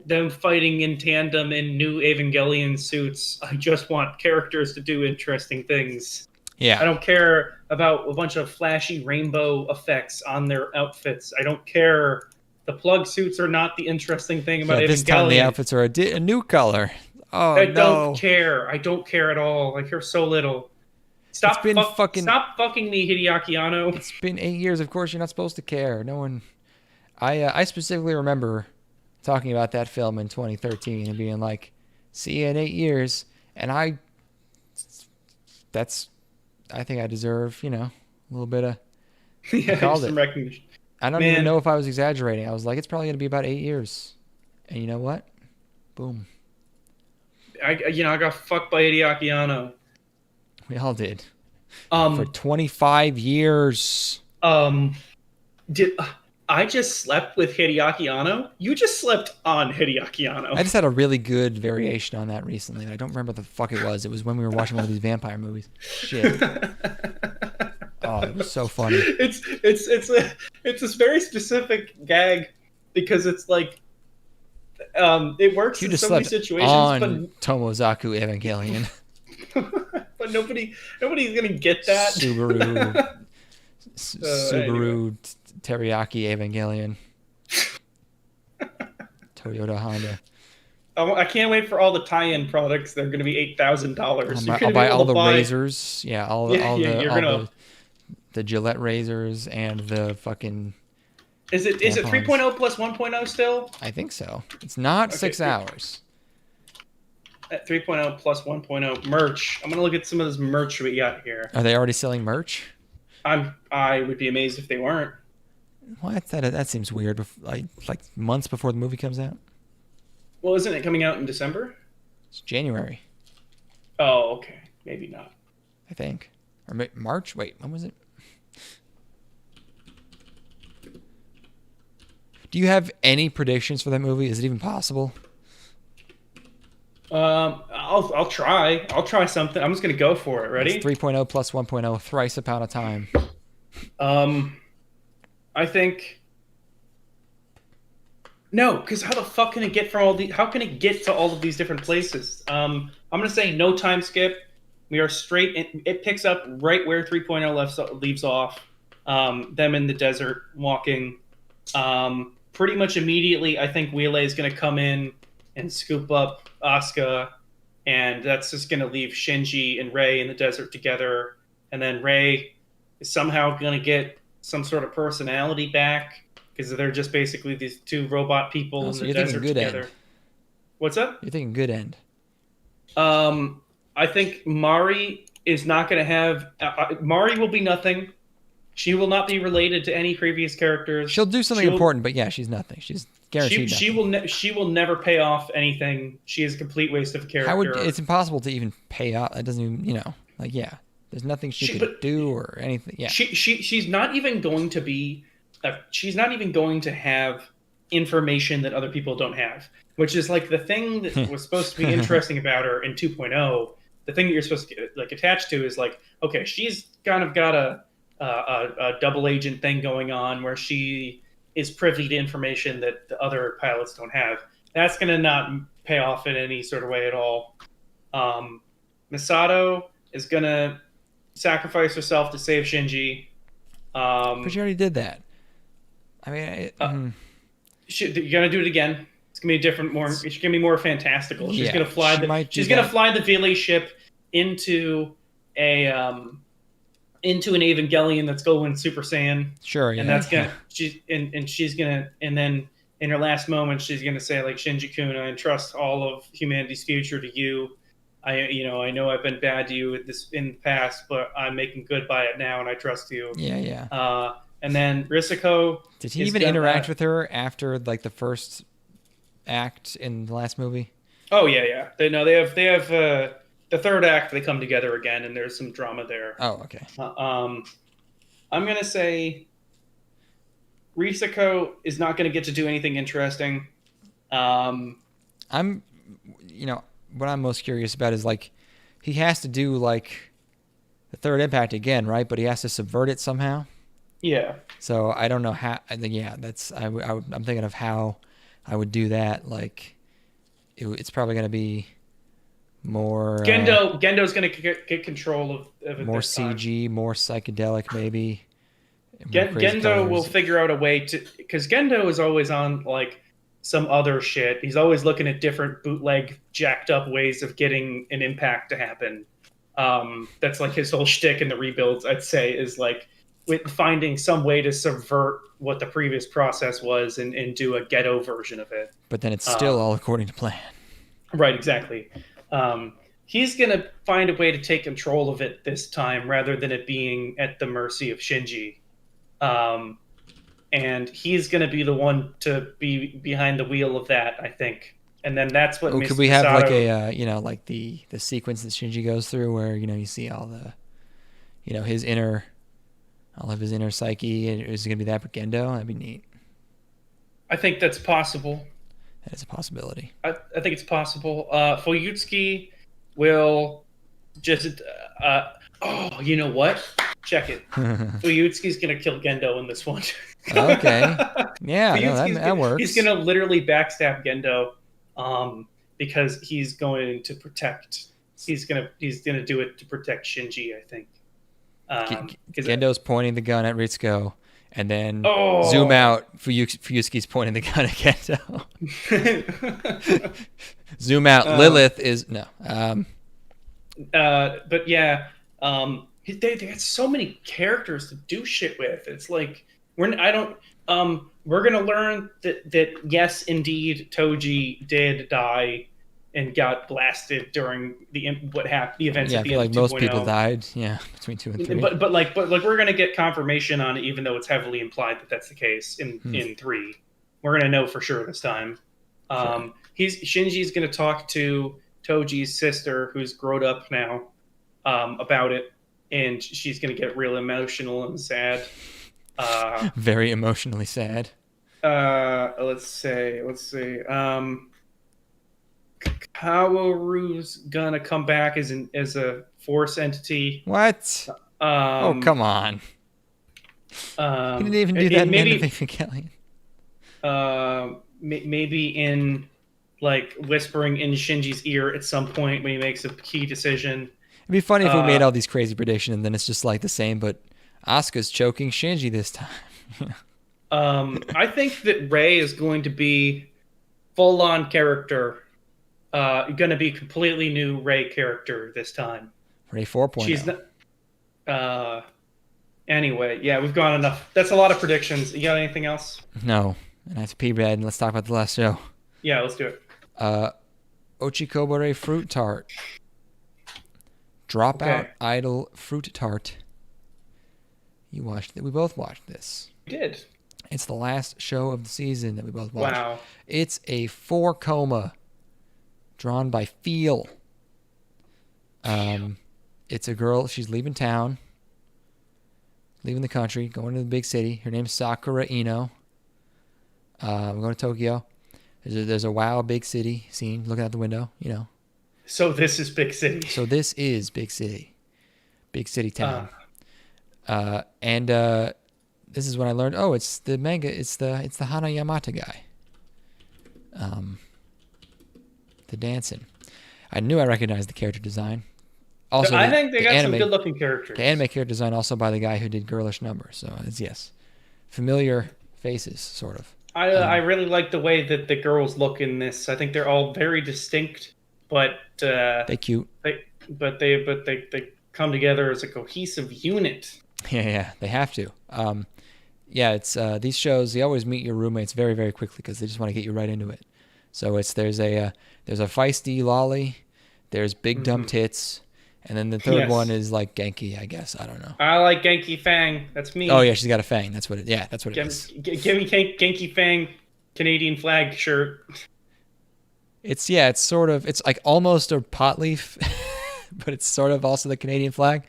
them fighting in tandem in new Evangelion suits. I just want characters to do interesting things. Yeah. I don't care about a bunch of flashy rainbow effects on their outfits. I don't care. The plug suits are not the interesting thing about Evangelion. This time the outfits are a new color. Oh, I don't care. I don't care at all. I care so little. Stop fucking me, Hideaki Anno. It's been 8 years. Of course, you're not supposed to care. No one. I specifically remember talking about that film in 2013 and being like, "See you in 8 years," and I think I deserve, a little bit of. Some recognition. I don't even know if I was exaggerating. I was like, it's probably going to be about 8 years. And you know what? Boom. I got fucked by Hideaki Anno. We all did. For 25 years. Did I just slept with Hideaki Anno. You just slept on Hideaki Anno. I just had a really good variation on that recently. I don't remember what the fuck it was. It was when we were watching one of these vampire movies. Shit. Oh, it was so funny. It's this very specific gag because it's like it works You in just so many slept situations, on Tomozaku Evangelion. but nobody's gonna get that. Subaru Teriyaki Evangelion. Toyota Honda. I can't wait for all the tie-in products. They're going to be $8,000. I'll buy all the razors. Yeah, the Gillette razors and the fucking. Is it 3.0 plus 1.0 still? I think so. It's not 6 hours. At 3.0 plus 1.0 merch. I'm gonna look at some of this merch we got here. Are they already selling merch? I would be amazed if they weren't. What? That seems weird. Like months before the movie comes out. Well, isn't it coming out in December? It's January. Oh, okay. Maybe not. I think. Or March? Wait, when was it? Do you have any predictions for that movie? Is it even possible? I'll try. I'll try something. I'm just gonna go for it. Ready? It's 3.0 plus 1.0 thrice upon a time. I think no, because how the fuck can it get from all the? How can it get to all of these different places? I'm gonna say no time skip. We are straight. It picks up right where 3.0 leaves off. Them in the desert walking. Pretty much immediately, I think Wheelie is gonna come in and scoop up Asuka, and that's just gonna leave Shinji and Rei in the desert together. And then Rei is somehow gonna get some sort of personality back because they're just basically these two robot people in the desert together. End. What's up? You're thinking good end. I think Mari is not going to have. Mari will be nothing. She will not be related to any previous characters. She'll do something important, but yeah, she's nothing. She's guaranteed. She will never pay off anything. She is a complete waste of a character. It's impossible to even pay off. That doesn't even There's nothing she could do or anything. Yeah. She's not even going to be. She's not even going to have information that other people don't have, which is like the thing that was supposed to be interesting about her in 2.0. The thing that you're supposed to get like attached to is like, okay, she's kind of got a double agent thing going on where she is privy to information that the other pilots don't have. That's going to not pay off in any sort of way at all. Misato is going to sacrifice herself to save Shinji. But she already did that. I mean, you're gonna do it again. It's gonna be different, It's gonna be more fantastical. She's gonna fly. She's gonna fly the Vele ship into an Evangelion that's going Super Saiyan. Sure, yeah. And that's gonna she's gonna then in her last moment she's gonna say like, Shinji-kun, I entrust all of humanity's future to you. I know I've been bad to you in the past, but I'm making good by it now, and I trust you. Yeah. And then Risako. Did he even interact with her after like the first act in the last movie? Oh yeah. They have the third act. They come together again, and there's some drama there. Oh, okay. I'm gonna say Risako is not gonna get to do anything interesting. What I'm most curious about is like he has to do like the third impact again, right? But he has to subvert it somehow. Yeah. So I don't know how. I'm thinking of how I would do that. Like, it's probably going to be more. Gendo's going to get control of it. More CG, more psychedelic, maybe. Gendo will figure out a way to, because Gendo is always on like some other shit. He's always looking at different bootleg, jacked up ways of getting an impact to happen. That's like his whole shtick in the rebuilds. I'd say is like, with finding some way to subvert what the previous process was and do a ghetto version of it. But then it's still all according to plan. Right, exactly. He's going to find a way to take control of it this time rather than it being at the mercy of Shinji. And he's going to be the one to be behind the wheel of that, I think. And then that's what could we have like a, like the sequence that Shinji goes through where, you see all the, his inner... All of his inner psyche, and is it going to be that for Gendo? That'd be neat. I think that's possible. That is a possibility. I think it's possible. Fuyutsuki will just. Oh, you know what? Check it. Fuyutsuki's gonna kill Gendo in this one. Okay. Yeah, no, that works. He's gonna literally backstab Gendo, because he's going to protect. He's gonna do it to protect Shinji, I think. Gendo's pointing the gun at Ritsuko, and then zoom out. Fuyutsuki's pointing the gun at Gendo. Zoom out. Lilith is no. But yeah, they got so many characters to do shit with. It's like we're gonna learn that yes, indeed, Toji did die and got blasted during the events at the end I of feel like most 2.0. people died. Yeah, between 2 and 3. But we're gonna get confirmation on it, even though it's heavily implied that that's the case in 3. We're gonna know for sure this time. Sure. Shinji's gonna talk to Toji's sister, who's grown up now, about it, and she's gonna get real emotional and sad. Very emotionally sad. Let's see. Kaworu's gonna come back as a force entity. What? Oh, come on. He didn't even do that in Evangelion. Maybe in like whispering in Shinji's ear at some point when he makes a key decision. It'd be funny if we made all these crazy predictions and then it's just like the same, but Asuka's choking Shinji this time. I think that Rei is going to be full-on character. Going to be completely new Rei character this time. Rei 4.0. She's not. Anyway, yeah, we've gone enough. That's a lot of predictions. You got anything else? No, and I have to pee bad. And let's talk about the last show. Yeah, let's do it. Ochikobore fruit tart. Dropout idol fruit tart. You watched it. We both watched this. We did. It's the last show of the season that we both watched. Wow. It's a 4 coma drawn by Feel. It's a girl. She's leaving town, leaving the country, going to the big city. Her name's Sakura Ino. I'm going to Tokyo. There's a wow big city scene. Looking out the window, you know. So this is big city. So this is big city, big city town. And this is when I learned. Oh, it's the manga. It's the Hana Yamata guy. The dancing. I knew I recognized the character design. Also, I think they got some good-looking characters. The anime character design also by the guy who did Girlish Number. So it's yes, familiar faces, sort of. I really like the way that the girls look in this. I think they're all very distinct, but they cute. They come together as a cohesive unit. Yeah, they have to. Yeah, it's these shows. You always meet your roommates very, very quickly because they just want to get you right into it. So there's a feisty lolly, there's big dumb tits, and then the third one is like Genki, I guess. I don't know. I like Genki Fang. That's me. Oh yeah, she's got a fang. That's what it. Yeah, that's what it is. Give me Genki Fang, Canadian flag shirt. It's sort of. It's like almost a pot leaf, but it's sort of also the Canadian flag.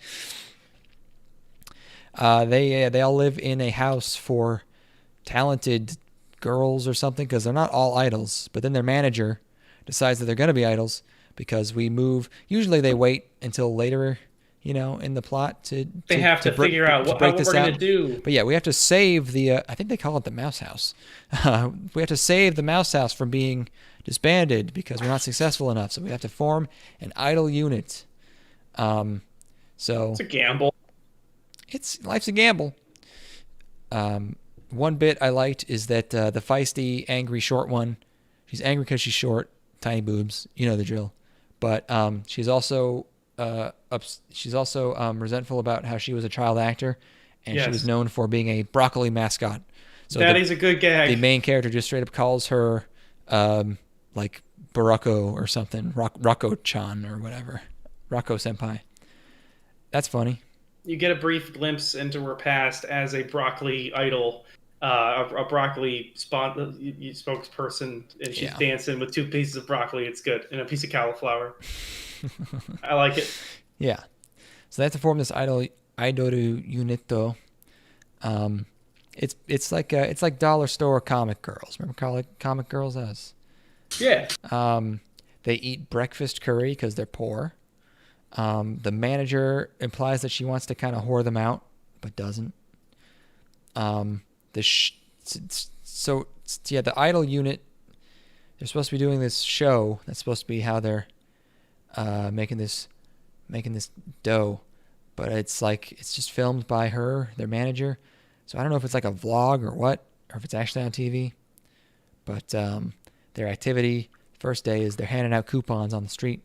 They all live in a house for talented girls or something because they're not all idols. But then their manager decides that they're going to be idols because we move. Usually they wait until later, in the plot to figure out what we're going to do. But yeah, we have to save the. I think they call it the Mouse House. We have to save the Mouse House from being disbanded because we're not successful enough. So we have to form an idol unit. So it's a gamble. Life's a gamble. One bit I liked is that the feisty, angry, short one. She's angry because she's short, tiny boobs. You know the drill. But she's also resentful about how she was a child actor, and she was known for being a broccoli mascot. So that is a good gag. The main character just straight up calls her like Barocco or something, Rocco-chan or whatever, Rocco-senpai. That's funny. You get a brief glimpse into her past as a broccoli idol, a broccoli spokesperson, and she's dancing with 2 pieces of broccoli. It's good, and a piece of cauliflower. I like it. Yeah. So they have to form this idol unito. It's like dollar store comic girls. Remember comic girls as? Yeah. They eat breakfast curry because they're poor. The manager implies that she wants to kind of whore them out, but doesn't. The idol unit, they're supposed to be doing this show. That's supposed to be how they're making this dough, but it's just filmed by her, their manager. So I don't know if it's like a vlog or what, or if it's actually on TV. But their activity first day is they're handing out coupons on the street,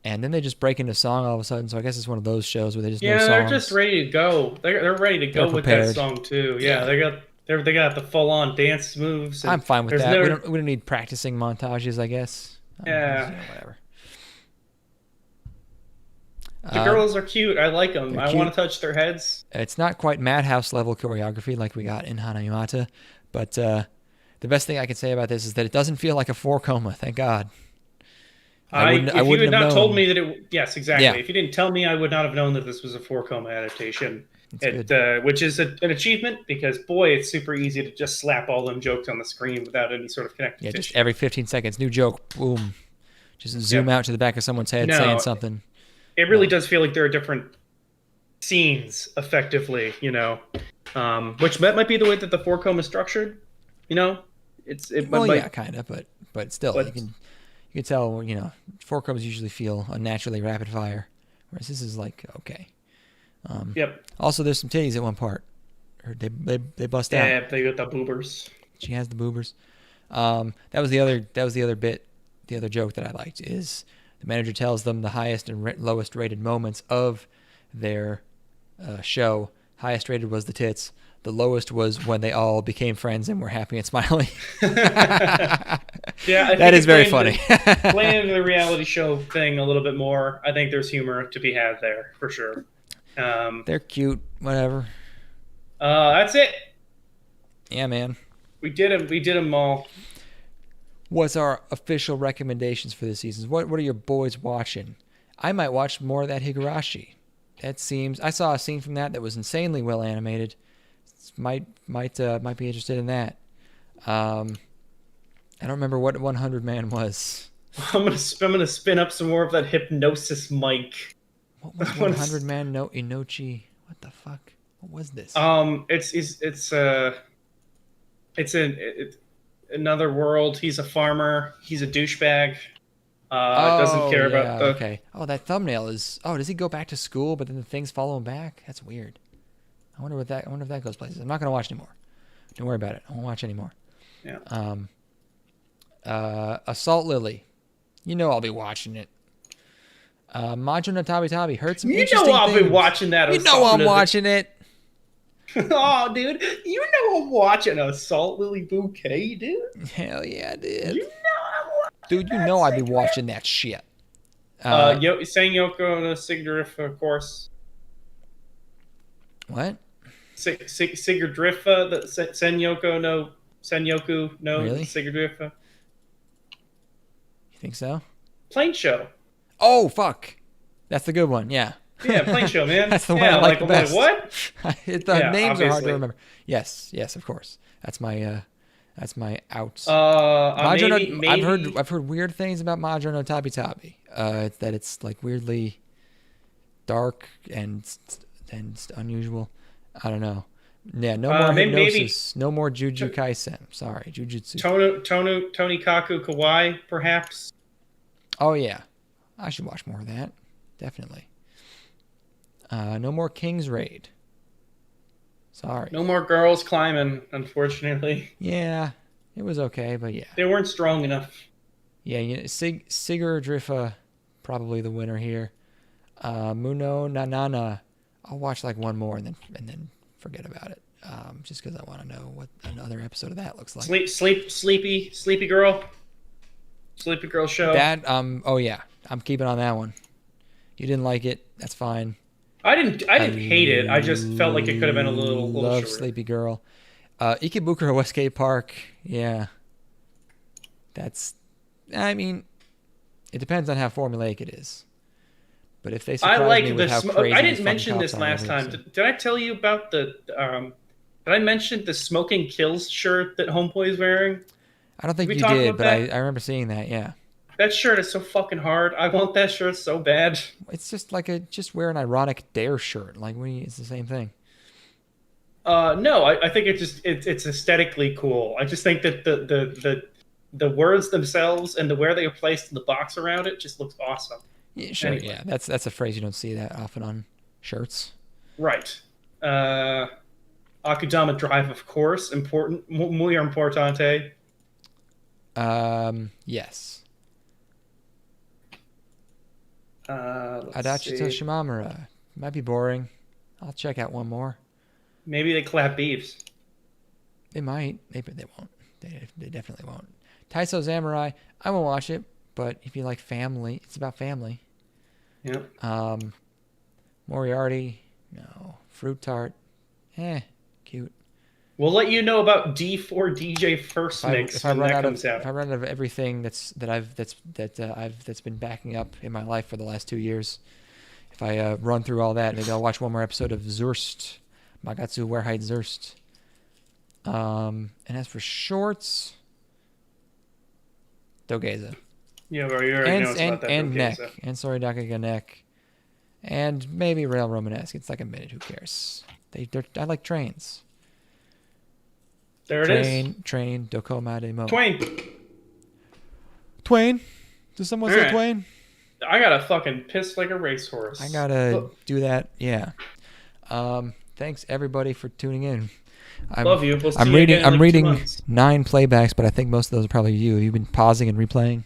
and then they just break into song all of a sudden. So I guess it's one of those shows where they just know songs. They're just ready to go. They're ready to go with that song too. Yeah. They got the full on dance moves. I'm fine with that. We don't need practicing montages, I guess. Whatever. The girls are cute. I like them. I want to touch their heads. It's not quite Madhouse level choreography like we got in Hanayamata, but the best thing I can say about this is that it doesn't feel like a 4-koma. Thank God. If you had not told me that it... Yes, exactly. Yeah. If you didn't tell me, I would not have known that this was a 4-koma adaptation. Which is an achievement because, boy, it's super easy to just slap all them jokes on the screen without any sort of connective tissue. Just every 15 seconds, new joke, boom. Just zoom out to the back of someone's head saying something. It really does feel like there are different scenes, effectively, which that might be the way that the 4-koma is structured, kind of, but still, you can tell, 4-komas usually feel unnaturally rapid fire, whereas this is like, okay. Also, there's some titties at one part. They bust out. Yeah, they got the boobers. She has the boobers. That was the other bit. The other joke that I liked is the manager tells them the highest and lowest rated moments of their show. Highest rated was the tits. The lowest was when they all became friends and were happy and smiling. That is very funny. Playing into the reality show thing a little bit more. I think there's humor to be had there for sure. They're cute. Whatever. That's it. Yeah, man. We did them all. What's our official recommendations for this season? What are your boys watching? I might watch more of that Higurashi. I saw a scene from that was insanely well animated. Might be interested in that. I don't remember what 100 Man was. I'm gonna spin up some more of that hypnosis mic. What was 100 Man no Inochi? What the fuck? What was this? It's another world. He's a farmer. He's a douchebag. Doesn't care about the... Okay. Oh, that thumbnail is... Oh, does he go back to school, but then the things follow him back? That's weird. I wonder if that goes places. I'm not going to watch anymore. Don't worry about it. I won't watch anymore. Yeah. Assault Lily. I'll be watching it. Majo no Tabi Tabi heard some interesting things. I'll be watching that. I'm watching it. Oh, dude. I'm watching Assault Lily Bouquet, dude. Hell yeah, dude. I'm watching dude, I'd be watching that shit. Saying Yoko no Sigurdrifa, of course. What? Sigurdrifa, the Senyoku no really? Sigurdrifa. You think so? Plane show. Oh, fuck. That's the good one, yeah. Yeah, plane show, man. That's the one I like the best. What? Names obviously are hard to remember. Yes, of course. That's my outs. Maybe. I've heard weird things about Majo no Tabi Tabi. That it's like weirdly dark and unusual. I don't know. Yeah, no more hypnosis. No more Juju Kaisen. Sorry, Jujutsu. Tonikaku Kawaii, perhaps. Oh yeah, I should watch more of that. Definitely. No more King's Raid. Sorry. No more girls climbing, unfortunately. Yeah, it was okay, but yeah. They weren't strong enough. Yeah, Sigurdrifa, probably the winner here. Muno Nanana. I'll watch like one more and then forget about it. Just because I want to know what another episode of that looks like. Sleepy girl. Sleepy girl show. That oh yeah, I'm keeping on that one. You didn't like it, that's fine. I didn't hate it. I just felt like it could have been a little love shorter. Sleepy Girl. Ikebukuro Escape Park. Yeah. I mean, it depends on how formulaic it is. But if they surprise me with how crazy I didn't mention this last time. Did I tell you about the Did I mention the Smoking Kills shirt that Homeboy is wearing? I don't think we you talk did, about but that? I remember seeing that. Yeah, That shirt is so fucking hard. I want that shirt so bad. it's just like just wear an ironic Dare shirt. Like it's the same thing. No, I think it's aesthetically cool. I just think that the words themselves and the where they are placed in the box around it just looks awesome. Yeah, sure. Anyway. Yeah, that's a phrase you don't see that often on shirts. Right. Akudama Drive, of course, important, muy importante. Yes. Let's Adachi to see. Shimamura. Might be boring. I'll check out one more. Maybe they clap beefs. They might. They won't. They definitely won't. Taisou Zamurai. I won't watch it, but if you like family, it's about family. Yeah. Moriarty. No. Fruit Tart. Cute. We'll let you know about D4 DJ First Mix If I when run that out comes of out. if I run out of everything that's been backing up in my life for the last 2 years, if I run through all that, maybe I'll watch one more episode of ZUERST, Magatsu Wahrheit ZUERST. And as for shorts, Dogeza. Yeah, bro, you already know about that. And Neck. So. And Sorry Dakaga Neck. And maybe Rail Romanesque. It's like a minute. Who cares? I like trains. There it is. Train, Dokoma de Mo. Twain. Does someone All say right. Twain? I gotta fucking piss like a racehorse. I gotta do that. Yeah. Thanks everybody for tuning in. Love you. We'll see I'm you reading. again in I'm like 2 reading months. 9 playbacks, but I think most of those are probably you. You've been pausing and replaying.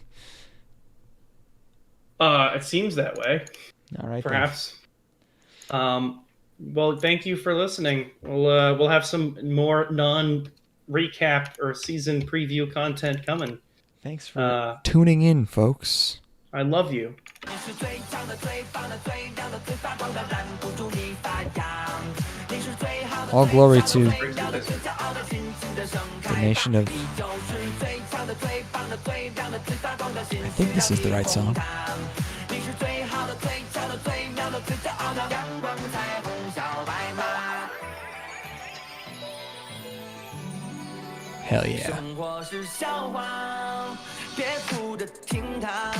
It seems that way. All right. Perhaps. Well, thank you for listening. We'll have some more non-recap or season preview content coming. Thanks for tuning in, folks. I love you. All glory to the nation of... I think this is the right song. Hell yeah. 生活是笑话，别哭的听它，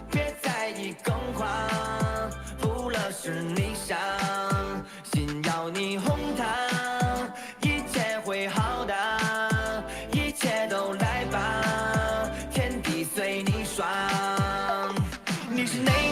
别在意更狂，负了是你伤，心要你哄它，一切会好的，一切都来吧，天地随你爽，你是哪？